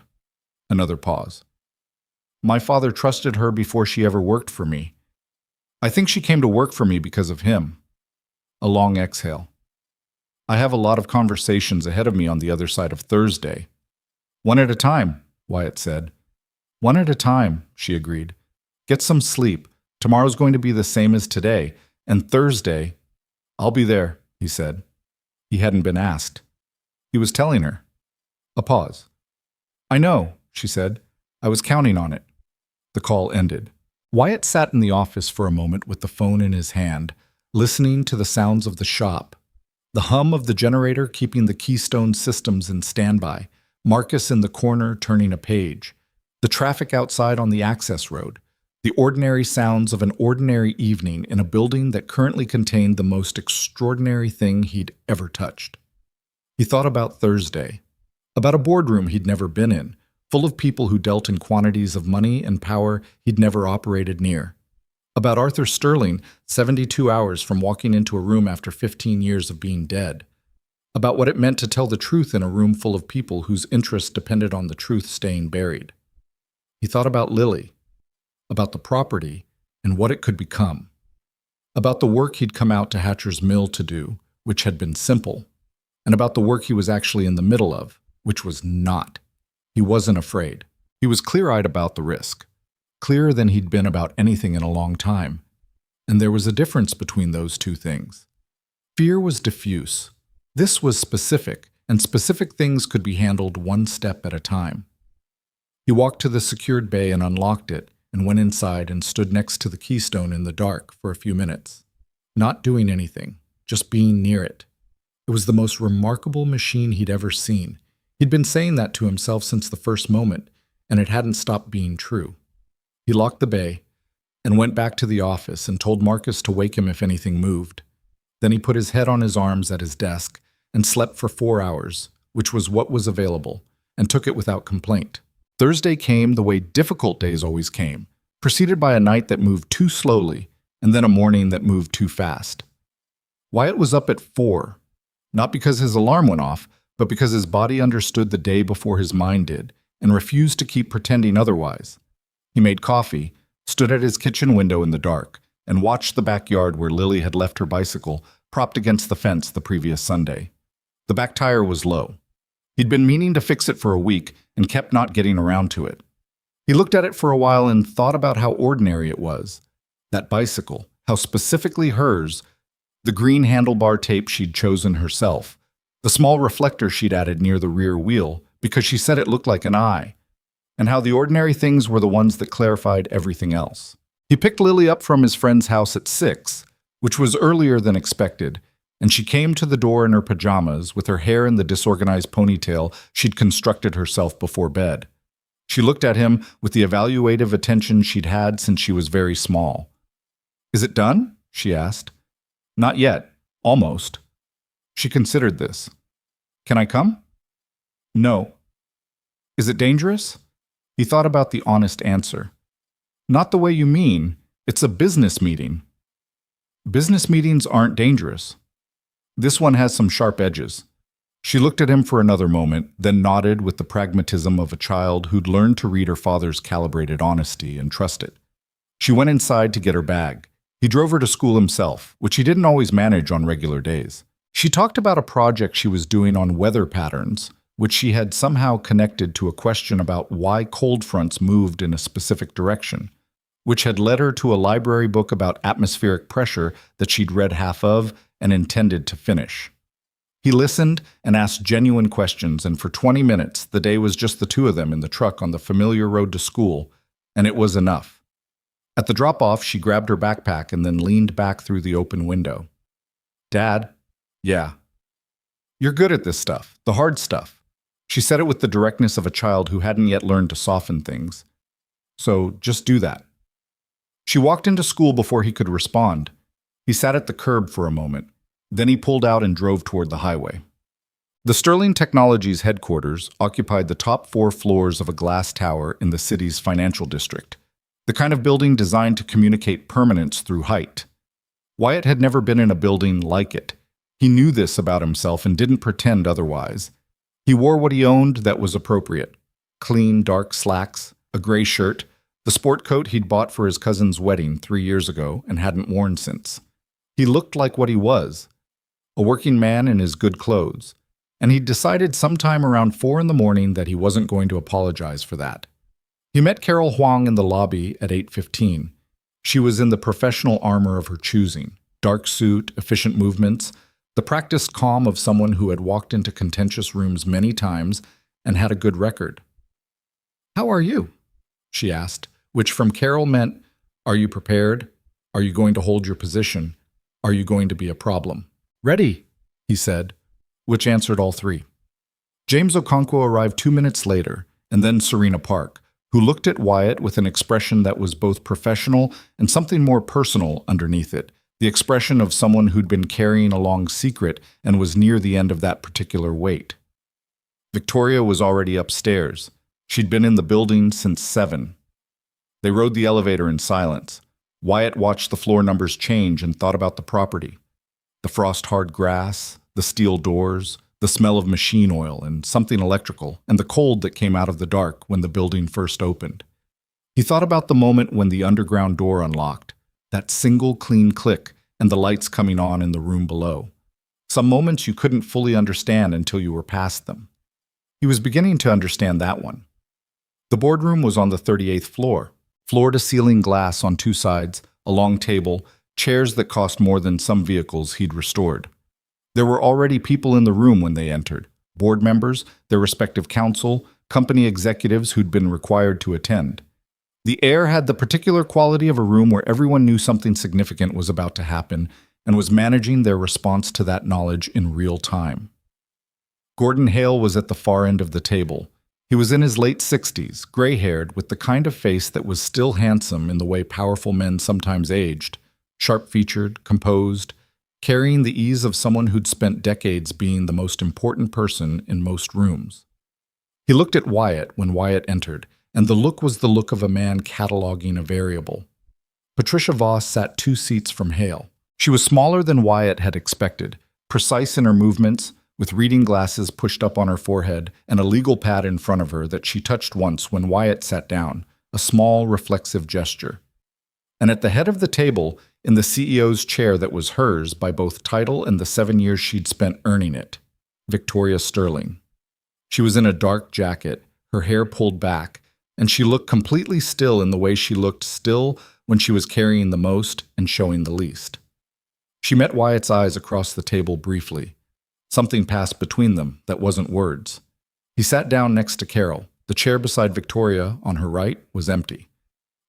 Another pause. My father trusted her before she ever worked for me. I think she came to work for me because of him. A long exhale. I have a lot of conversations ahead of me on the other side of Thursday. One at a time, Wyatt said. One at a time, she agreed. Get some sleep. Tomorrow's going to be the same as today. And Thursday, I'll be there, he said. He hadn't been asked. He was telling her. A pause. I know, she said. I was counting on it. The call ended. Wyatt sat in the office for a moment with the phone in his hand, listening to the sounds of the shop. The hum of the generator keeping the Keystone systems in standby, Marcus in the corner turning a page, the traffic outside on the access road, the ordinary sounds of an ordinary evening in a building that currently contained the most extraordinary thing he'd ever touched. He thought about Thursday, about a boardroom he'd never been in, full of people who dealt in quantities of money and power he'd never operated near. About Arthur Sterling, 72 hours from walking into a room after 15 years of being dead. About what it meant to tell the truth in a room full of people whose interests depended on the truth staying buried. He thought about Lily, about the property and what it could become. About the work he'd come out to Hatcher's Mill to do, which had been simple, and about the work he was actually in the middle of, which was not. He wasn't afraid. He was clear-eyed about the risk. Clearer than he'd been about anything in a long time. And there was a difference between those two things. Fear was diffuse. This was specific, and specific things could be handled one step at a time. He walked to the secured bay and unlocked it, and went inside and stood next to the Keystone in the dark for a few minutes. Not doing anything, just being near it. It was the most remarkable machine he'd ever seen. He'd been saying that to himself since the first moment, and it hadn't stopped being true. He locked the bay and went back to the office and told Marcus to wake him if anything moved. Then he put his head on his arms at his desk and slept for 4 hours, which was what was available, and took it without complaint. Thursday came the way difficult days always came, preceded by a night that moved too slowly, and then a morning that moved too fast. Wyatt was up at 4, not because his alarm went off, but because his body understood the day before his mind did, and refused to keep pretending otherwise. He made coffee, stood at his kitchen window in the dark, and watched the backyard where Lily had left her bicycle propped against the fence the previous Sunday. The back tire was low. He'd been meaning to fix it for a week and kept not getting around to it. He looked at it for a while and thought about how ordinary it was. That bicycle, how specifically hers, the green handlebar tape she'd chosen herself, the small reflector she'd added near the rear wheel because she said it looked like an eye, and how the ordinary things were the ones that clarified everything else. He picked Lily up from his friend's house at 6, which was earlier than expected, and she came to the door in her pajamas with her hair in the disorganized ponytail she'd constructed herself before bed. She looked at him with the evaluative attention she'd had since she was very small. "Is it done?" she asked. "Not yet. Almost." She considered this. "Can I come?" "No." "Is it dangerous?" He thought about the honest answer. "Not the way you mean. It's a business meeting." "Business meetings aren't dangerous." "This one has some sharp edges." She looked at him for another moment, then nodded with the pragmatism of a child who'd learned to read her father's calibrated honesty and trust it. She went inside to get her bag. He drove her to school himself, which he didn't always manage on regular days. She talked about a project she was doing on weather patterns, which she had somehow connected to a question about why cold fronts moved in a specific direction, which had led her to a library book about atmospheric pressure that she'd read half of and intended to finish. He listened and asked genuine questions, and for 20 minutes, the day was just the two of them in the truck on the familiar road to school, and it was enough. At the drop-off, she grabbed her backpack and then leaned back through the open window. "Dad?" "Yeah." "You're good at this stuff, the hard stuff." She said it with the directness of a child who hadn't yet learned to soften things. "So just do that." She walked into school before he could respond. He sat at the curb for a moment. Then he pulled out and drove toward the highway. The Sterling Technologies headquarters occupied the top 4 floors of a glass tower in the city's financial district, the kind of building designed to communicate permanence through height. Wyatt had never been in a building like it. He knew this about himself and didn't pretend otherwise. He wore what he owned that was appropriate: clean, dark slacks, a gray shirt, the sport coat he'd bought for his cousin's wedding 3 years ago and hadn't worn since. He looked like what he was, a working man in his good clothes, and he'd decided sometime around 4 in the morning that he wasn't going to apologize for that. He met Carol Huang in the lobby at 8:15. She was in the professional armor of her choosing: dark suit, efficient movements, the practiced calm of someone who had walked into contentious rooms many times and had a good record. "How are you?" she asked, which from Carol meant, "Are you prepared? Are you going to hold your position? Are you going to be a problem?" "Ready," he said, which answered all 3. James Okonkwo arrived 2 minutes later, and then Serena Park, who looked at Wyatt with an expression that was both professional and something more personal underneath it, the expression of someone who'd been carrying a long secret and was near the end of that particular wait. Victoria was already upstairs. She'd been in the building since 7. They rode the elevator in silence. Wyatt watched the floor numbers change and thought about the property. The frost-hard grass, the steel doors, the smell of machine oil and something electrical, and the cold that came out of the dark when the building first opened. He thought about the moment when the underground door unlocked, that single clean click and the lights coming on in the room below. Some moments you couldn't fully understand until you were past them. He was beginning to understand that one. The boardroom was on the 38th floor, floor-to-ceiling glass on 2 sides, a long table, chairs that cost more than some vehicles he'd restored. There were already people in the room when they entered: board members, their respective counsel, company executives who'd been required to attend. The air had the particular quality of a room where everyone knew something significant was about to happen and was managing their response to that knowledge in real time. Gordon Hale was at the far end of the table. He was in his late 60s, gray-haired, with the kind of face that was still handsome in the way powerful men sometimes aged, sharp-featured, composed, carrying the ease of someone who'd spent decades being the most important person in most rooms. He looked at Wyatt when Wyatt entered, and the look was the look of a man cataloging a variable. Patricia Voss sat 2 seats from Hale. She was smaller than Wyatt had expected, precise in her movements, with reading glasses pushed up on her forehead and a legal pad in front of her that she touched once when Wyatt sat down, a small, reflexive gesture. And at the head of the table, in the CEO's chair that was hers by both title and the 7 years she'd spent earning it, Victoria Sterling. She was in a dark jacket, her hair pulled back, and she looked completely still in the way she looked still when she was carrying the most and showing the least. She met Wyatt's eyes across the table briefly. Something passed between them that wasn't words. He sat down next to Carol. The chair beside Victoria, on her right, was empty.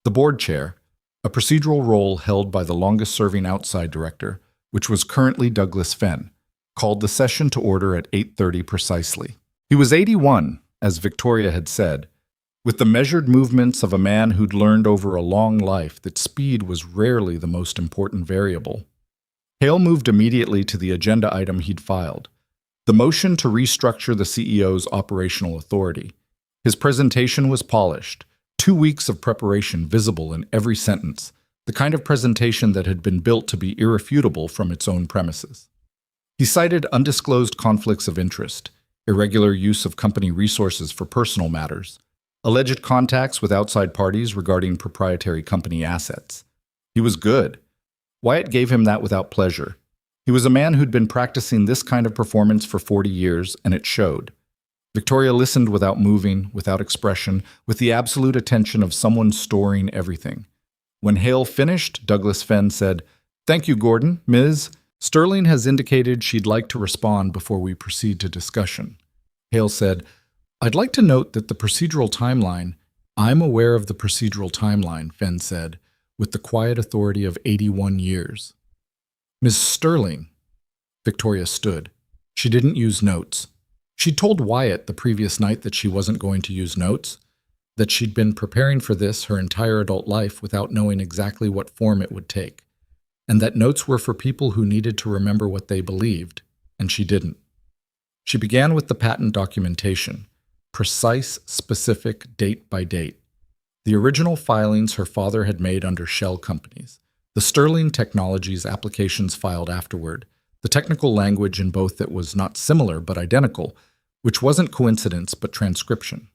The board chair, a procedural role held by the longest-serving outside director, which was currently Douglas Fenn, called the session to order at 8:30 precisely. He was 81, as Victoria had said, with the measured movements of a man who'd learned over a long life that speed was rarely the most important variable. Hale moved immediately to the agenda item he'd filed, the motion to restructure the CEO's operational authority. His presentation was polished, 2 weeks of preparation visible in every sentence, the kind of presentation that had been built to be irrefutable from its own premises. He cited undisclosed conflicts of interest, irregular use of company resources for personal matters, alleged contacts with outside parties regarding proprietary company assets. He was good. Wyatt gave him that without pleasure. He was a man who'd been practicing this kind of performance for 40 years, and it showed. Victoria listened without moving, without expression, with the absolute attention of someone storing everything. When Hale finished, Douglas Fenn said, "Thank you, Gordon. Ms. Sterling has indicated she'd like to respond before we proceed to discussion." Hale said, "I'd like to note that the procedural timeline—" "I'm aware of the procedural timeline," Fenn said, with the quiet authority of 81 years. "Ms. Sterling." Victoria stood. She didn't use notes. She'd told Wyatt the previous night that she wasn't going to use notes, that she'd been preparing for this her entire adult life without knowing exactly what form it would take, and that notes were for people who needed to remember what they believed, and she didn't. She began with the patent documentation, precise, specific, date by date. The original filings her father had made under shell companies, the Sterling Technologies applications filed afterward, the technical language in both that was not similar but identical, which wasn't coincidence but transcription.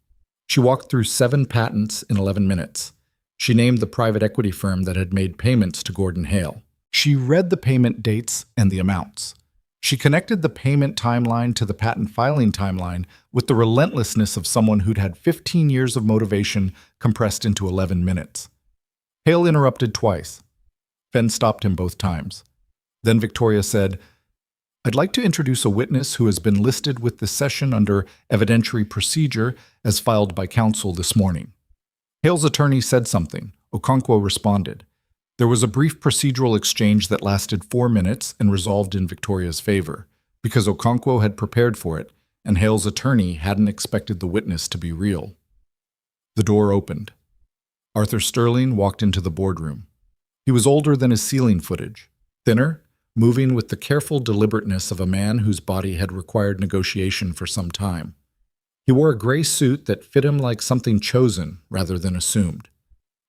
She walked through 7 patents in 11 minutes. She named the private equity firm that had made payments to Gordon Hale. She read the payment dates and the amounts. She connected the payment timeline to the patent filing timeline with the relentlessness of someone who'd had 15 years of motivation compressed into 11 minutes. Hale interrupted twice. Fenn stopped him both times. Then Victoria said, "I'd like to introduce a witness who has been listed with the session under evidentiary procedure as filed by counsel this morning." Hale's attorney said something. Okonkwo responded. There was a brief procedural exchange that lasted 4 minutes and resolved in Victoria's favor, because Okonkwo had prepared for it, and Hale's attorney hadn't expected the witness to be real. The door opened. Arthur Sterling walked into the boardroom. He was older than his ceiling footage, thinner, moving with the careful deliberateness of a man whose body had required negotiation for some time. He wore a gray suit that fit him like something chosen rather than assumed.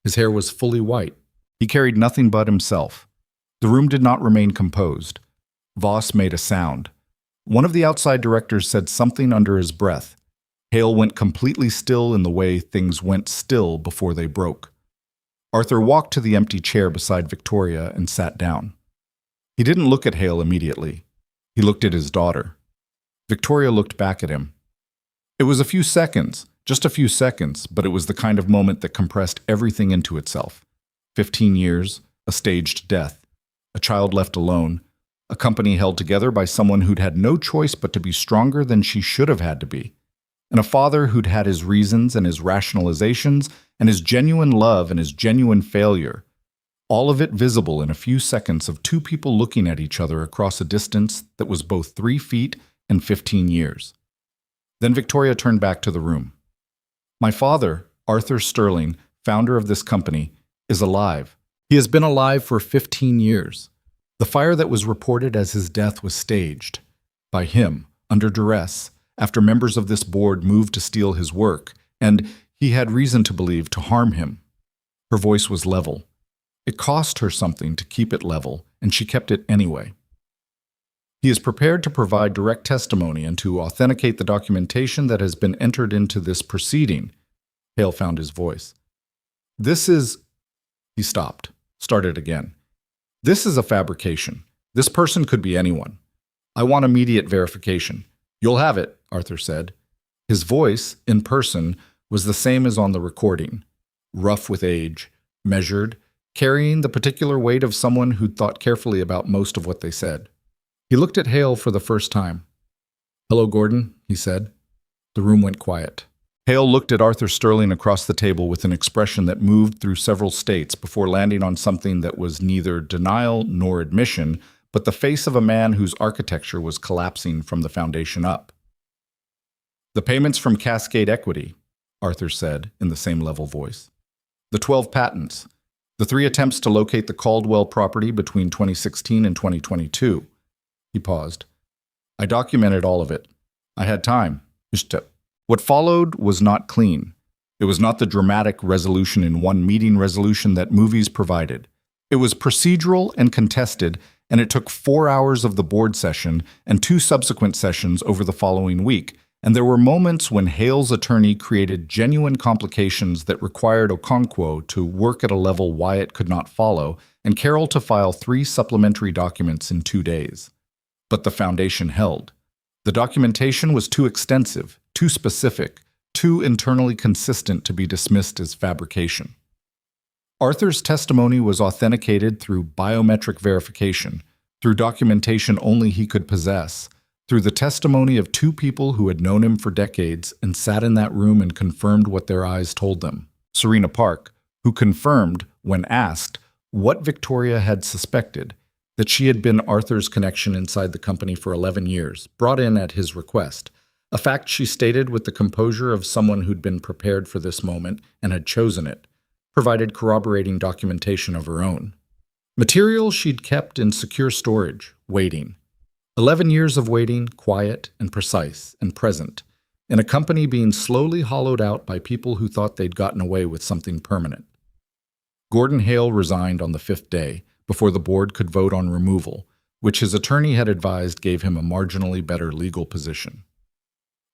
His hair was fully white. He carried nothing but himself. The room did not remain composed. Voss made a sound. One of the outside directors said something under his breath. Hale went completely still in the way things went still before they broke. Arthur walked to the empty chair beside Victoria and sat down. He didn't look at Hale immediately. He looked at his daughter. Victoria looked back at him. It was a few seconds, just a few seconds, but it was the kind of moment that compressed everything into itself. 15 years, a staged death, a child left alone, a company held together by someone who'd had no choice but to be stronger than she should have had to be, and a father who'd had his reasons and his rationalizations and his genuine love and his genuine failure, all of it visible in a few seconds of 2 people looking at each other across a distance that was both 3 feet and 15 years. Then Victoria turned back to the room. "My father, Arthur Sterling, founder of this company, is alive. He has been alive for 15 years. The fire that was reported as his death was staged by him, under duress, after members of this board moved to steal his work, and He had reason to believe to harm him. Her voice was level. It cost her something to keep it level, and she kept it anyway. He is prepared to provide direct testimony and to authenticate the documentation that has been entered into this proceeding. Hale found his voice. This is... He stopped, started again. This is a fabrication. This person could be anyone. I want immediate verification. You'll have it, Arthur said. His voice, in person, was the same as on the recording. Rough with age, measured, carrying the particular weight of someone who'd thought carefully about most of what they said. He looked at Hale for the first time. "Hello, Gordon," he said. The room went quiet. Hale looked at Arthur Sterling across the table with an expression that moved through several states before landing on something that was neither denial nor admission, but the face of a man whose architecture was collapsing from the foundation up. "The payments from Cascade Equity," Arthur said in the same level voice. "The 12 patents. The 3 attempts to locate the Caldwell property between 2016 and 2022. He paused. "I documented all of it. I had time. What followed was not clean. It was not the dramatic resolution in one meeting resolution that movies provided. It was procedural and contested, and it took 4 hours of the board session and 2 subsequent sessions over the following week, and there were moments when Hale's attorney created genuine complications that required Okonkwo to work at a level Wyatt could not follow, and Carroll to file 3 supplementary documents in 2 days. But the foundation held. The documentation was too extensive, too specific, too internally consistent to be dismissed as fabrication. Arthur's testimony was authenticated through biometric verification, through documentation only he could possess, through the testimony of 2 people who had known him for decades and sat in that room and confirmed what their eyes told them. Serena Park, who confirmed, when asked, what Victoria had suspected, that she had been Arthur's connection inside the company for 11 years, brought in at his request, a fact she stated with the composure of someone who'd been prepared for this moment and had chosen it, provided corroborating documentation of her own. Material she'd kept in secure storage, waiting. 11 years of waiting, quiet and precise and present, in a company being slowly hollowed out by people who thought they'd gotten away with something permanent. Gordon Hale resigned on the 5th day, before the board could vote on removal, which his attorney had advised gave him a marginally better legal position.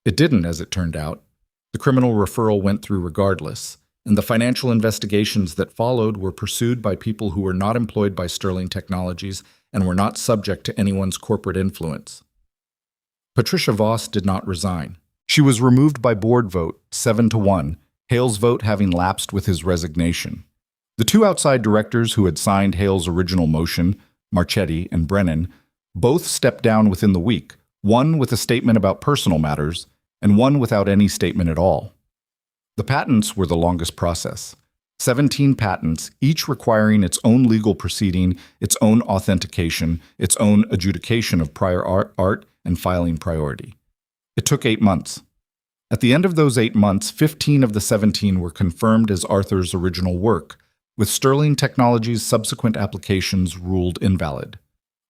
It didn't, as it turned out. The criminal referral went through regardless, and the financial investigations that followed were pursued by people who were not employed by Sterling Technologies and were not subject to anyone's corporate influence. Patricia Voss did not resign. She was removed by board vote, 7-1, Hale's vote having lapsed with his resignation. The 2 outside directors who had signed Hale's original motion, Marchetti and Brennan, both stepped down within the week, one with a statement about personal matters, and one without any statement at all. The patents were the longest process. 17 patents, each requiring its own legal proceeding, its own authentication, its own adjudication of prior art and filing priority. It took 8 months. At the end of those 8 months, 15 of the 17 were confirmed as Arthur's original work, with Sterling Technologies' subsequent applications ruled invalid.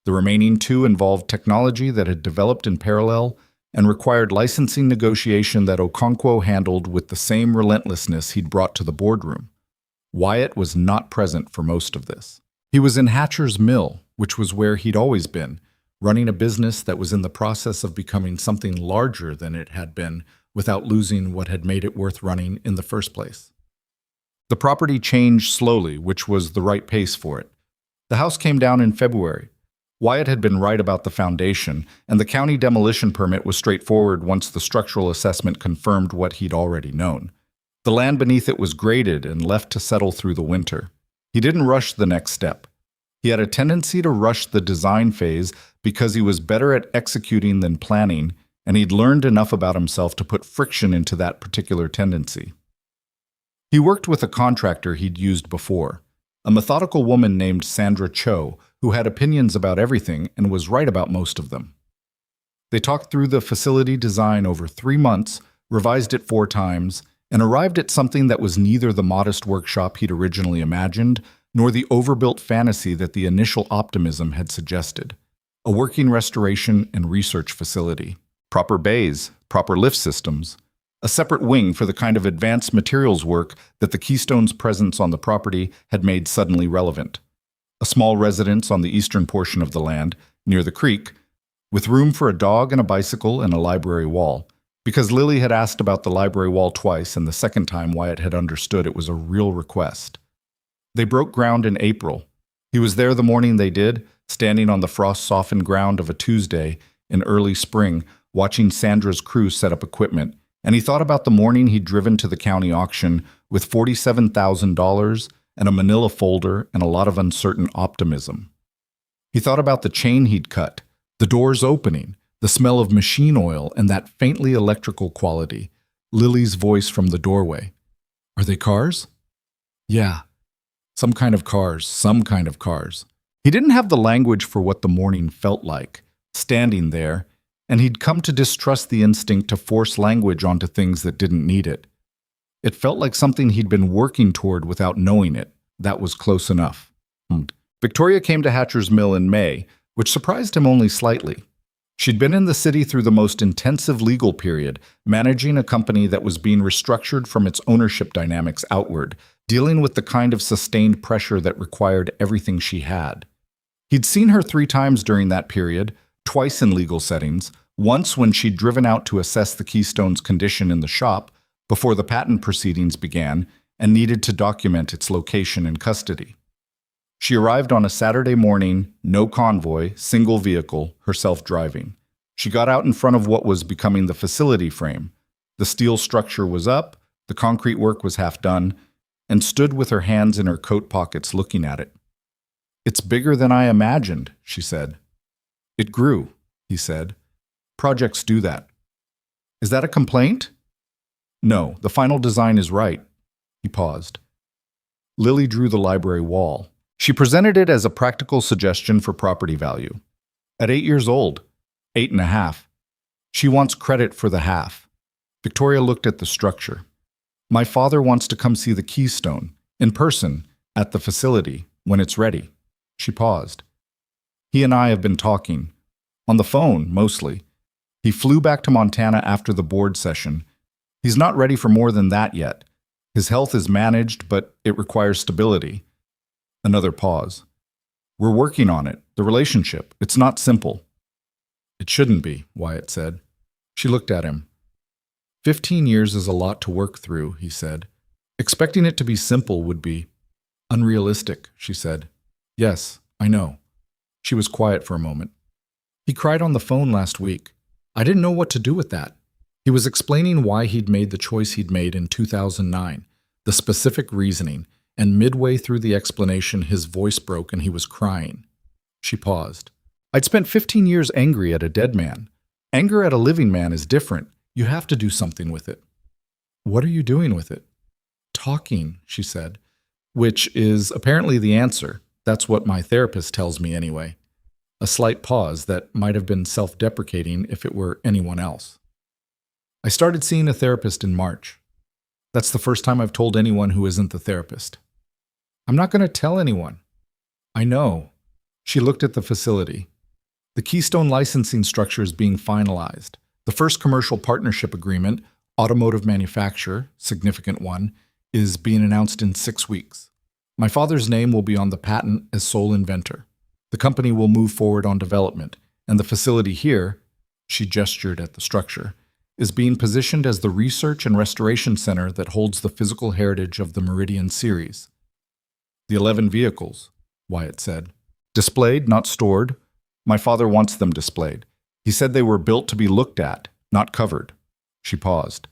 The remaining 2 involved technology that had developed in parallel and required licensing negotiation that Okonkwo handled with the same relentlessness he'd brought to the boardroom. Wyatt was not present for most of this. He was in Hatcher's Mill, which was where he'd always been, running a business that was in the process of becoming something larger than it had been without losing what had made it worth running in the first place. The property changed slowly, which was the right pace for it. The house came down in February. Wyatt had been right about the foundation, and the county demolition permit was straightforward once the structural assessment confirmed what he'd already known. The land beneath it was graded and left to settle through the winter. He didn't rush the next step. He had a tendency to rush the design phase because he was better at executing than planning, and he'd learned enough about himself to put friction into that particular tendency. He worked with a contractor he'd used before, a methodical woman named Sandra Cho, who had opinions about everything and was right about most of them. They talked through the facility design over 3 months, revised it 4 times, and arrived at something that was neither the modest workshop he'd originally imagined nor the overbuilt fantasy that the initial optimism had suggested. A working restoration and research facility. Proper bays, proper lift systems, a separate wing for the kind of advanced materials work that the Keystone's presence on the property had made suddenly relevant. A small residence on the eastern portion of the land, near the creek, with room for a dog and a bicycle and a library wall, because Lily had asked about the library wall twice, and the second time Wyatt had understood it was a real request. They broke ground in April. He was there the morning they did, standing on the frost-softened ground of a Tuesday in early spring, watching Sandra's crew set up equipment, and he thought about the morning he'd driven to the county auction with $47,000 and a manila folder and a lot of uncertain optimism. He thought about the chain he'd cut, the doors opening, the smell of machine oil, and that faintly electrical quality, Lily's voice from the doorway. "Are they cars?" "Yeah. Some kind of cars. He didn't have the language for what the morning felt like, standing there, and he'd come to distrust the instinct to force language onto things that didn't need it. It felt like something he'd been working toward without knowing it. That was close enough. Victoria came to Hatcher's Mill in May, which surprised him only slightly. She'd been in the city through the most intensive legal period, managing a company that was being restructured from its ownership dynamics outward, dealing with the kind of sustained pressure that required everything she had. He'd seen her 3 times during that period, twice in legal settings, once when she'd driven out to assess the Keystone's condition in the shop before the patent proceedings began and needed to document its location and custody. She arrived on a Saturday morning, no convoy, single vehicle, herself driving. She got out in front of what was becoming the facility frame. The steel structure was up, the concrete work was half done, and stood with her hands in her coat pockets looking at it. "It's bigger than I imagined," she said. "It grew," he said. "Projects do that." "Is that a complaint?" "No, the final design is right." He paused. Lily drew the library wall. She presented it as a practical suggestion for property value. At 8 years old, 8.5, she wants credit for the half. Victoria looked at the structure. "My father wants to come see the Keystone, in person, at the facility, when it's ready." She paused. "He and I have been talking. On the phone, mostly. He flew back to Montana after the board session. He's not ready for more than that yet. His health is managed, but it requires stability." Another pause. "We're working on it, the relationship. It's not simple." "It shouldn't be," Wyatt said. She looked at him. 15 years is a lot to work through, he said. "Expecting it to be simple would be unrealistic," she said. "Yes, I know." She was quiet for a moment. "He cried on the phone last week. I didn't know what to do with that." He was explaining why he'd made the choice he'd made in 2009, the specific reasoning, and midway through the explanation his voice broke and he was crying. She paused. "I'd spent 15 years angry at a dead man. Anger at a living man is different. You have to do something with it." "What are you doing with it?" "Talking," she said, "which is apparently the answer. That's what my therapist tells me anyway." A slight pause that might have been self-deprecating if it were anyone else. "I started seeing a therapist in March. That's the first time I've told anyone who isn't the therapist." "I'm not going to tell anyone." "I know." She looked at the facility. The Keystone licensing structure is being finalized. The first commercial partnership agreement, automotive manufacturer, significant one, is being announced in 6 weeks. My father's name will be on the patent as sole inventor. The company will move forward on development, and the facility here, she gestured at the structure, is being positioned as the research and restoration center that holds the physical heritage of the Meridian series. "The 11 vehicles," Wyatt said. "Displayed, not stored. My father wants them displayed. He said they were built to be looked at, not covered." She paused.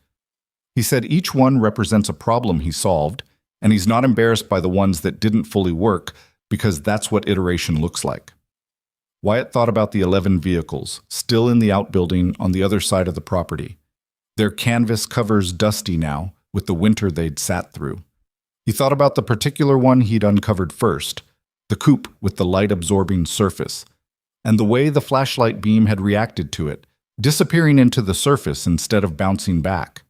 "He said each one represents a problem he solved, and he's not embarrassed by the ones that didn't fully work, because that's what iteration looks like." Wyatt thought about the 11 vehicles, still in the outbuilding on the other side of the property. Their canvas covers dusty now, with the winter they'd sat through. He thought about the particular one he'd uncovered first, the coupe with the light-absorbing surface, and the way the flashlight beam had reacted to it, disappearing into the surface instead of bouncing back.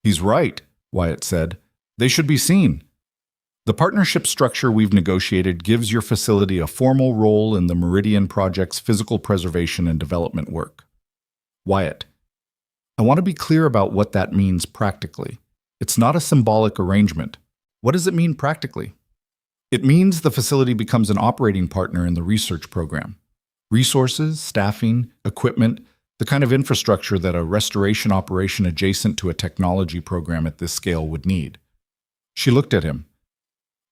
"He's right," Wyatt said. "They should be seen. The partnership structure we've negotiated gives your facility a formal role in the Meridian Project's physical preservation and development work." "Wyatt." I want to be clear about what that means practically. It's not a symbolic arrangement. What does it mean practically? It means the facility becomes an operating partner in the research program. Resources, staffing, equipment, the kind of infrastructure that a restoration operation adjacent to a technology program at this scale would need. She looked at him.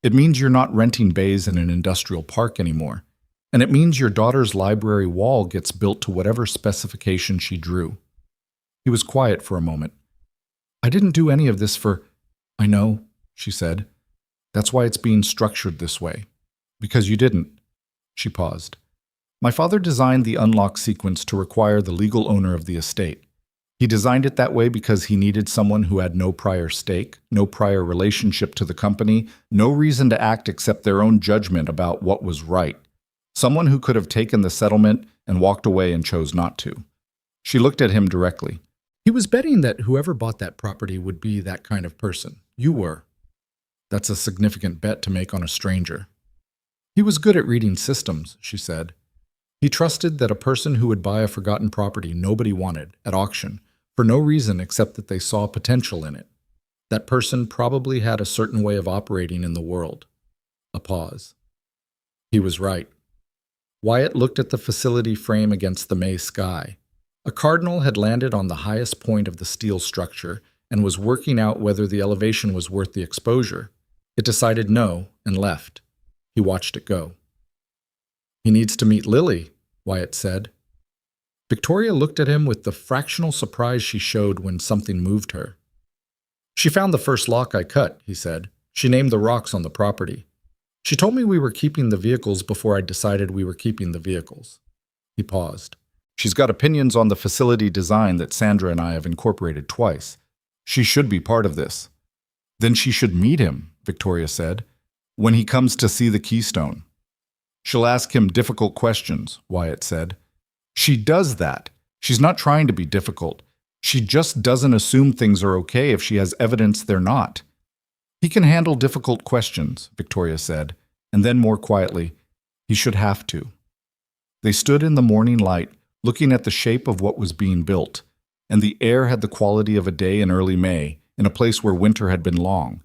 It means you're not renting bays in an industrial park anymore. And it means your daughter's library wall gets built to whatever specification she drew. He was quiet for a moment. I didn't do any of this for... I know, she said. That's why it's being structured this way. Because you didn't. She paused. My father designed the unlock sequence to require the legal owner of the estate. He designed it that way because he needed someone who had no prior stake, no prior relationship to the company, no reason to act except their own judgment about what was right. Someone who could have taken the settlement and walked away and chose not to. She looked at him directly. He was betting that whoever bought that property would be that kind of person. You were. That's a significant bet to make on a stranger. He was good at reading systems, she said. He trusted that a person who would buy a forgotten property nobody wanted at auction for no reason except that they saw potential in it. That person probably had a certain way of operating in the world. A pause. He was right. Wyatt looked at the facility frame against the May sky. A cardinal had landed on the highest point of the steel structure and was working out whether the elevation was worth the exposure. It decided no and left. He watched it go. He needs to meet Lily, Wyatt said. Victoria looked at him with the fractional surprise she showed when something moved her. She found the first lock I cut, he said. She named the rocks on the property. She told me we were keeping the vehicles before I decided we were keeping the vehicles. He paused. She's got opinions on the facility design that Sandra and I have incorporated twice. She should be part of this. Then she should meet him, Victoria said, when he comes to see the Keystone. She'll ask him difficult questions, Wyatt said. She does that. She's not trying to be difficult. She just doesn't assume things are okay if she has evidence they're not. He can handle difficult questions, Victoria said, and then more quietly, he should have to. They stood in the morning light, looking at the shape of what was being built, and the air had the quality of a day in early May, in a place where winter had been long.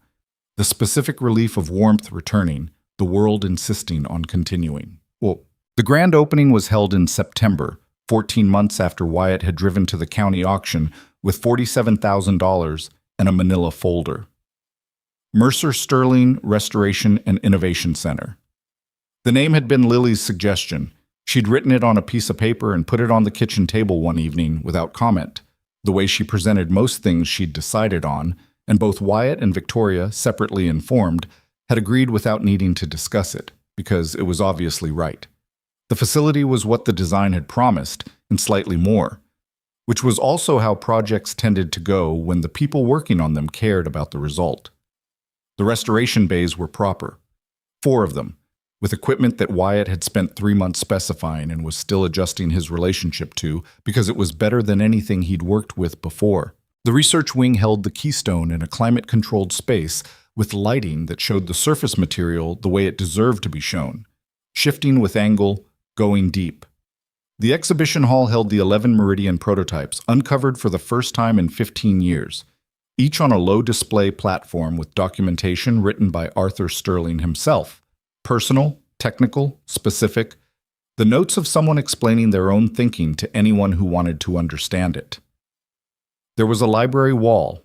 The specific relief of warmth returning, the world insisting on continuing. The grand opening was held in September, 14 months after Wyatt had driven to the county auction with $47,000 and a manila folder. Mercer Sterling Restoration and Innovation Center. The name had been Lily's suggestion. She'd written it on a piece of paper and put it on the kitchen table one evening without comment, the way she presented most things she'd decided on, and both Wyatt and Victoria, separately informed, had agreed without needing to discuss it, because it was obviously right. The facility was what the design had promised, and slightly more, which was also how projects tended to go when the people working on them cared about the result. The restoration bays were proper, 4 of them, with equipment that Wyatt had spent 3 months specifying and was still adjusting his relationship to because it was better than anything he'd worked with before. The research wing held the Keystone in a climate-controlled space with lighting that showed the surface material the way it deserved to be shown, shifting with angle, going deep. The exhibition hall held the 11 Meridian prototypes, uncovered for the first time in 15 years, each on a low-display platform with documentation written by Arthur Sterling himself. Personal, technical, specific, the notes of someone explaining their own thinking to anyone who wanted to understand it. There was a library wall.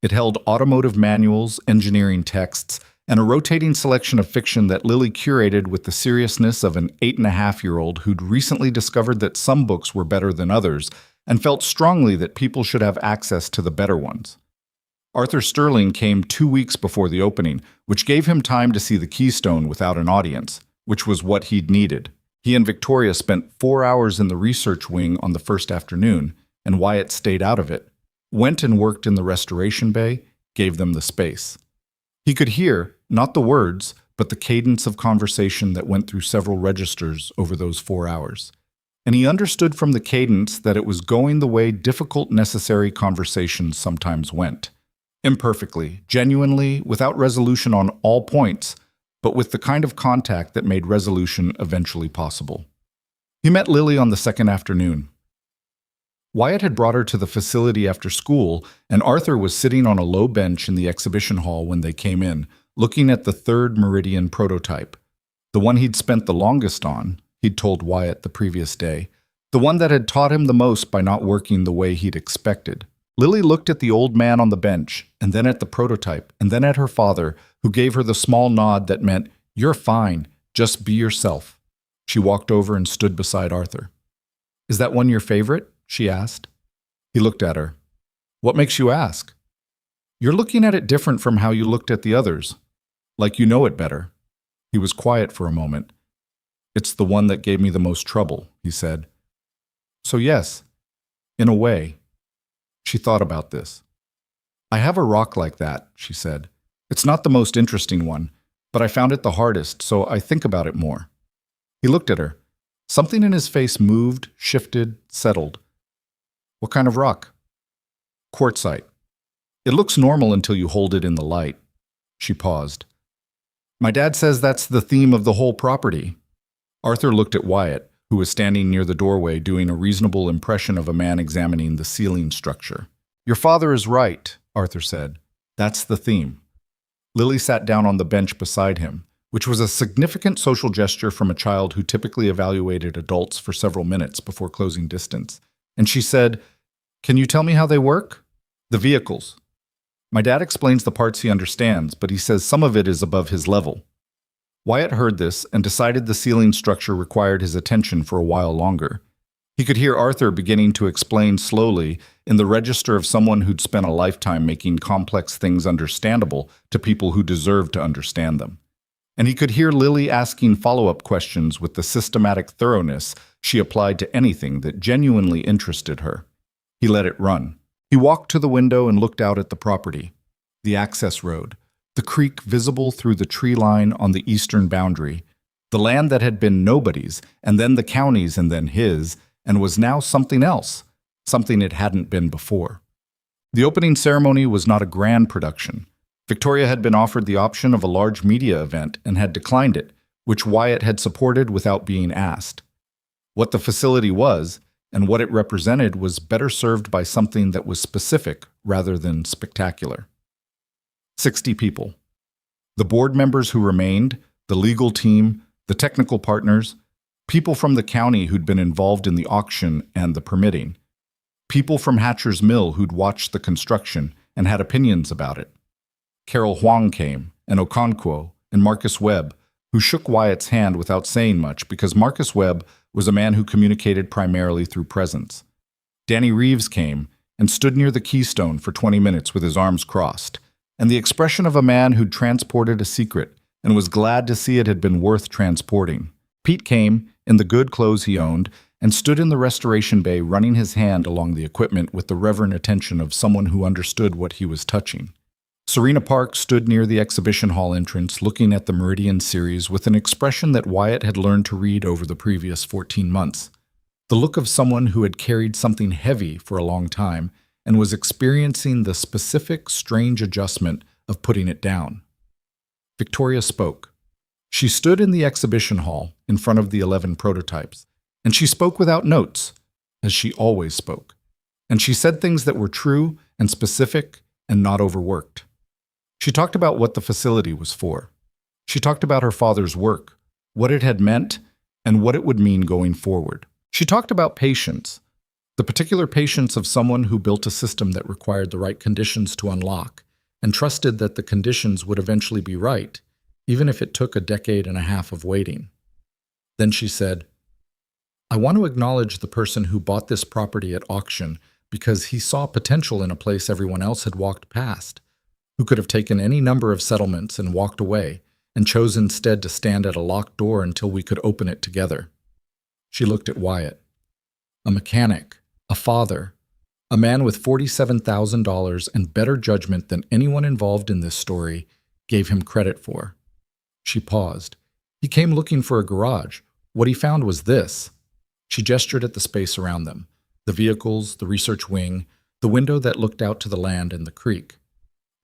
It held automotive manuals, engineering texts, and a rotating selection of fiction that Lily curated with the seriousness of an 8.5-year-old who'd recently discovered that some books were better than others and felt strongly that people should have access to the better ones. Arthur Sterling came 2 weeks before the opening, which gave him time to see the Keystone without an audience, which was what he'd needed. He and Victoria spent 4 hours in the research wing on the first afternoon, and Wyatt stayed out of it, went and worked in the restoration bay, gave them the space. He could hear, not the words, but the cadence of conversation that went through several registers over those 4 hours. And he understood from the cadence that it was going the way difficult, necessary conversations sometimes went. Imperfectly, genuinely, without resolution on all points, but with the kind of contact that made resolution eventually possible. He met Lily on the second afternoon. Wyatt had brought her to the facility after school, and Arthur was sitting on a low bench in the exhibition hall when they came in, looking at the third Meridian prototype. The one he'd spent the longest on, he'd told Wyatt the previous day. The one that had taught him the most by not working the way he'd expected. Lily looked at the old man on the bench, and then at the prototype, and then at her father, who gave her the small nod that meant, "You're fine, just be yourself." She walked over and stood beside Arthur. "Is that one your favorite?" she asked. He looked at her. "What makes you ask?" "You're looking at it different from how you looked at the others. Like you know it better." He was quiet for a moment. "It's the one that gave me the most trouble," he said. "So yes, in a way." She thought about this. "I have a rock like that," she said. "It's not the most interesting one, but I found it the hardest, so I think about it more." He looked at her. Something in his face moved, shifted, settled. "What kind of rock?" "Quartzite. It looks normal until you hold it in the light." She paused. "My dad says that's the theme of the whole property." Arthur looked at Wyatt, who was standing near the doorway doing a reasonable impression of a man examining the ceiling structure. "Your father is right," Arthur said. "That's the theme." Lily sat down on the bench beside him, which was a significant social gesture from a child who typically evaluated adults for several minutes before closing distance. And she said, "Can you tell me how they work?" "The vehicles. My dad explains the parts he understands, but he says some of it is above his level." Wyatt heard this and decided the ceiling structure required his attention for a while longer. He could hear Arthur beginning to explain slowly, in the register of someone who'd spent a lifetime making complex things understandable to people who deserved to understand them. And he could hear Lily asking follow-up questions with the systematic thoroughness she applied to anything that genuinely interested her. He let it run. He walked to the window and looked out at the property, the access road, the creek visible through the tree line on the eastern boundary, the land that had been nobody's, and then the county's, and then his, and was now something else, something it hadn't been before. The opening ceremony was not a grand production. Victoria had been offered the option of a large media event and had declined it, which Wyatt had supported without being asked. What the facility was, and what it represented, was better served by something that was specific rather than spectacular. 60 people. The board members who remained, the legal team, the technical partners, people from the county who'd been involved in the auction and the permitting, people from Hatcher's Mill who'd watched the construction and had opinions about it. Carol Huang came, and Okonkwo, and Marcus Webb, who shook Wyatt's hand without saying much because Marcus Webb was a man who communicated primarily through presence. Danny Reeves came and stood near the keystone for 20 minutes with his arms crossed, and the expression of a man who'd transported a secret and was glad to see it had been worth transporting. Pete came, in the good clothes he owned, and stood in the restoration bay running his hand along the equipment with the reverent attention of someone who understood what he was touching. Serena Park stood near the exhibition hall entrance looking at the Meridian series with an expression that Wyatt had learned to read over the previous 14 months. The look of someone who had carried something heavy for a long time and was experiencing the specific, strange adjustment of putting it down. Victoria spoke. She stood in the exhibition hall in front of the 11 prototypes, and she spoke without notes, as she always spoke. And she said things that were true and specific and not overworked. She talked about what the facility was for. She talked about her father's work, what it had meant, and what it would mean going forward. She talked about patience, the particular patience of someone who built a system that required the right conditions to unlock and trusted that the conditions would eventually be right, even if it took a decade and a half of waiting. Then she said, "I want to acknowledge the person who bought this property at auction because he saw potential in a place everyone else had walked past, who could have taken any number of settlements and walked away, and chose instead to stand at a locked door until we could open it together." She looked at Wyatt. A mechanic, a father, a man with $47,000 and better judgment than anyone involved in this story gave him credit for. She paused. He came looking for a garage. What he found was this. She gestured at the space around them, the vehicles, the research wing, the window that looked out to the land and the creek.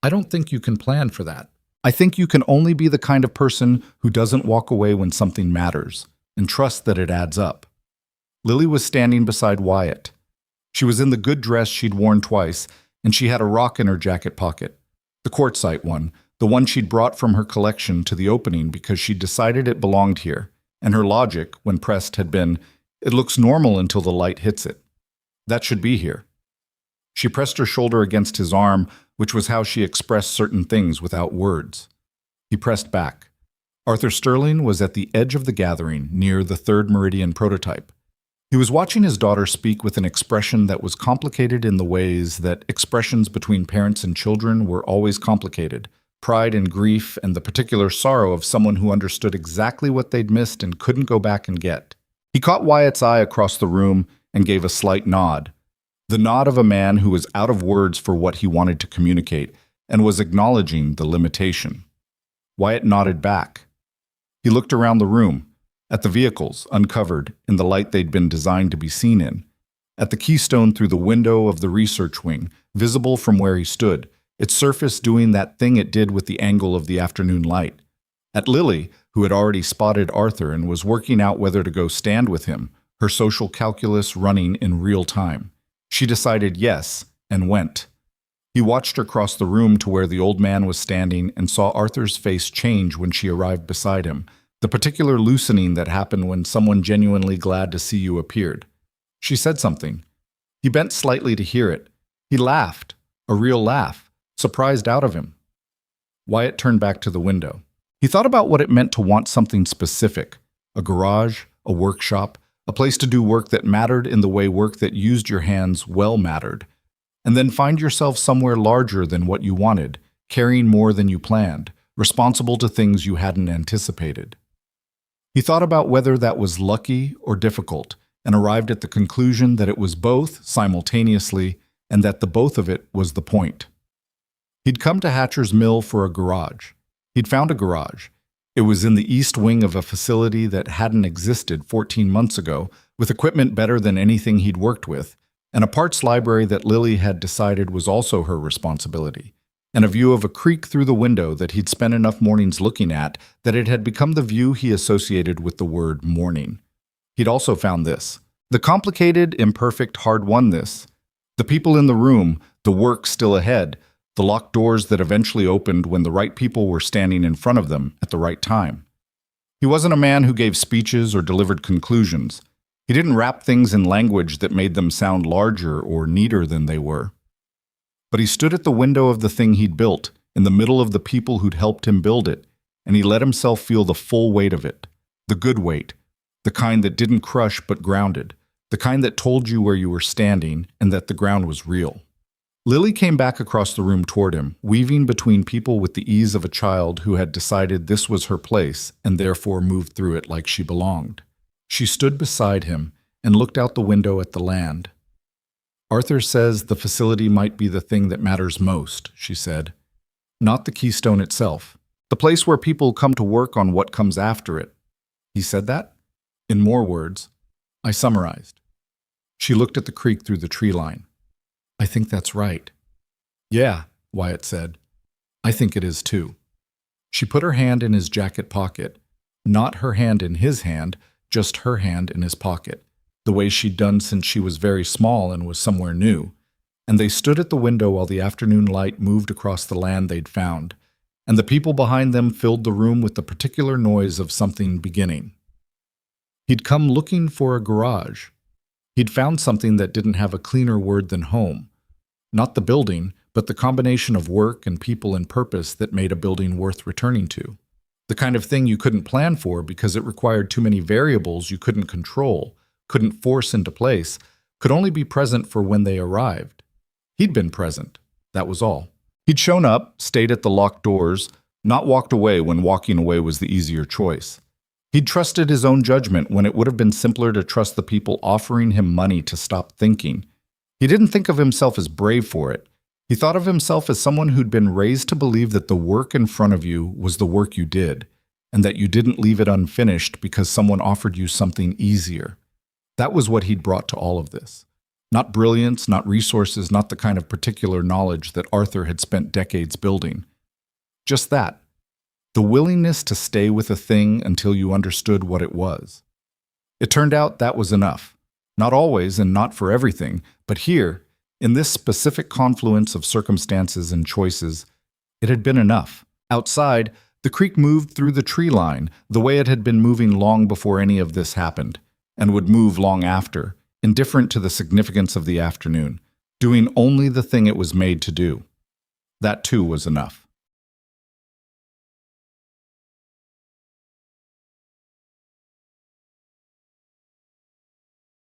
"I don't think you can plan for that. I think you can only be the kind of person who doesn't walk away when something matters and trust that it adds up." Lily was standing beside Wyatt. She was in the good dress she'd worn twice, and she had a rock in her jacket pocket. The quartzite one, the one she'd brought from her collection to the opening because she'd decided it belonged here, and her logic, when pressed, had been, it looks normal until the light hits it. That should be here. She pressed her shoulder against his arm, which was how she expressed certain things without words. He pressed back. Arthur Sterling was at the edge of the gathering, near the Third Meridian prototype. He was watching his daughter speak with an expression that was complicated in the ways that expressions between parents and children were always complicated. Pride and grief and the particular sorrow of someone who understood exactly what they'd missed and couldn't go back and get. He caught Wyatt's eye across the room and gave a slight nod. The nod of a man who was out of words for what he wanted to communicate and was acknowledging the limitation. Wyatt nodded back. He looked around the room, at the vehicles, uncovered, in the light they'd been designed to be seen in, at the keystone through the window of the research wing, visible from where he stood, its surface doing that thing it did with the angle of the afternoon light, at Lily, who had already spotted Arthur and was working out whether to go stand with him, her social calculus running in real time. She decided yes, and went. He watched her cross the room to where the old man was standing and saw Arthur's face change when she arrived beside him, the particular loosening that happened when someone genuinely glad to see you appeared. She said something. He bent slightly to hear it. He laughed, a real laugh, surprised out of him. Wyatt turned back to the window. He thought about what it meant to want something specific, a garage, a workshop, a place to do work that mattered in the way work that used your hands well mattered, and then find yourself somewhere larger than what you wanted, carrying more than you planned, responsible to things you hadn't anticipated. He thought about whether that was lucky or difficult, and arrived at the conclusion that it was both simultaneously, and that the both of it was the point. He'd come to Hatcher's Mill for a garage. He'd found a garage. It was in the east wing of a facility that hadn't existed 14 months ago, with equipment better than anything he'd worked with, and a parts library that Lily had decided was also her responsibility, and a view of a creek through the window that he'd spent enough mornings looking at that it had become the view he associated with the word morning. He'd also found this. The complicated, imperfect, hard-won this. The people in the room, the work still ahead, the locked doors that eventually opened when the right people were standing in front of them at the right time. He wasn't a man who gave speeches or delivered conclusions. He didn't wrap things in language that made them sound larger or neater than they were. But he stood at the window of the thing he'd built, in the middle of the people who'd helped him build it, and he let himself feel the full weight of it, the good weight, the kind that didn't crush but grounded, the kind that told you where you were standing and that the ground was real. Lily came back across the room toward him, weaving between people with the ease of a child who had decided this was her place and therefore moved through it like she belonged. She stood beside him and looked out the window at the land. Arthur says the facility might be the thing that matters most, she said. Not the keystone itself. The place where people come to work on what comes after it. He said that? In more words, I summarized. She looked at the creek through the tree line. I think that's right. Yeah, Wyatt said. I think it is too. She put her hand in his jacket pocket, not her hand in his hand, just her hand in his pocket, the way she'd done since she was very small and was somewhere new, and they stood at the window while the afternoon light moved across the land they'd found, and the people behind them filled the room with the particular noise of something beginning. He'd come looking for a garage. He'd found something that didn't have a cleaner word than home. Not the building, but the combination of work and people and purpose that made a building worth returning to. The kind of thing you couldn't plan for because it required too many variables you couldn't control, couldn't force into place, could only be present for when they arrived. He'd been present, that was all. He'd shown up, stayed at the locked doors, not walked away when walking away was the easier choice. He'd trusted his own judgment when it would have been simpler to trust the people offering him money to stop thinking. He didn't think of himself as brave for it. He thought of himself as someone who'd been raised to believe that the work in front of you was the work you did, and that you didn't leave it unfinished because someone offered you something easier. That was what he'd brought to all of this. Not brilliance, not resources, not the kind of particular knowledge that Arthur had spent decades building. Just that. The willingness to stay with a thing until you understood what it was. It turned out that was enough. Not always and not for everything, but here, in this specific confluence of circumstances and choices, it had been enough. Outside, the creek moved through the tree line the way it had been moving long before any of this happened, and would move long after, indifferent to the significance of the afternoon, doing only the thing it was made to do. That too was enough.